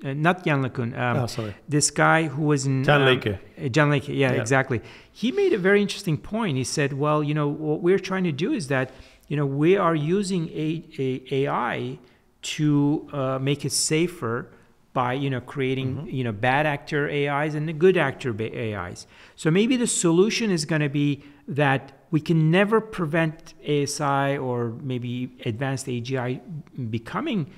Not Jan LeCun. Sorry. This guy who was in Jan Leke. Jan Leke, yeah, exactly. He made a very interesting point. He said, "Well, you know, what we're trying to do is that, you know, we are using AI to make it safer." By, you know, creating, you know, bad actor AIs and the good actor AIs. So maybe the solution is going to be that we can never prevent ASI or maybe advanced AGI becoming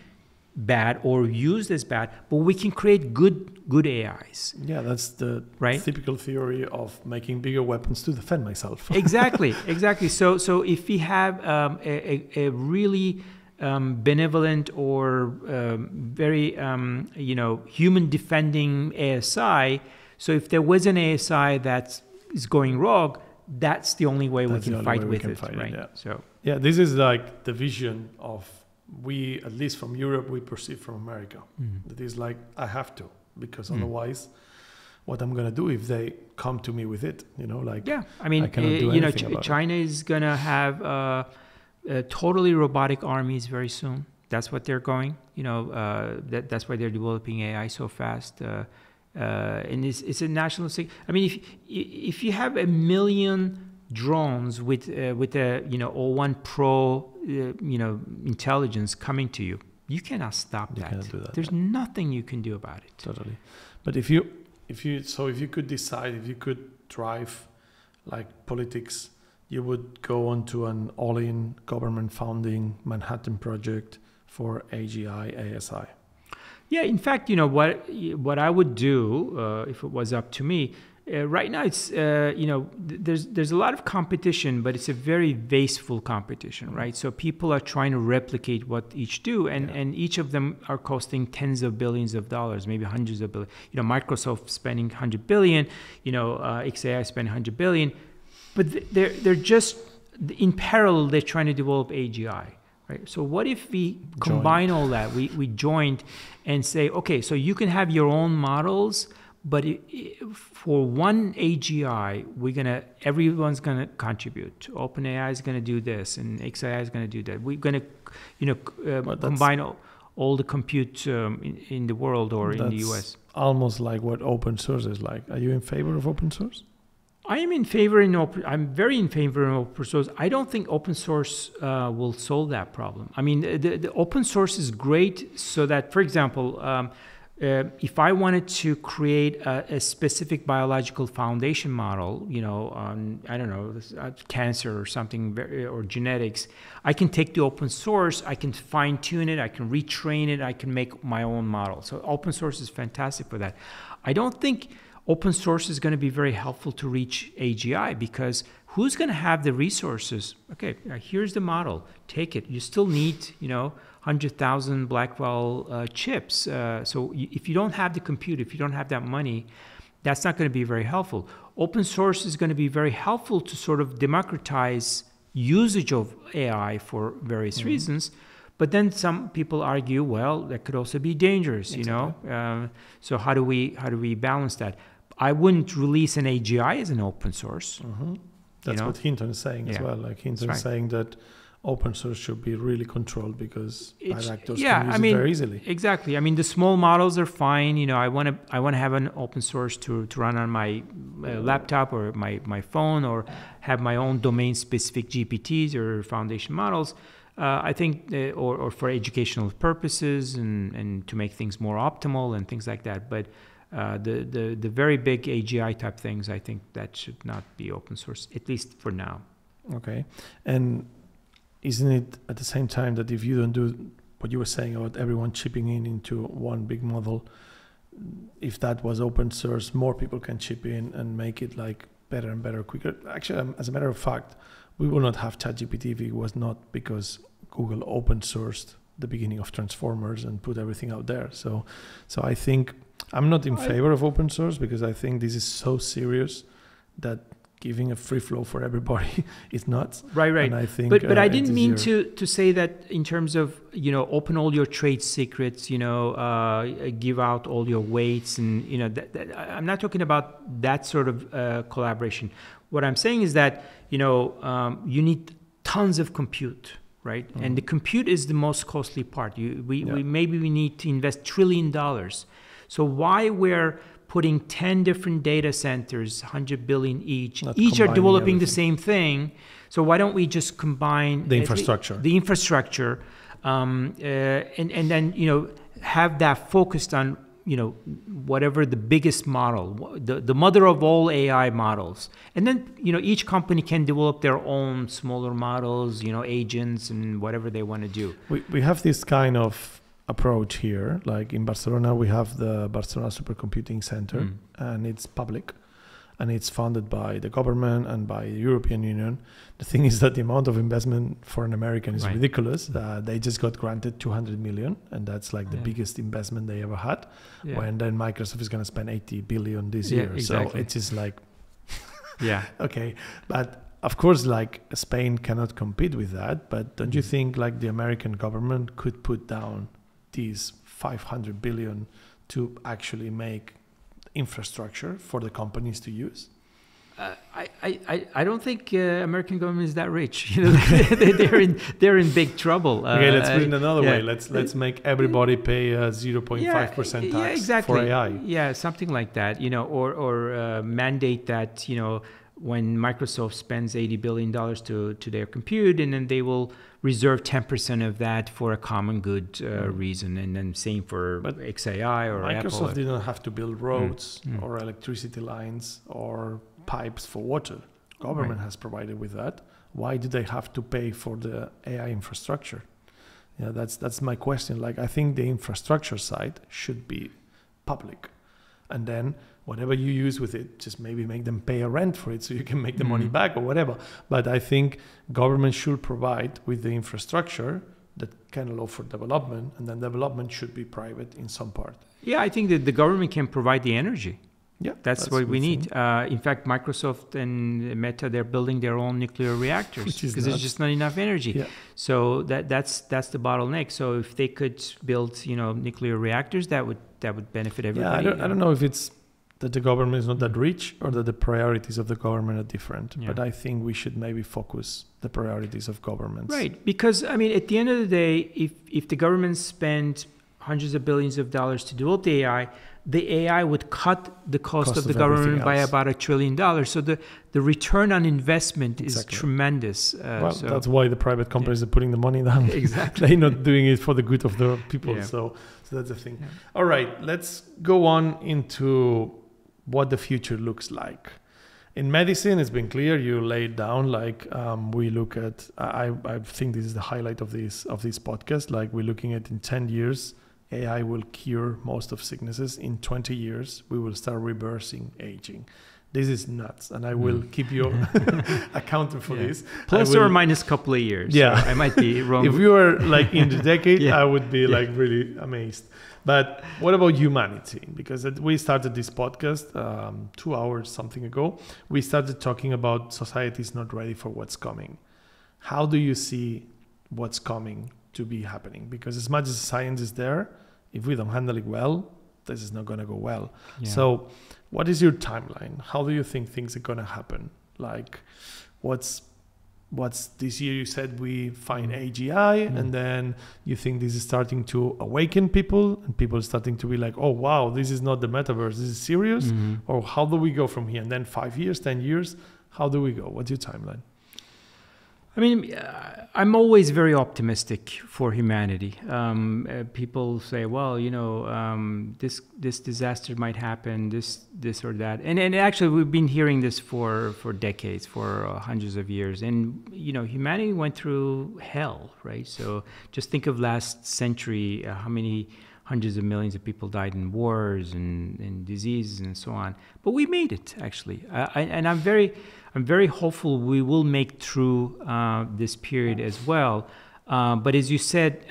bad or used as bad, but we can create good AIs. Yeah, that's the typical theory of making bigger weapons to defend myself. Exactly. So if we have a really benevolent or very, you know, human defending ASI. So if there was an ASI that is going wrong, that's the only way we can fight with it, right? So yeah, this is like the vision of we, at least from Europe, we perceive from America. That is like, I have to, because otherwise, what I'm going to do if they come to me with it, you know, like, I mean, you know, China is going to have totally robotic armies very soon. That's what they're going. You know, that's why they're developing AI so fast. And it's a national. I mean, if you have $1 million drones with a O1 Pro intelligence coming to you. You cannot stop that. Cannot do that. There's nothing you can do about it. Totally. But if you could decide, if you could drive like politics, you would go on to an all-in government funding Manhattan Project for AGI, ASI. Yeah, in fact, what I would do if it was up to me. Right now, it's there's a lot of competition, but it's a very wasteful competition, right? So people are trying to replicate what each do, and each of them are costing tens of billions of dollars, maybe hundreds of billions. Microsoft spending $100 billion, XAI spending $100 billion, but they're just in parallel. They're trying to develop AGI. Right. So what if we combine all that? We joined and say, okay, so you can have your own models, but for one AGI, everyone's gonna contribute. OpenAI is gonna do this, and XAI is gonna do that. We're gonna, combine all the compute in the world or in the US. Almost like what open source is like. Are you in favor of open source? I'm very in favor of open source. I don't think open source will solve that problem. I mean, the open source is great so that, for example, if I wanted to create a specific biological foundation model, on, I don't know, cancer or something, or genetics, I can take the open source, I can fine tune it, I can retrain it, I can make my own model. So open source is fantastic for that. I don't think open source is going to be very helpful to reach AGI, because who's going to have the resources? Okay, here's the model. Take it. You still need, 100,000 Blackwell chips. So if you don't have the compute, if you don't have that money, that's not going to be very helpful. Open source is going to be very helpful to sort of democratize usage of AI for various reasons. But then some people argue, well, that could also be dangerous, So how do we balance that? I wouldn't release an AGI as an open source. That's what Hinton is saying as well. Like Hinton is saying that open source should be really controlled because bad actors can use it very easily. Exactly. I mean, the small models are fine. I want to have an open source to run on my laptop or my phone, or have my own domain-specific GPTs or foundation models. I think, or for educational purposes and to make things more optimal and things like that. But the very big AGI type things, I think that should not be open source, at least for now. Okay. And isn't it at the same time that if you don't do what you were saying about everyone chipping into one big model, if that was open source, more people can chip in and make it like better and better, quicker. Actually, as a matter of fact, we will not have ChatGPT if it was not because Google open sourced the beginning of transformers and put everything out there. So I think I'm not in favor of open source, because I think this is so serious that giving a free flow for everybody is nuts. Right. And I think, but I didn't mean to say that in terms of open all your trade secrets, give out all your weights, and I'm not talking about that sort of collaboration. What I'm saying is that you need tons of compute, right? And the compute is the most costly part. We need to invest $1 trillion. So why we're putting 10 different data centers, 100 billion each are developing the same thing. So why don't we just combine the infrastructure, and then have that focused on whatever the biggest model, the mother of all AI models, and then each company can develop their own smaller models, agents and whatever they want to do. We have this kind of approach here. Like in Barcelona, we have the Barcelona Supercomputing Center, and it's public, and it's funded by the government and by the European Union. The thing is that the amount of investment for an American is ridiculous. They just got granted $200 million, and that's like the biggest investment they ever had. When then Microsoft is going to spend $80 billion this year. Exactly. So it's just like, okay. But of course, like Spain cannot compete with that. But don't you think like the American government could put down these $500 billion to actually make infrastructure for the companies to use? I don't think American government is that rich. They're in big trouble. Okay, let's put it another way. Let's make everybody pay a 0.5% tax exactly. for AI. Yeah, something like that. Or mandate that when Microsoft spends $80 billion to their compute, and then they will reserve 10% of that for a common good reason, and then same for XAI or Microsoft Apple. didn't have to build roads or electricity lines or pipes for water. Government has provided with that. Why do they have to pay for the AI infrastructure? Yeah, that's my question. Like, I think the infrastructure side should be public, and then whatever you use with it, just maybe make them pay a rent for it so you can make the money back or whatever. But I think government should provide with the infrastructure that can allow for development, and then development should be private in some part. Yeah, I think that the government can provide the energy. Yeah, that's what we need. In fact, Microsoft and Meta, they're building their own nuclear reactors because there's just not enough energy. Yeah. So that's the bottleneck. So if they could build, nuclear reactors, that would benefit everybody. Yeah, I don't know if it's that the government is not that rich or that the priorities of the government are different. Yeah. But I think we should maybe focus the priorities of governments. Right, because at the end of the day, if the government spend hundreds of billions of dollars to develop the AI would cut the cost of the government by about $1 trillion. So the return on investment is tremendous. So that's why the private companies are putting the money down. Exactly. They're not doing it for the good of the people. Yeah. So that's the thing. Yeah. All right, let's go on into what the future looks like. In medicine, it's been clear. You laid down we look at. I think this is the highlight of this podcast. Like, we're looking at in 10 years. AI will cure most of sicknesses. In 20 years, we will start reversing aging. This is nuts, and I will keep you accounting for this. Plus or minus a couple of years. Yeah, so I might be wrong. If you were in the decade, I would be really amazed. But what about humanity? Because we started this podcast 2 hours something ago. We started talking about society is not ready for what's coming. How do you see what's coming to be happening? Because as much as science is there, if we don't handle it well, this is not going to go well. Yeah. So what is your timeline? How do you think things are going to happen? Like, what's this year? You said we find AGI, and then you think this is starting to awaken people, and people are starting to be like, oh, wow, this is not the metaverse. This is serious. Or how do we go from here? And then 5 years, 10 years, how do we go? What's your timeline? I'm always very optimistic for humanity. People say, well, this disaster might happen, this or that. And actually, we've been hearing this for decades, for hundreds of years. And, humanity went through hell, right? So just think of last century, how many hundreds of millions of people died in wars and diseases and so on. But we made it, actually. And I'm very hopeful we will make through this period as well. But as you said,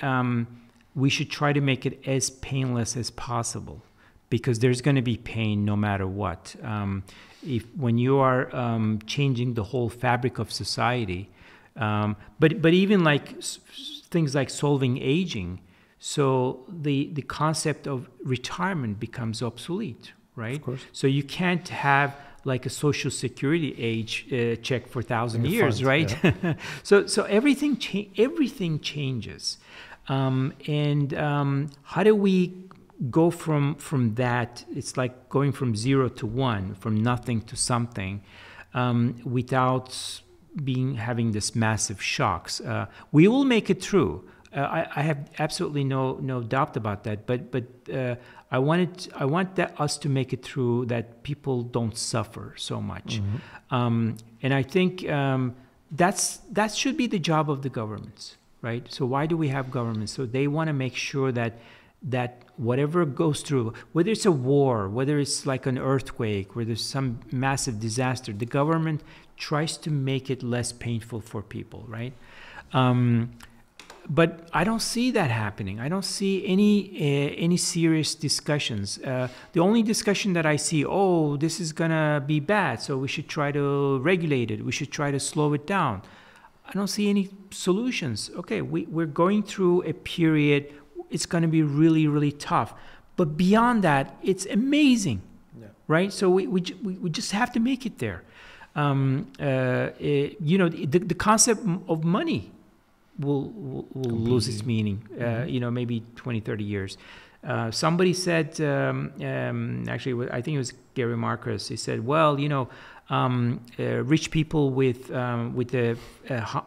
we should try to make it as painless as possible, because there's going to be pain no matter what. When you are changing the whole fabric of society, but even things like solving aging, so the concept of retirement becomes obsolete, right? Of course. So you can't have like a social security age check for 1,000 years, funds, right? Yeah. so everything changes, and how do we go from that? It's like going from 0 to 1, from nothing to something, without having this massive shocks. We will make it through. I have absolutely no doubt about that. But I want us to make it through, that people don't suffer so much. And I think that should be the job of the governments, right? So why do we have governments? So they want to make sure that whatever goes through, whether it's a war, whether it's like an earthquake, where there's some massive disaster, the government tries to make it less painful for people, right? But I don't see that happening. I don't see any serious discussions. The only discussion that I see, this is gonna be bad, so we should try to regulate it. We should try to slow it down. I don't see any solutions. Okay, we're going through a period. It's gonna be really, really tough. But beyond that, it's amazing, right? So we just have to make it there. The concept of money will lose its meaning, maybe 20, 30 years. Somebody said, actually, I think it was Gary Marcus. He said, well, you know, rich people with a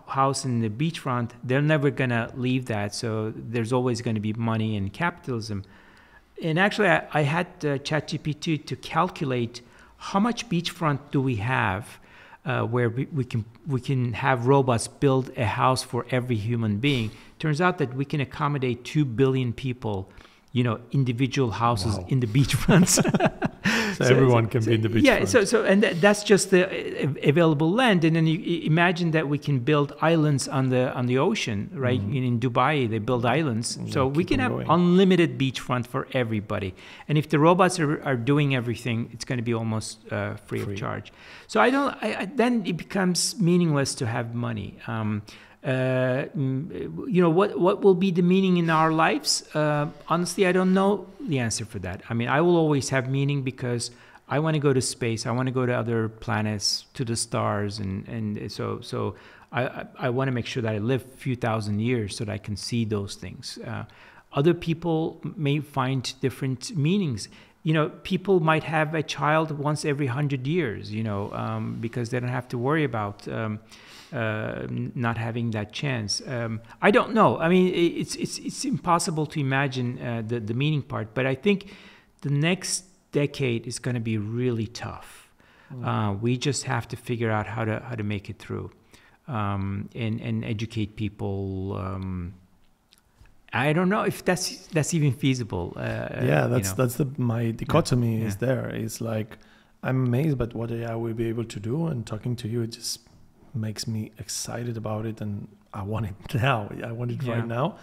house in the beachfront, they're never gonna leave that. So there's always going to be money in capitalism. And actually, I had ChatGPT to calculate how much beachfront do we have, where we can have robots build a house for every human being. Turns out that we can accommodate 2 billion people, you know, individual houses in the beachfronts. So everyone can be in the beachfront. Yeah, and that's just the available land. And then you imagine that we can build islands on the ocean, right? In Dubai, they build islands. So we can have unlimited beachfront for everybody. And if the robots are doing everything, it's going to be almost free of charge. So then it becomes meaningless to have money. You know, what will be the meaning in our lives? Honestly, I don't know the answer for that. I mean, I will always have meaning because I want to go to space. I want to go to other planets, to the stars, and so I want to make sure that I live a few thousand years so that I can see those things. Other people may find different meanings. You know, people might have a child once every 100 years, you know, because they don't have to worry about not having that chance. I don't know. I mean, it's impossible to imagine the meaning part, but I think the next decade is going to be really tough. We just have to figure out how to make it through, and educate people. I don't know if that's even feasible. That's my dichotomy is there. It's like, I'm amazed by what AI will be able to do, and talking to you, it just makes me excited about it, and I want it now. I want it right now.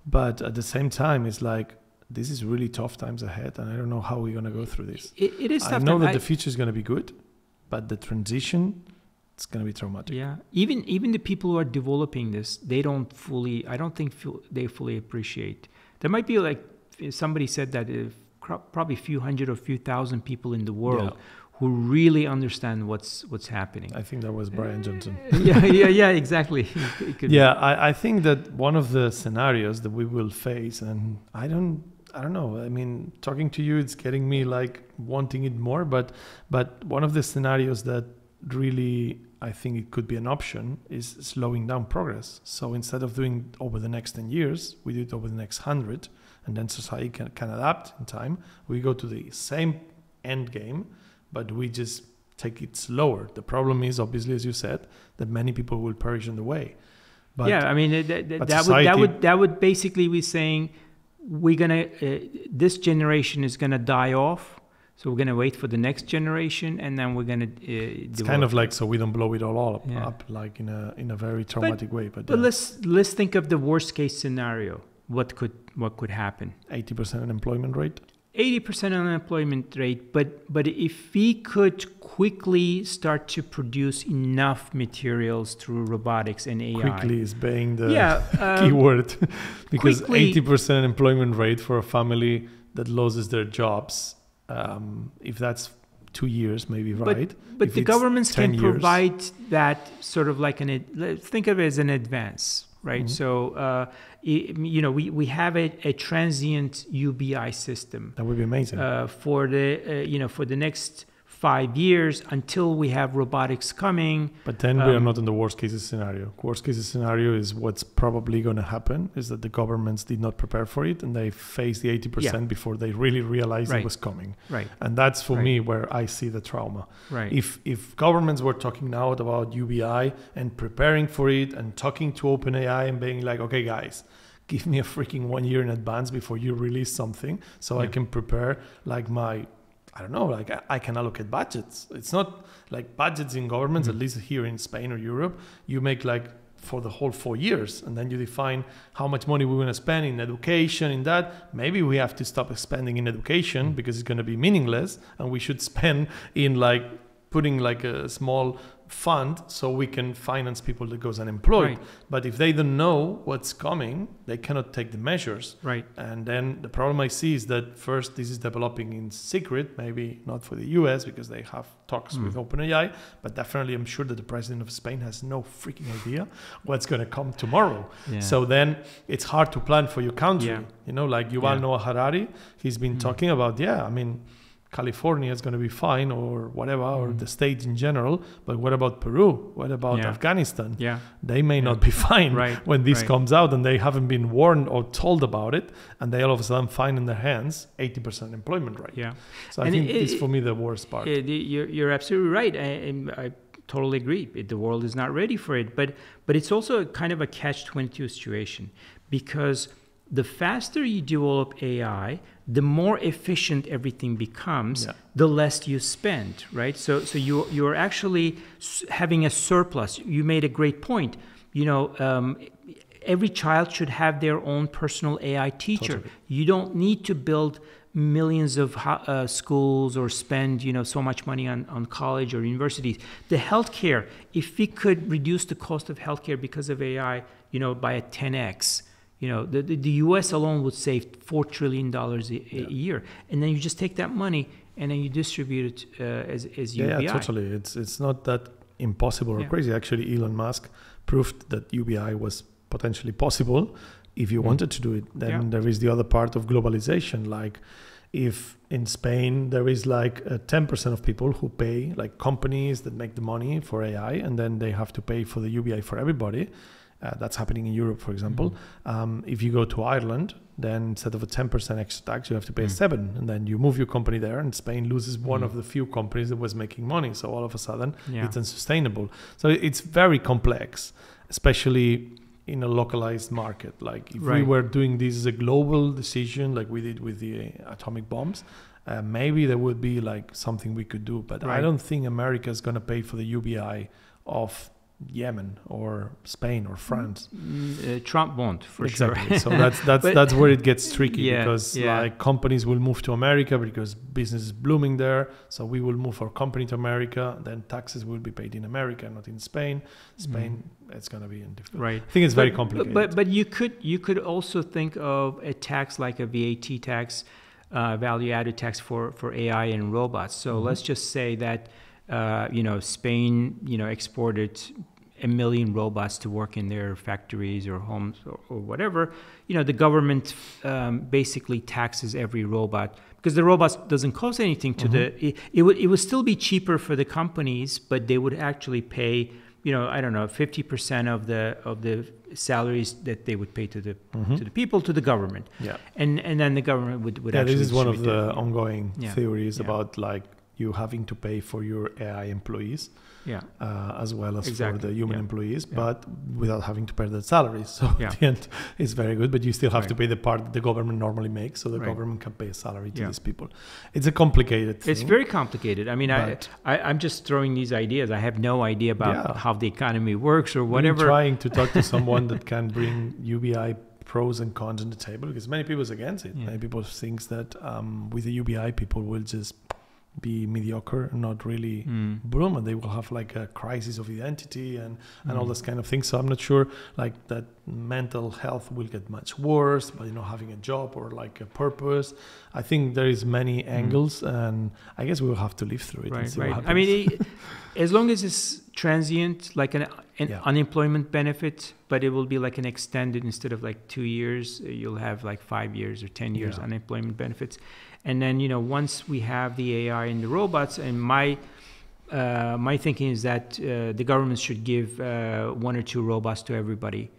But at the same time, it's like, this is really tough times ahead, and I don't know how we're going to go through this. It is tough. I know that the future is going to be good, but the transition, it's going to be traumatic. Yeah, even the people who are developing this, they don't fully, I don't think they fully appreciate. There might be, like somebody said, that probably a few hundred or few thousand people in the world who really understand what's happening. I think that was Brian Johnson. yeah, exactly. I think that one of the scenarios that we will face, and I don't know. I mean, talking to you, it's getting me like wanting it more. But one of the scenarios that really, I think it could be an option, is slowing down progress. So instead of doing over the next 10 years, we do it over the next 100, and then society can adapt in time. We go to the same end game, but we just take it slower. The problem is, obviously, as you said, that many people will perish on the way. But, I mean, that would basically be saying this generation is gonna die off, so we're gonna wait for the next generation, and then we're gonna. It's kind of like, so we don't blow it all up like in a very traumatic way. But let's think of the worst case scenario. What could happen? 80% unemployment rate. 80% unemployment rate, but if we could quickly start to produce enough materials through robotics and AI. Quickly is being the key word, because 80% unemployment rate for a family that loses their jobs, if that's 2 years, maybe, right? But the governments can provide that sort of like think of it as an advance. Right. Mm-hmm. So, we have a transient UBI system. That would be amazing. For the next 5 years until we have robotics coming. But then we are not in the worst case scenario. Worst case scenario is what's probably going to happen is that the governments did not prepare for it, and they faced the 80% before they really realized it was coming. Right. And that's for me where I see the trauma. Right. If governments were talking now about UBI and preparing for it and talking to OpenAI and being like, okay, guys, give me a freaking 1 year in advance before you release something so I can prepare like I don't know, like I can allocate budgets. It's not like budgets in governments, at least here in Spain or Europe, you make like for the whole 4 years, and then you define how much money we want to spend in education, in that. Maybe we have to stop spending in education because it's going to be meaningless, and we should spend in like putting like a small fund so we can finance people that goes unemployed. Right. But if they don't know what's coming, they cannot take the measures. Right. And then the problem I see is that first, this is developing in secret, maybe not for the US because they have talks with OpenAI, but definitely I'm sure that the president of Spain has no freaking idea what's going to come tomorrow. Yeah. So then it's hard to plan for your country. Yeah. You know, like Yuval Noah Harari, he's been talking about, California is going to be fine or whatever, or the states in general. But what about Peru? What about Afghanistan? Yeah. They may not be fine when this Right. comes out and they haven't been warned or told about it. And they all of a sudden find in their hands 80% employment rate. Yeah. So I think this is for me the worst part. You're absolutely right. I totally agree. The world is not ready for it. But it's also kind of a catch-22 situation, because the faster you develop AI, the more efficient everything becomes, the less you spend, right? So you're actually having a surplus. You made a great point. Every child should have their own personal AI teacher. Totally. You don't need to build millions of schools or spend so much money on college or universities. The healthcare, if we could reduce the cost of healthcare because of AI, by a 10x. The U.S. alone would save $4 trillion a year, and then you just take that money and then you distribute it as UBI. Yeah, totally. It's not that impossible or crazy. Actually, Elon Musk proved that UBI was potentially possible if you wanted to do it. Then there is the other part of globalization. Like if in Spain there is like 10% of people who pay, like companies that make the money for AI, and then they have to pay for the UBI for everybody. That's happening in Europe, for example. If you go to Ireland, then instead of a 10% extra tax, you have to pay 7%. And then you move your company there, and Spain loses one of the few companies that was making money. So all of a sudden, it's unsustainable. So it's very complex, especially in a localized market. Like if we were doing this as a global decision, like we did with the atomic bombs, maybe there would be like something we could do. But I don't think America is going to pay for the UBI of Yemen or Spain or France. Trump won't, for sure. So but, that's where it gets tricky, because like companies will move to America because business is blooming there. So we will move our company to America. Then taxes will be paid in America, not in Spain. It's going to be difficult. Right. I think it's very complicated. But you could also think of a tax like a VAT tax, value-added tax for AI and robots. So let's just say that Spain, exported 1 million robots to work in their factories or homes or whatever. The government basically taxes every robot, because the robots doesn't cost anything to it would still be cheaper for the companies, but they would actually pay, 50% of the salaries that they would pay to the people, to the government. Yeah. And then the government would actually. This is one of the ongoing theories about like you having to pay for your AI employees, as well as for the human employees, but without having to pay their salaries. So at the end, it's very good, but you still have to pay the part that the government normally makes, so the government can pay a salary to these people. It's a complicated thing. It's very complicated. I mean, I'm just throwing these ideas. I have no idea about how the economy works or whatever. I'm trying to talk to someone that can bring UBI pros and cons on the table, because many people are against it. Many people think that with the UBI, people will just be mediocre and not really bloom, and they will have like a crisis of identity and all this kind of thing. So I'm not sure like that mental health will get much worse, but having a job or like a purpose, I think there is many angles, and I guess we will have to live through it and see what happens. I mean, as long as it's transient, like an unemployment benefit, but it will be like an extended, instead of like 2 years, you'll have like 5 years or 10 years unemployment benefits. And then, once we have the AI and the robots, and my thinking is that the government should give 1 or 2 robots to everybody,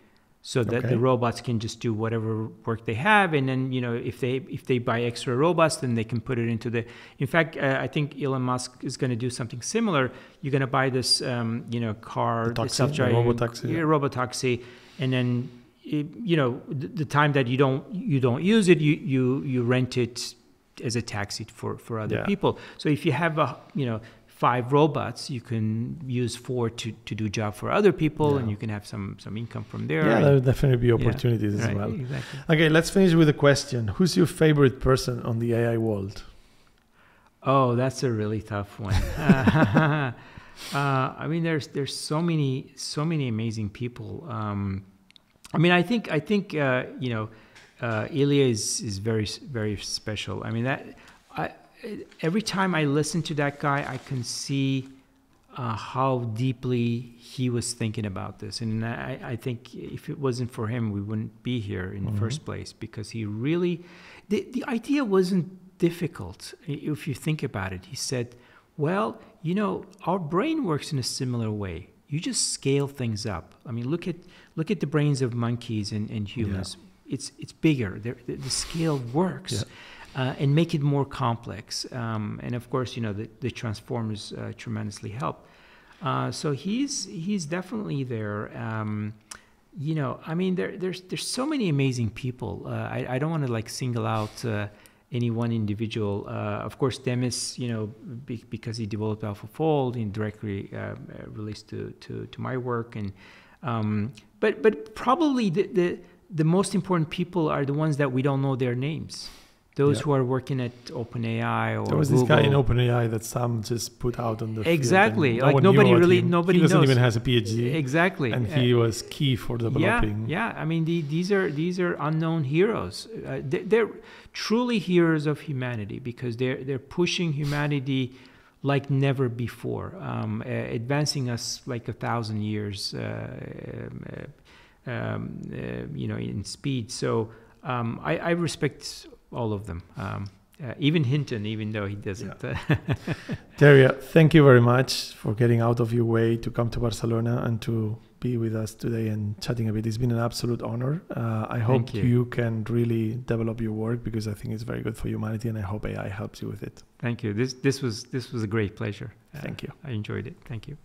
so that the robots can just do whatever work they have. And then, if they buy extra robots, then they can put it into the. In fact, I think Elon Musk is going to do something similar. You're going to buy this, car, self-driving robotaxi, and then, the time that you don't use it, you rent it as a taxi for other people. So if you have 5 robots, you can use 4 to do job for other people, and you can have some income from there. Yeah, there will definitely be opportunities as well. Exactly. Okay, let's finish with a question. Who's your favorite person on the AI world? Oh, that's a really tough one. I mean, there's so many amazing people. I mean, I think you know, Ilya is very special. I mean, every time I listen to that guy, I can see how deeply he was thinking about this. And I think if it wasn't for him, we wouldn't be here in the first place, because he really, the idea wasn't difficult if you think about it. He said, well, you know, our brain works in a similar way. You just scale things up. I mean, look at the brains of monkeys and humans. Yeah. It's bigger. The scale works. Yeah. And make it more complex. And of course, you know, the transformers tremendously help. So he's definitely there. You know, I mean, there's so many amazing people. I don't want to like single out any one individual. Of course, Demis, you know, because he developed AlphaFold, indirectly relates to my work. And but probably the most important people are the ones that we don't know their names. Those who are working at OpenAI or there was Google. This guy in OpenAI that Sam just put out on the exactly field, like nobody knows. He doesn't even has a PhD. Exactly, and he was key for developing. Yeah. I mean, these are unknown heroes. They're truly heroes of humanity, because they're pushing humanity like never before, advancing us like 1,000 years, you know, in speed. So I respect all of them, even Hinton, even though he doesn't. Yeah. Derya, thank you very much for getting out of your way to come to Barcelona and to be with us today and chatting a bit. It's been an absolute honor. I hope you can really develop your work, because I think it's very good for humanity, and I hope AI helps you with it. Thank you. This was a great pleasure. Thank you. I enjoyed it. Thank you.